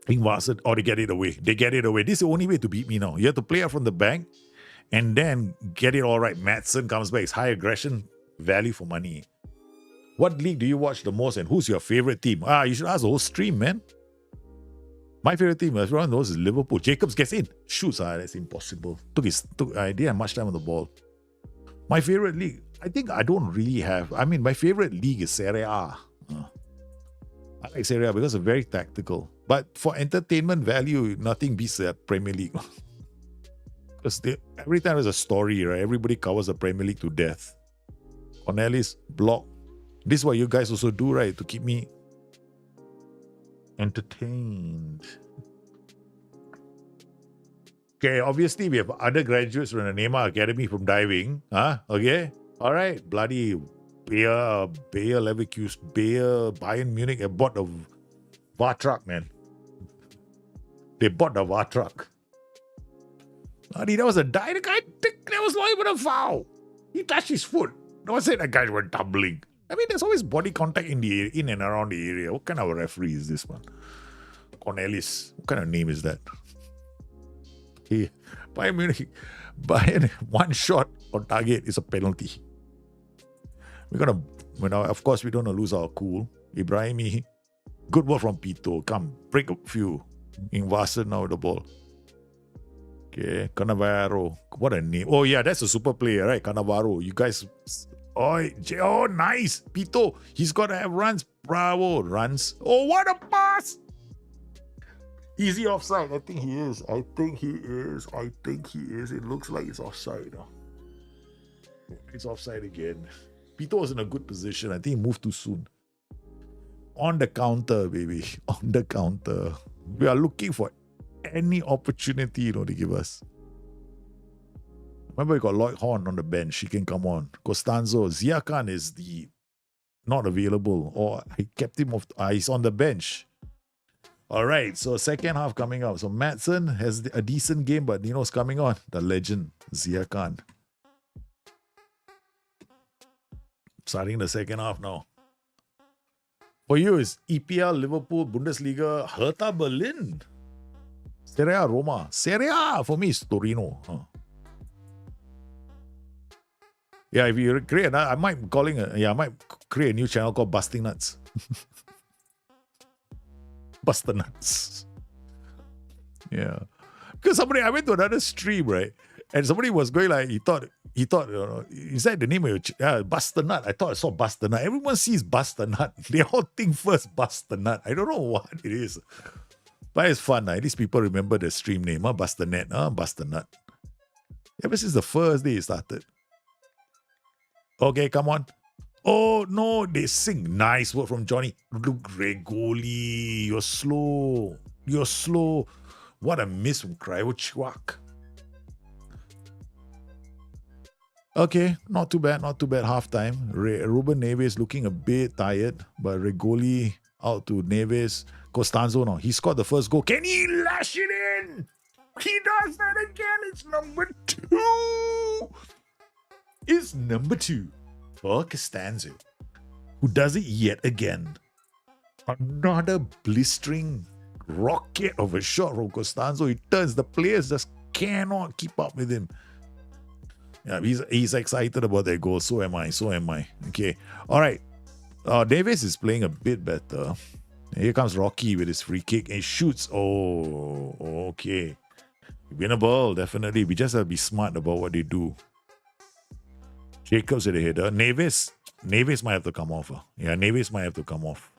Ingvarsen, or they get it away. They get it away. This is the only way to beat me now. You have to play out from the bank and then get it all right. Madsen comes back. It's high aggression, value for money. What league do you watch the most and who's your favorite team? You should ask the whole stream, man. My favorite team, as everyone knows, is Liverpool. Jacobs gets in. Shoots, that's impossible. I didn't have much time on the ball. My favorite league, I think I don't really have. My favorite league is Serie A. I like Serie A because it's very tactical. But for entertainment value, nothing beats the Premier League. Because every time there's a story, right? Everybody covers the Premier League to death. Cornelis, block. This is what you guys also do, right? To keep me entertained. Okay, obviously we have other graduates from the Neymar Academy from diving. Okay? Alright, bloody Bayer Leverkusen, Bayern Munich have bought a VAR truck, man. They bought the VAR truck. Bloody, that was a dive. The guy, that was not even a foul. He touched his foot. No one said that guy went tumbling. There's always body contact in and around the area. What kind of a referee is this one? Cornelis. What kind of name is that? Bayern Munich, one shot on target is a penalty. Of course, we don't want to lose our cool. Ibrahimi, good work from Pito. Come, break a few. Ingvarsen now with the ball. Okay, Cannavaro. What a name. Oh, yeah, that's a super player, right? Cannavaro. You guys. Oh, nice. Pito, he's got to have runs. Bravo, runs. Oh, what a pass. Easy offside. I think he is. It looks like it's offside. It's offside again. Pito was in a good position. I think he moved too soon. On the counter, baby. On the counter. We are looking for any opportunity, to give us. Remember, we got Lloyd Horn on the bench. He can come on. Costanzo. Zia Khan is not available. Or I kept him off. He's on the bench. All right, so second half coming up. So Madsen has a decent game, but what's coming on? The legend, Zia Khan. Starting the second half now. For you, is EPL, Liverpool, Bundesliga, Hertha Berlin. Serie A, Roma. Serie A, for me, is Torino. Yeah, if you create I might create a new channel called Bustthenet. Bustthenet. Yeah. Because I went to another stream, right? And somebody was going like, he thought, is that the name of your Bustthenet? I thought I saw Bustthenet. Everyone sees Bustthenet. They all think first Bustthenet. I don't know what it is. But it's fun. At least people remember the stream name. Bustthenet. Bustthenet. Ever since the first day it started. Okay, come on. Oh, no, they sing. Nice work from Johnny. Look, Regoli. You're slow. What a miss from Kryochwak. Okay, not too bad. Halftime. Ruben Neves looking a bit tired, but Regoli out to Neves. Costanzo now. He scored the first goal. Can he lash it in? He does that again. It's number 2. For Costanzo, who does it yet again. Another blistering rocket of a shot from Costanzo. He turns. The players just cannot keep up with him. Yeah, he's excited about that goal. So am I. Okay. All right. Davis is playing a bit better. Here comes Rocky with his free kick and shoots. Oh, okay. Winnable, definitely. We just have to be smart about what they do. Jacobs at the header. Neves might have to come off. Yeah, Neves might have to come off.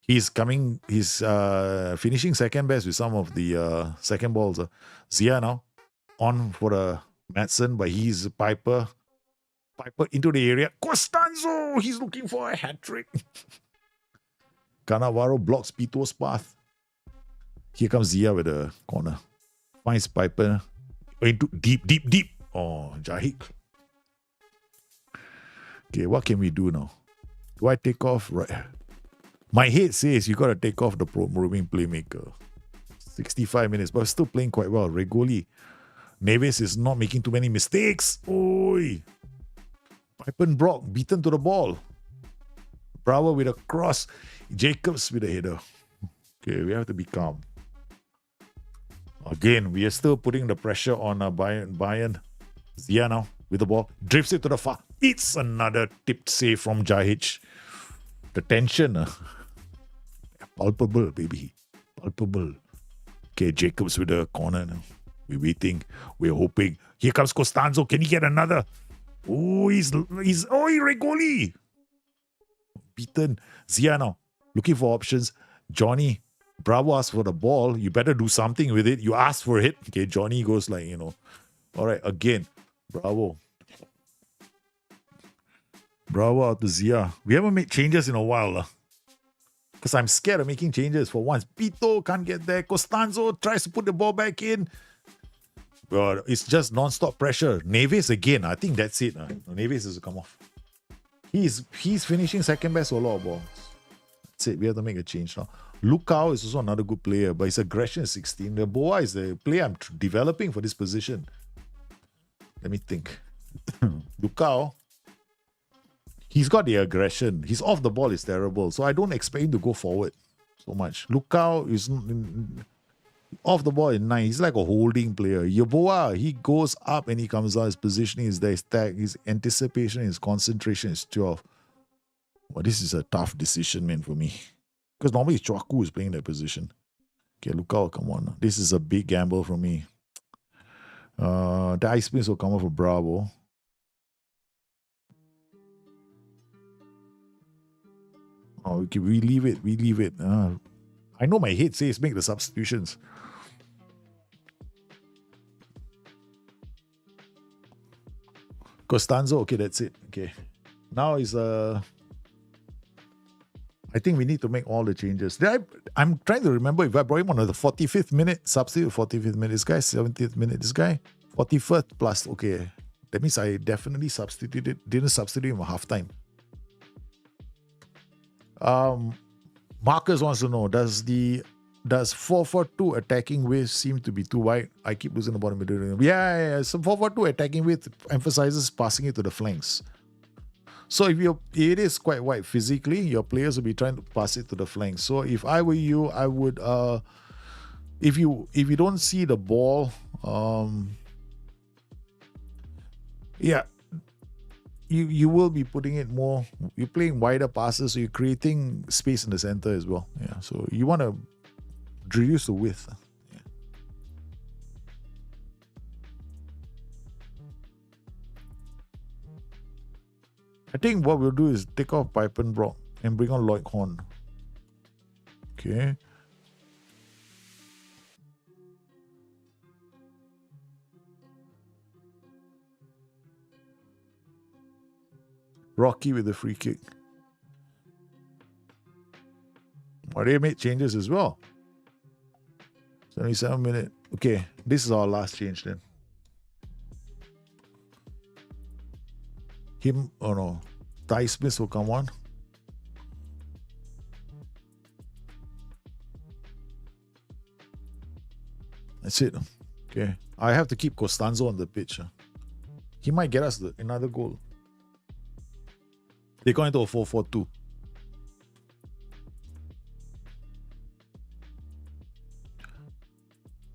He's finishing second best with some of the second balls. Zia now on for the Madsen, but he's Piper into the area. Costanzo, he's looking for a hat-trick. Cannavaro blocks Pito's path. Here comes Zia with a corner. Finds Piper into deep. Oh, Jahik. Okay, what can we do now? Do I take off? Right. My head says you got to take off the roaming playmaker. 65 minutes, but still playing quite well. Regoli. Neves is not making too many mistakes. Oi! Pipen Brock beaten to the ball. Bravo with a cross. Jacobs with a header. Okay, we have to be calm. Again, we are still putting the pressure on Bayern. Zia now with the ball. Drifts it to the far. It's another tipped save from Jahic. The tension. Palpable, baby. Palpable. Okay, Jacobs with the corner now. We're waiting. We're hoping. Here comes Costanzo. Can he get another? Oh, he's Regoli. Beaten. Zia now. Looking for options. Johnny. Bravo asked for the ball. You better do something with it. You asked for it. Okay, Johnny goes like, all right, again. Bravo. Bravo out to Zia. We haven't made changes in a while. Because I'm scared of making changes for once. Pito can't get there. Costanzo tries to put the ball back in. But it's just non-stop pressure. Neves again. I think that's it. Neves has to come off. He's finishing second best for a lot of balls. That's it. We have to make a change now. Lukau is also another good player, but his aggression is 16. The Boa is the player I'm developing for this position. Let me think. Lukau, he's got the aggression. His off the ball is terrible, so I don't expect him to go forward so much. Lukau is off the ball in 9. He's like a holding player. Yeboah, he goes up and he comes out. His positioning is there. His tag, his anticipation, his concentration is 12. Well, this is a tough decision, man, for me. Because normally it's Chwaku who's playing that position. Okay, Lukau, come on. This is a big gamble for me. The ice spins will come off for Bravo. Oh, okay, we leave it. I know my head says make the substitutions. Costanzo, okay, that's it. Okay. Now is I think we need to make all the changes. I'm trying to remember if I brought him on the 45th minute, substitute 45th minute. This guy 70th minute. This guy 41st plus. Okay, that means I definitely didn't substitute him at halftime. Marcus wants to know, does 4-4-2 attacking width seem to be too wide? I keep losing the bottom middle. Yeah. So 4-4-2 attacking width emphasizes passing it to the flanks. So if it is quite wide physically, your players will be trying to pass it to the flanks. So if I were you, I would if you don't see the ball, you will be putting it more. You're playing wider passes, so you're creating space in the center as well. Yeah. So you want to reduce the width. I think what we'll do is take off Pipen Brock and bring on Lloyd Horn. Okay. Rocky with the free kick. Well, they made changes as well. 77 minute. Okay, this is our last change then. Ty Smith will come on. That's it. Okay. I have to keep Costanzo on the pitch. He might get us another goal. They're going to a 4-4-2.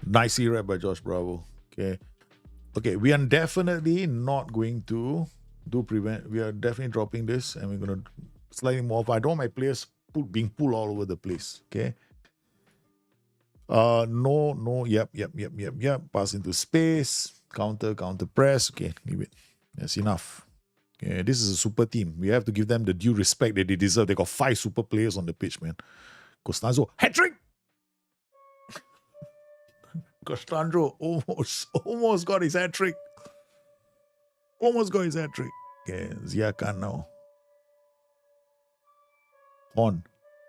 Nicely read by Josh Bravo. Okay, we are definitely not going to do prevent. We are definitely dropping this and we're going to slightly more. I don't want my players being pulled all over the place. Okay. No. Yep. Pass into space. Counter press. Okay, leave it. That's enough. Okay, this is a super team. We have to give them the due respect that they deserve. They got 5 super players on the pitch, man. Costanzo, hat-trick! Costanzo almost got his hat-trick. Okay, Zia Khan now. On.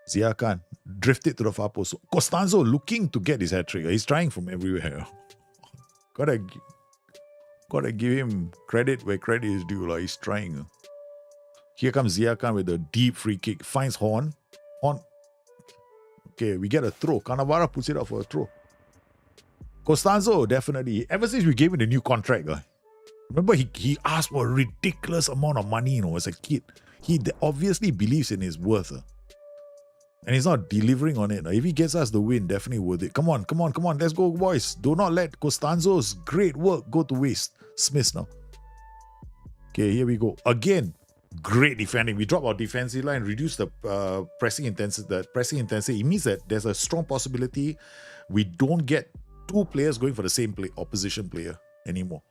Zia Khan drifted to the far post. Costanzo looking to get his hat-trick. He's trying from everywhere. Gotta give him credit where credit is due. Like he's trying. Here comes Zia Khan with a deep free kick. Finds Horn. Okay, we get a throw. Cannavaro puts it up for a throw. Costanzo, definitely. Ever since we gave him the new contract, remember he asked for a ridiculous amount of money, as a kid. He obviously believes in his worth. And he's not delivering on it. If he gets us the win, definitely worth it. Come on. Let's go, boys. Do not let Costanzo's great work go to waste. Smith now. Okay, here we go. Again, great defending. We drop our defensive line, reduce the pressing intensity. It means that there's a strong possibility we don't get two players going for the same opposition player anymore,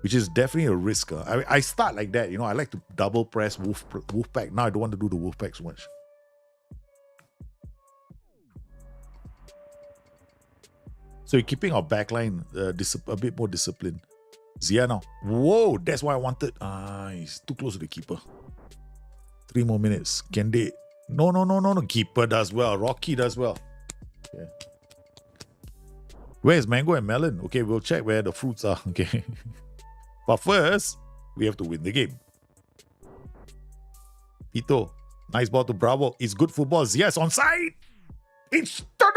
which is definitely a risk. I start like that. I like to double press Wolfpack. Now I don't want to do the Wolfpack so much. So we're keeping our backline a bit more disciplined. Zia now. Whoa, that's what I wanted. He's too close to the keeper. 3 more minutes. Can they? No. Keeper does well. Rocky does well. Okay. Where's Mango and Melon? Okay, we'll check where the fruits are. Okay. But first, we have to win the game. Pito. Nice ball to Bravo. It's good football. Zia's onside. It's done.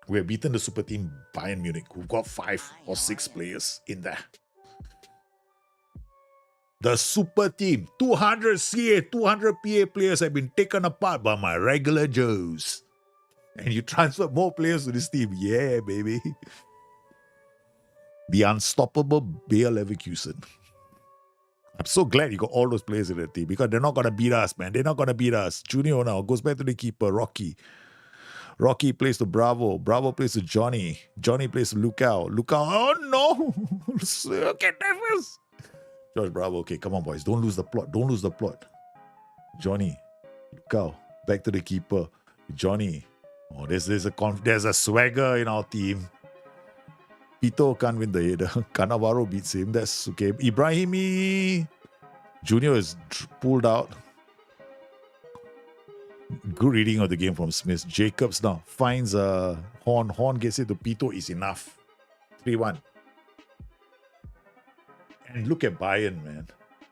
We have beaten the super team Bayern Munich, who've got 5 or 6 players in there. The super team, 200 CA, 200 PA players have been taken apart by my regular Joes. And you transfer more players to this team. Yeah, baby. The unstoppable Bayer Leverkusen. I'm so glad you got all those players in the team because they're not going to beat us, man. They're not going to beat us. Junior now goes back to the keeper, Rocky. Rocky plays to Bravo. Bravo plays to Johnny. Johnny plays to Lucao. Lucao, oh no! Okay, nervous. George Bravo, okay, come on, boys. Don't lose the plot. Johnny. Lucao. Back to the keeper. Johnny. Oh, there's a swagger in our team. Pito can't win the header. Cannavaro beats him. That's okay. Ibrahimi. Junior is pulled out. Good reading of the game from Smith. Jacobs now finds Horn. Horn gets it to Pito. Is enough. 3-1. And look at Bayern, man.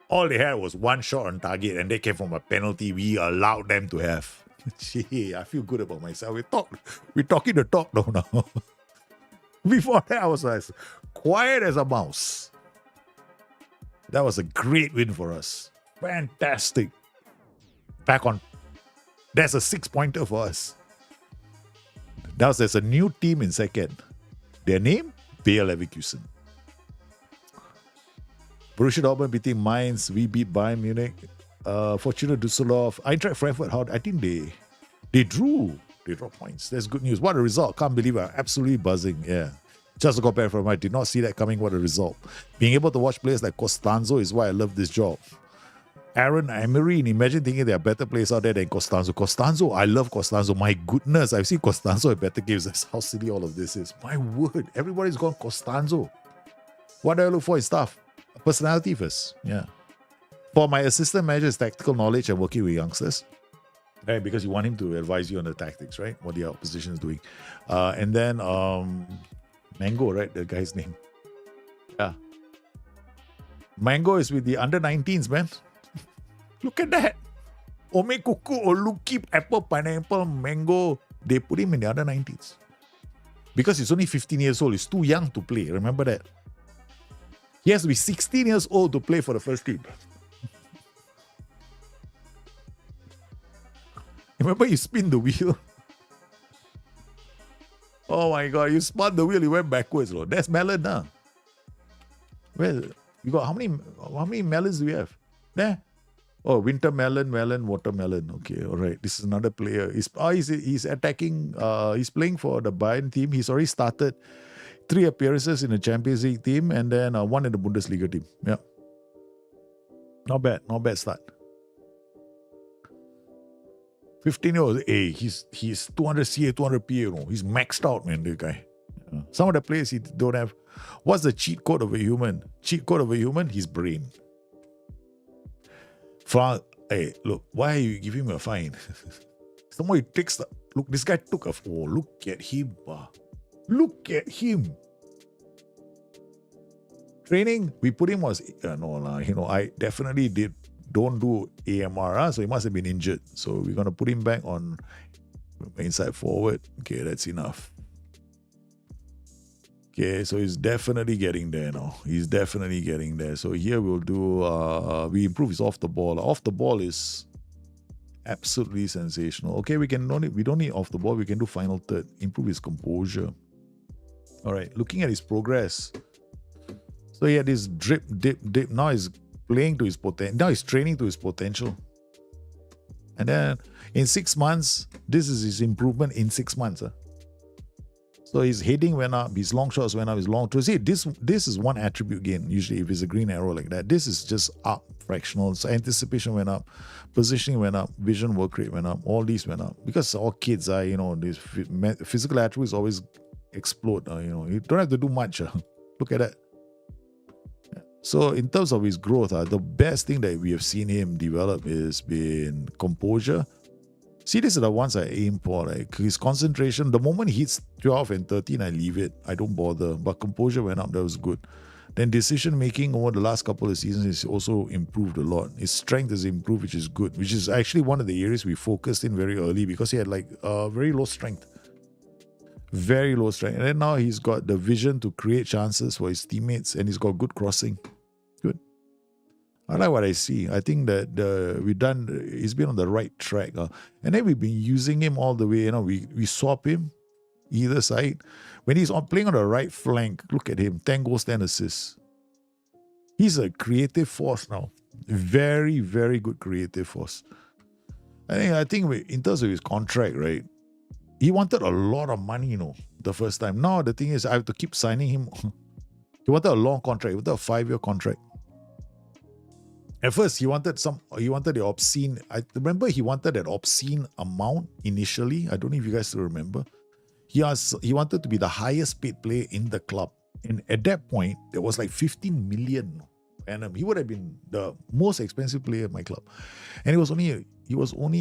All they had was one shot on target and they came from a penalty we allowed them to have. Gee, I feel good about myself. We're talking the talk now. Before that, I was as quiet as a mouse. That was a great win for us. Fantastic. Back on. That's a 6-pointer for us. There's a new team in second. Their name? Bayer Leverkusen. Borussia Dortmund beating Mainz. We beat Bayern Munich. Fortuna Düsseldorf. Eintracht Frankfurt. I think they drew. They dropped points. That's good news. What a result. Can't believe it. Absolutely buzzing. Yeah. Just got back from I did not see that coming. What a result. Being able to watch players like Costanzo is why I love this job. Aaron Emery, imagine thinking there are better players out there than Costanzo. Costanzo, I love Costanzo. My goodness, I've seen Costanzo at better games. That's how silly all of this is. My word, everybody's gone Costanzo. What do I look for in stuff? Personality first. Yeah. For my assistant manager is tactical knowledge and working with youngsters. Right, because you want him to advise you on the tactics, right? What the opposition is doing. And then Mango, right? The guy's name. Yeah. Mango is with the under-19s, man. Look at that. Ome Kuku, Oluki, Apple, Pineapple, Mango. They put him in the under-19s. Because he's only 15 years old. He's too young to play. Remember that. He has to be 16 years old to play for the first team. Remember you spin the wheel? Oh my God, you spun the wheel, you went backwards. Lord. That's melon now. Well, you got how many melons do we have? There. Oh, winter melon, watermelon. Okay, all right. This is another player. He's attacking. He's playing for the Bayern team. He's already started 3 appearances in the Champions League team and then 1 in the Bundesliga team. Yeah. Not bad start. 15 years old. Hey, he's 200 CA, 200 PA. He's maxed out, man, the guy. Yeah. Some of the players he don't have. What's the cheat code of a human? Cheat code of a human? His brain. Hey, look, why are you giving him a fine? Someone he takes the... Look, this guy took a... Oh, look at him. Look at him. Training, we put him was... I definitely don't do AMR, so he must have been injured. So we're going to put him back on Inside forward. Okay, that's enough. Okay, so he's definitely getting there now. He's definitely getting there. So here we'll do, we improve his off the ball. Off the ball is absolutely sensational. Okay, we don't need off the ball. We can do final third. Improve his composure. All right, looking at his progress. So he had this drip, dip, dip. Now he's playing to his potential. Now he's training to his potential. And then in 6 months, this is his improvement in 6 months. So his heading went up, his long shots went up, his long throws. See, this is one attribute gain. Usually, if it's a green arrow like that, this is just up fractional. So anticipation went up, positioning went up, vision work rate went up. All these went up because all kids are, these physical attributes always explode. You don't have to do much. Look at that. So in terms of his growth, the best thing that we have seen him develop has been composure. See, these are the ones I aim for. Like his concentration, the moment he hits 12 and 13, I leave it. I don't bother. But composure went up, that was good. Then decision making over the last couple of seasons is also improved a lot. His strength has improved, which is good, which is actually one of the areas we focused in very early because he had very low strength. Very low strength. And then now he's got the vision to create chances for his teammates and he's got good crossing. Good. I like what I see. I think that he's been on the right track. And then we've been using him all the way. We swap him either side. When he's playing on the right flank, look at him. 10 goals, 10 assists. He's a creative force now. Very, very good creative force. I think in terms of his contract, right? He wanted a lot of money, the first time. Now the thing is, I have to keep signing him. He wanted a long contract. He wanted a 5-year contract. At first, he wanted the obscene. I remember he wanted that obscene amount initially. I don't know if you guys still remember. He wanted to be the highest paid player in the club. And at that point, there was like 15 million annum. He would have been the most expensive player in my club. And he was only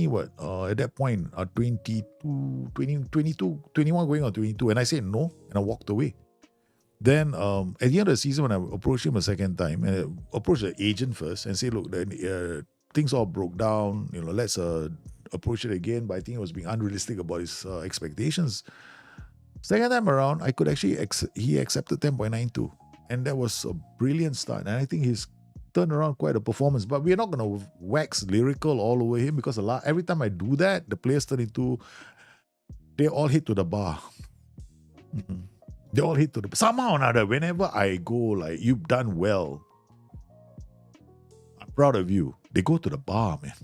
what, at that point, 22, 21 going on 22. And I said no, and I walked away. Then at the end of the season, when I approached him a second time, and I approached the agent first and said, look, things all broke down, let's approach it again. But I think he was being unrealistic about his expectations. Second time around, I could actually, he accepted 10.92. And that was a brilliant start. And I think he's turned around quite a performance. But we're not going to wax lyrical all over him because every time I do that, the players turn into, they all hit to the bar. Mm-mm. They all hit to the... Somehow or another, whenever I go, like, you've done well, I'm proud of you, they go to the bar, man.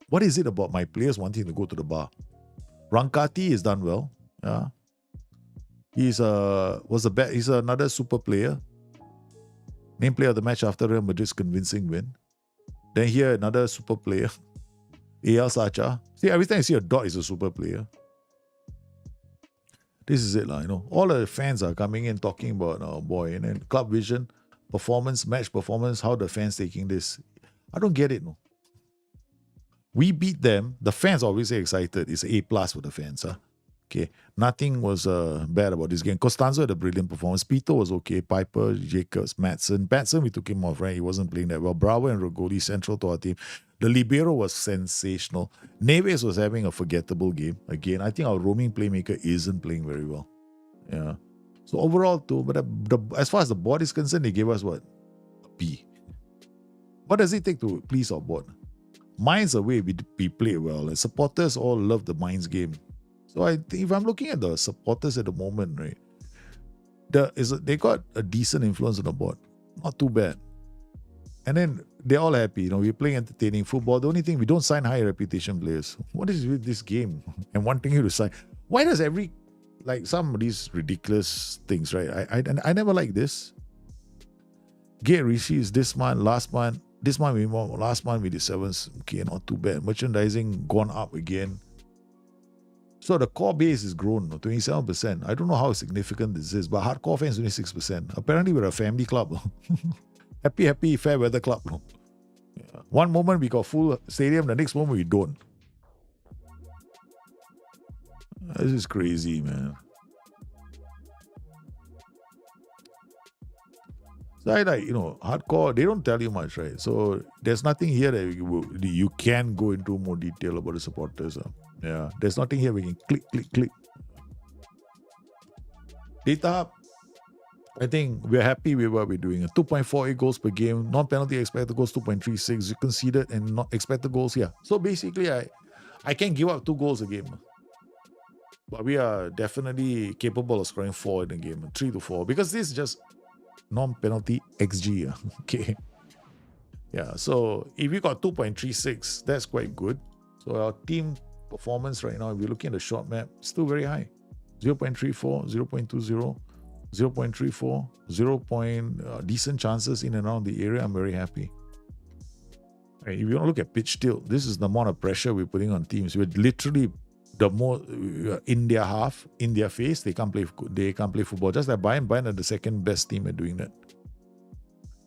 What is it about my players wanting to go to the bar? Rankati has done well. Yeah. He's another super player. Name player of the match after Real Madrid's convincing win. Then here, another super player. A.L. Sacha. See, every time I see a dot, is a super player. This is it, all the fans are coming in talking about, boy, and then club vision, performance, match performance, how the fans taking this. I don't get it, no. We beat them. The fans are obviously excited. It's A+ for the fans, Okay, nothing was bad about this game. Costanzo had a brilliant performance. Pito was okay. Piper, Jacobs, Matson, we took him off, right? He wasn't playing that well. Bravo and Rogoli central to our team. The libero was sensational. Neves was having a forgettable game. Again, I think our roaming playmaker isn't playing very well. Yeah. So overall, too, but as far as the board is concerned, they gave us what? A B. What does it take to please our board? Mines away, we play well. And supporters all love the Mines game. So I think if I'm looking at the supporters at the moment, right, they got a decent influence on the board. Not too bad. And then they're all happy. We're playing entertaining football. The only thing, we don't sign high reputation players. What is with this game? And wanting you to sign. Why does some of these ridiculous things, right? I never like this. Get receipts this month, last month. This month we won, last month we did 7s. Okay, not too bad. Merchandising gone up again. So the core base is grown, 27%. I don't know how significant this is, but hardcore fans only 6%. Apparently we're a family club. Happy, fair weather club. Yeah. One moment we got full stadium, the next moment we don't. This is crazy, man. So I hardcore, they don't tell you much, right? So there's nothing here that you can go into more detail about the supporters. Yeah, there's nothing here we can click, click, click. Data Hub, I think we're happy with what we're doing. 2.48 goals per game, non-penalty expected goals 2.36. You conceded and not expected goals here. So basically, I can give up 2 goals a game. But we are definitely capable of scoring 4 in a game, 3 to 4, because this is just non-penalty XG. Okay. Yeah, so if we got 2.36, that's quite good. So our team performance right now, if we're looking at the short map, still very high. 0.34, 0.20, 0.34, 0. Decent chances in and around the area. I'm very happy. Right, if you want to look at pitch tilt, this is the amount of pressure we're putting on teams. We're literally the more in their half, in their face, they can't play football. Just like Bayern are the second best team at doing that.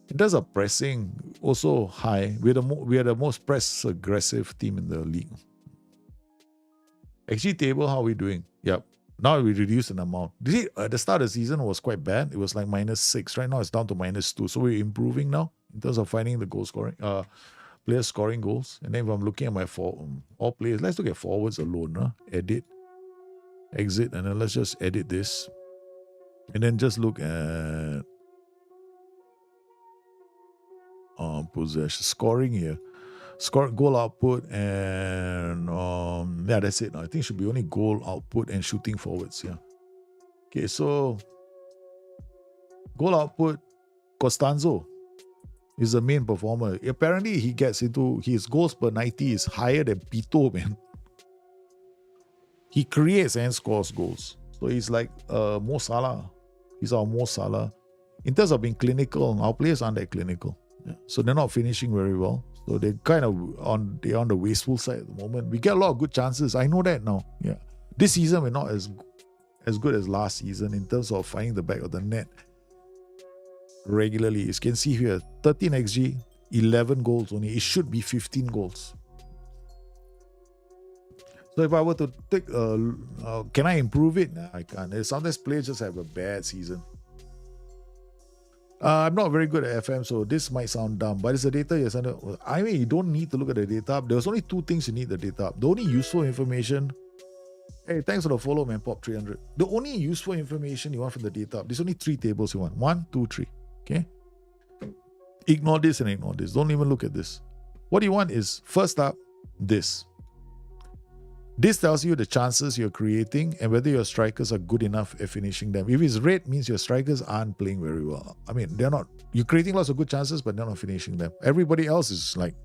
In terms of pressing, also high. We are the most press aggressive team in the league. XG table, how are we doing? Yep. Now we reduced an amount. At the start of the season was quite bad. It was like -6. Right now it's down to -2. So we're improving now in terms of finding the goal scoring, players scoring goals. And then if I'm looking at my all players, let's look at forwards alone. Edit, exit, and then let's just edit this. And then just look at possession, scoring here. Goal output, and yeah, that's it. I think it should be only goal output and shooting forwards. Yeah. Okay, so goal output, Costanzo is the main performer. Apparently, he gets into his goals per 90 is higher than Pito, man. He creates and scores goals. So he's like Mo Salah. He's our Mo Salah. In terms of being clinical, our players aren't that clinical. Yeah. So they're not finishing very well. So they're kind of on the wasteful side at the moment. We get a lot of good chances. I know that now. Yeah. This season we're not as good as last season in terms of finding the back of the net regularly. As you can see here, 13 XG, 11 goals only. It should be 15 goals. So if I were to take, can I improve it? Nah, I can't. Sometimes players just have a bad season. I'm not very good at FM, so this might sound dumb, but it's the data. Yes, I mean, you don't need to look at the data. There's only 2 things you need the data. The only useful information. Hey, thanks for the follow, man. Pop 300. The only useful information you want from the data. There's only 3 tables you want. 1, 2, 3. Okay. Ignore this and ignore this. Don't even look at this. What you want is first up this. This tells you the chances you're creating and whether your strikers are good enough at finishing them. If it's red, means your strikers aren't playing very well. I mean, they're not. You're creating lots of good chances, but they're not finishing them. Everybody else is like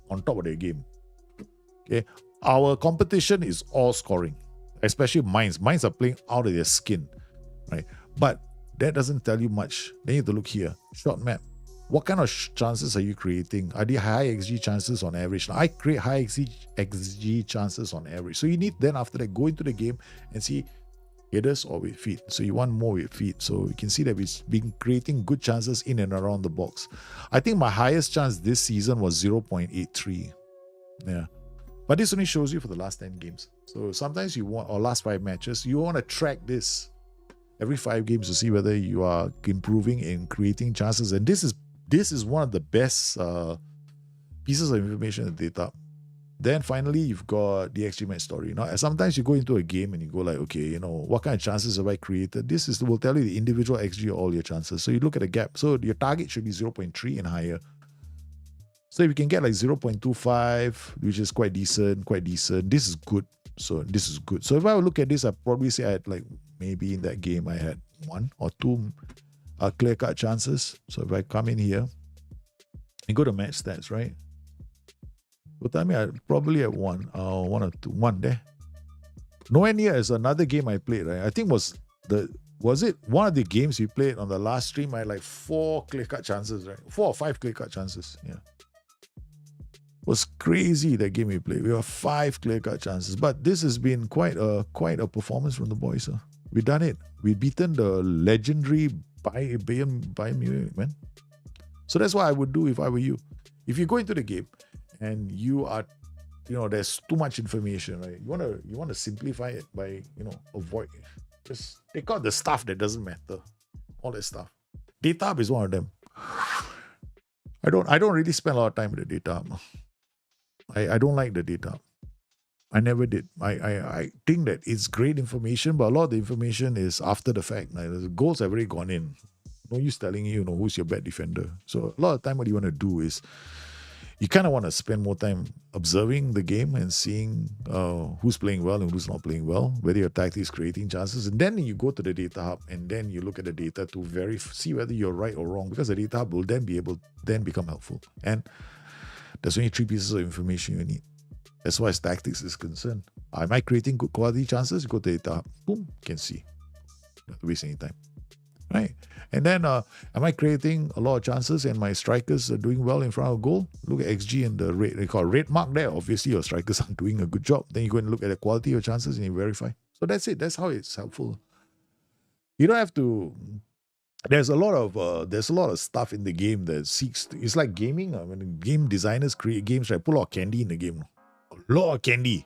on top of their game. Okay, our competition is all scoring, especially mines. Mines are playing out of their skin, right? But that doesn't tell you much. Then you have to look here. Short map. What kind of chances are you creating? Are they high XG chances on average? Now, I create high XG chances on average. So you need then after that go into the game and see headers or with feet. So you want more with feet. So you can see that we've been creating good chances in and around the box. I think my highest chance this season was 0.83. Yeah. But this only shows you for the last 10 games. So sometimes you want, or last 5 matches, you want to track this every 5 games to see whether you are improving in creating chances. And this is one of the best pieces of information in the data. Then finally, you've got the XG match story. Now, sometimes you go into a game and you go like, okay, what kind of chances have I created? This will tell you the individual XG of all your chances. So you look at the gap. So your target should be 0.3 and higher. So if you can get like 0.25, which is quite decent, this is good. So this is good. So if I would look at this, I'd probably say I had like maybe in that game I had 1 or 2 clear-cut chances. So if I come in here and go to match stats, right? But I mean, I probably at 1 or 2, 1 there. Nowhere near as another game I played, right? I think was it one of the games we played on the last stream? I had like 4 clear-cut chances, right? 4 or 5 clear-cut chances, yeah. It was crazy that game we played. We have 5 clear-cut chances, but this has been quite a performance from the boys. We've done it. We've beaten the legendary Bayern Munich, man. So that's what I would do if I were you. If you go into the game and you are, there's too much information, right? You want to simplify it by, avoid. Just take out the stuff that doesn't matter. All that stuff. Data hub is one of them. I don't really spend a lot of time with the data hub. I don't like the data hub. I never did. I think that it's great information, but a lot of the information is after the fact. Like, the goals have already gone in. No use telling you, who's your bad defender. So a lot of time what you want to do is you kind of want to spend more time observing the game and seeing who's playing well and who's not playing well, whether your tactics creating chances. And then you go to the data hub and then you look at the data to see whether you're right or wrong, because the data hub will then become helpful. And there's only 3 pieces of information you need. As far as tactics is concerned. Am I creating good quality chances? You go to data hub, boom, can see. Don't waste any time. Right? And then, am I creating a lot of chances and my strikers are doing well in front of goal? Look at XG and the rate. They call red mark there. Obviously, your strikers are doing a good job. Then you go and look at the quality of chances and you verify. So that's it. That's how it's helpful. You don't have to. There's a lot of stuff in the game that seeks. It's like gaming. When game designers create games, right? Put a lot of candy in the game. A lot of candy.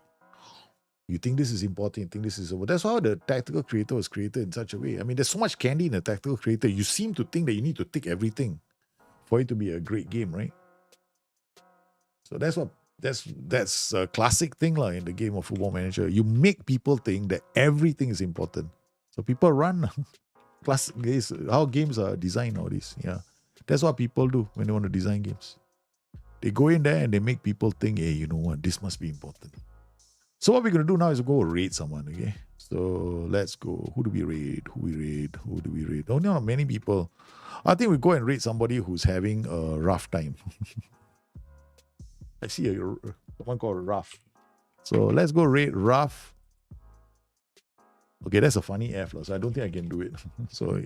You think this is important, you think this is over. That's how the tactical creator was created in such a way. I mean, there's so much candy in a tactical creator. You seem to think that you need to tick everything for it to be a great game, right? So that's a classic thing in the game of Football Manager. You make people think that everything is important. So people run classic games, how games are designed nowadays. Yeah. That's what people do when they want to design games. They go in there and they make people think, hey, you know what, this must be important. So what we're going to do now is go raid someone, okay? So let's go. Who do we raid? Who do we raid? Oh, no, many people. I think we go and raid somebody who's having a rough time. I see someone called Rough. So let's go raid Rough. Okay, that's a funny F, so I don't think I can do it. So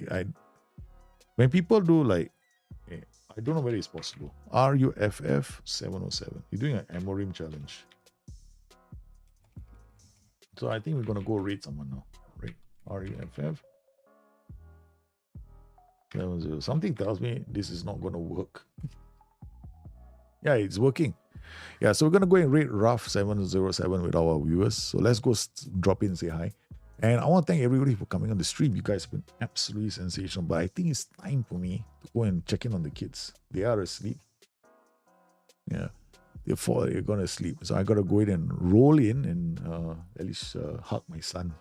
when people do I don't know whether it's possible. RUFF 707. You're doing an Amorim challenge. So I think we're going to go raid someone now. Raid RUFF 707. Something tells me this is not going to work. Yeah, it's working. Yeah, so we're going to go and raid Rough 707 with our viewers. So let's go drop in and say hi. And I want to thank everybody for coming on the stream. You guys have been absolutely sensational. But I think it's time for me to go and check in on the kids. They are asleep. Yeah. They're going to sleep. So I got to go in and roll in and at least hug my son.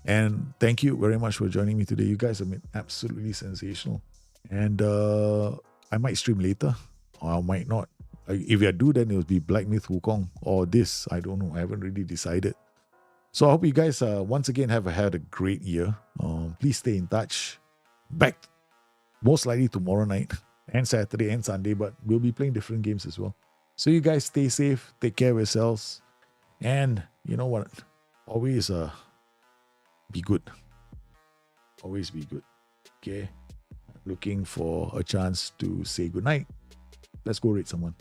And thank you very much for joining me today. You guys have been absolutely sensational. And I might stream later, or I might not. If I do, then it will be Black Myth Wukong or this. I don't know. I haven't really decided. So I hope you guys once again have had a great year. Please stay in touch. Back most likely tomorrow night and Saturday and Sunday, but we'll be playing different games as well. So you guys stay safe, take care of yourselves, and you know what? Always be good. Always be good. Okay? Looking for a chance to say goodnight. Let's go raid someone.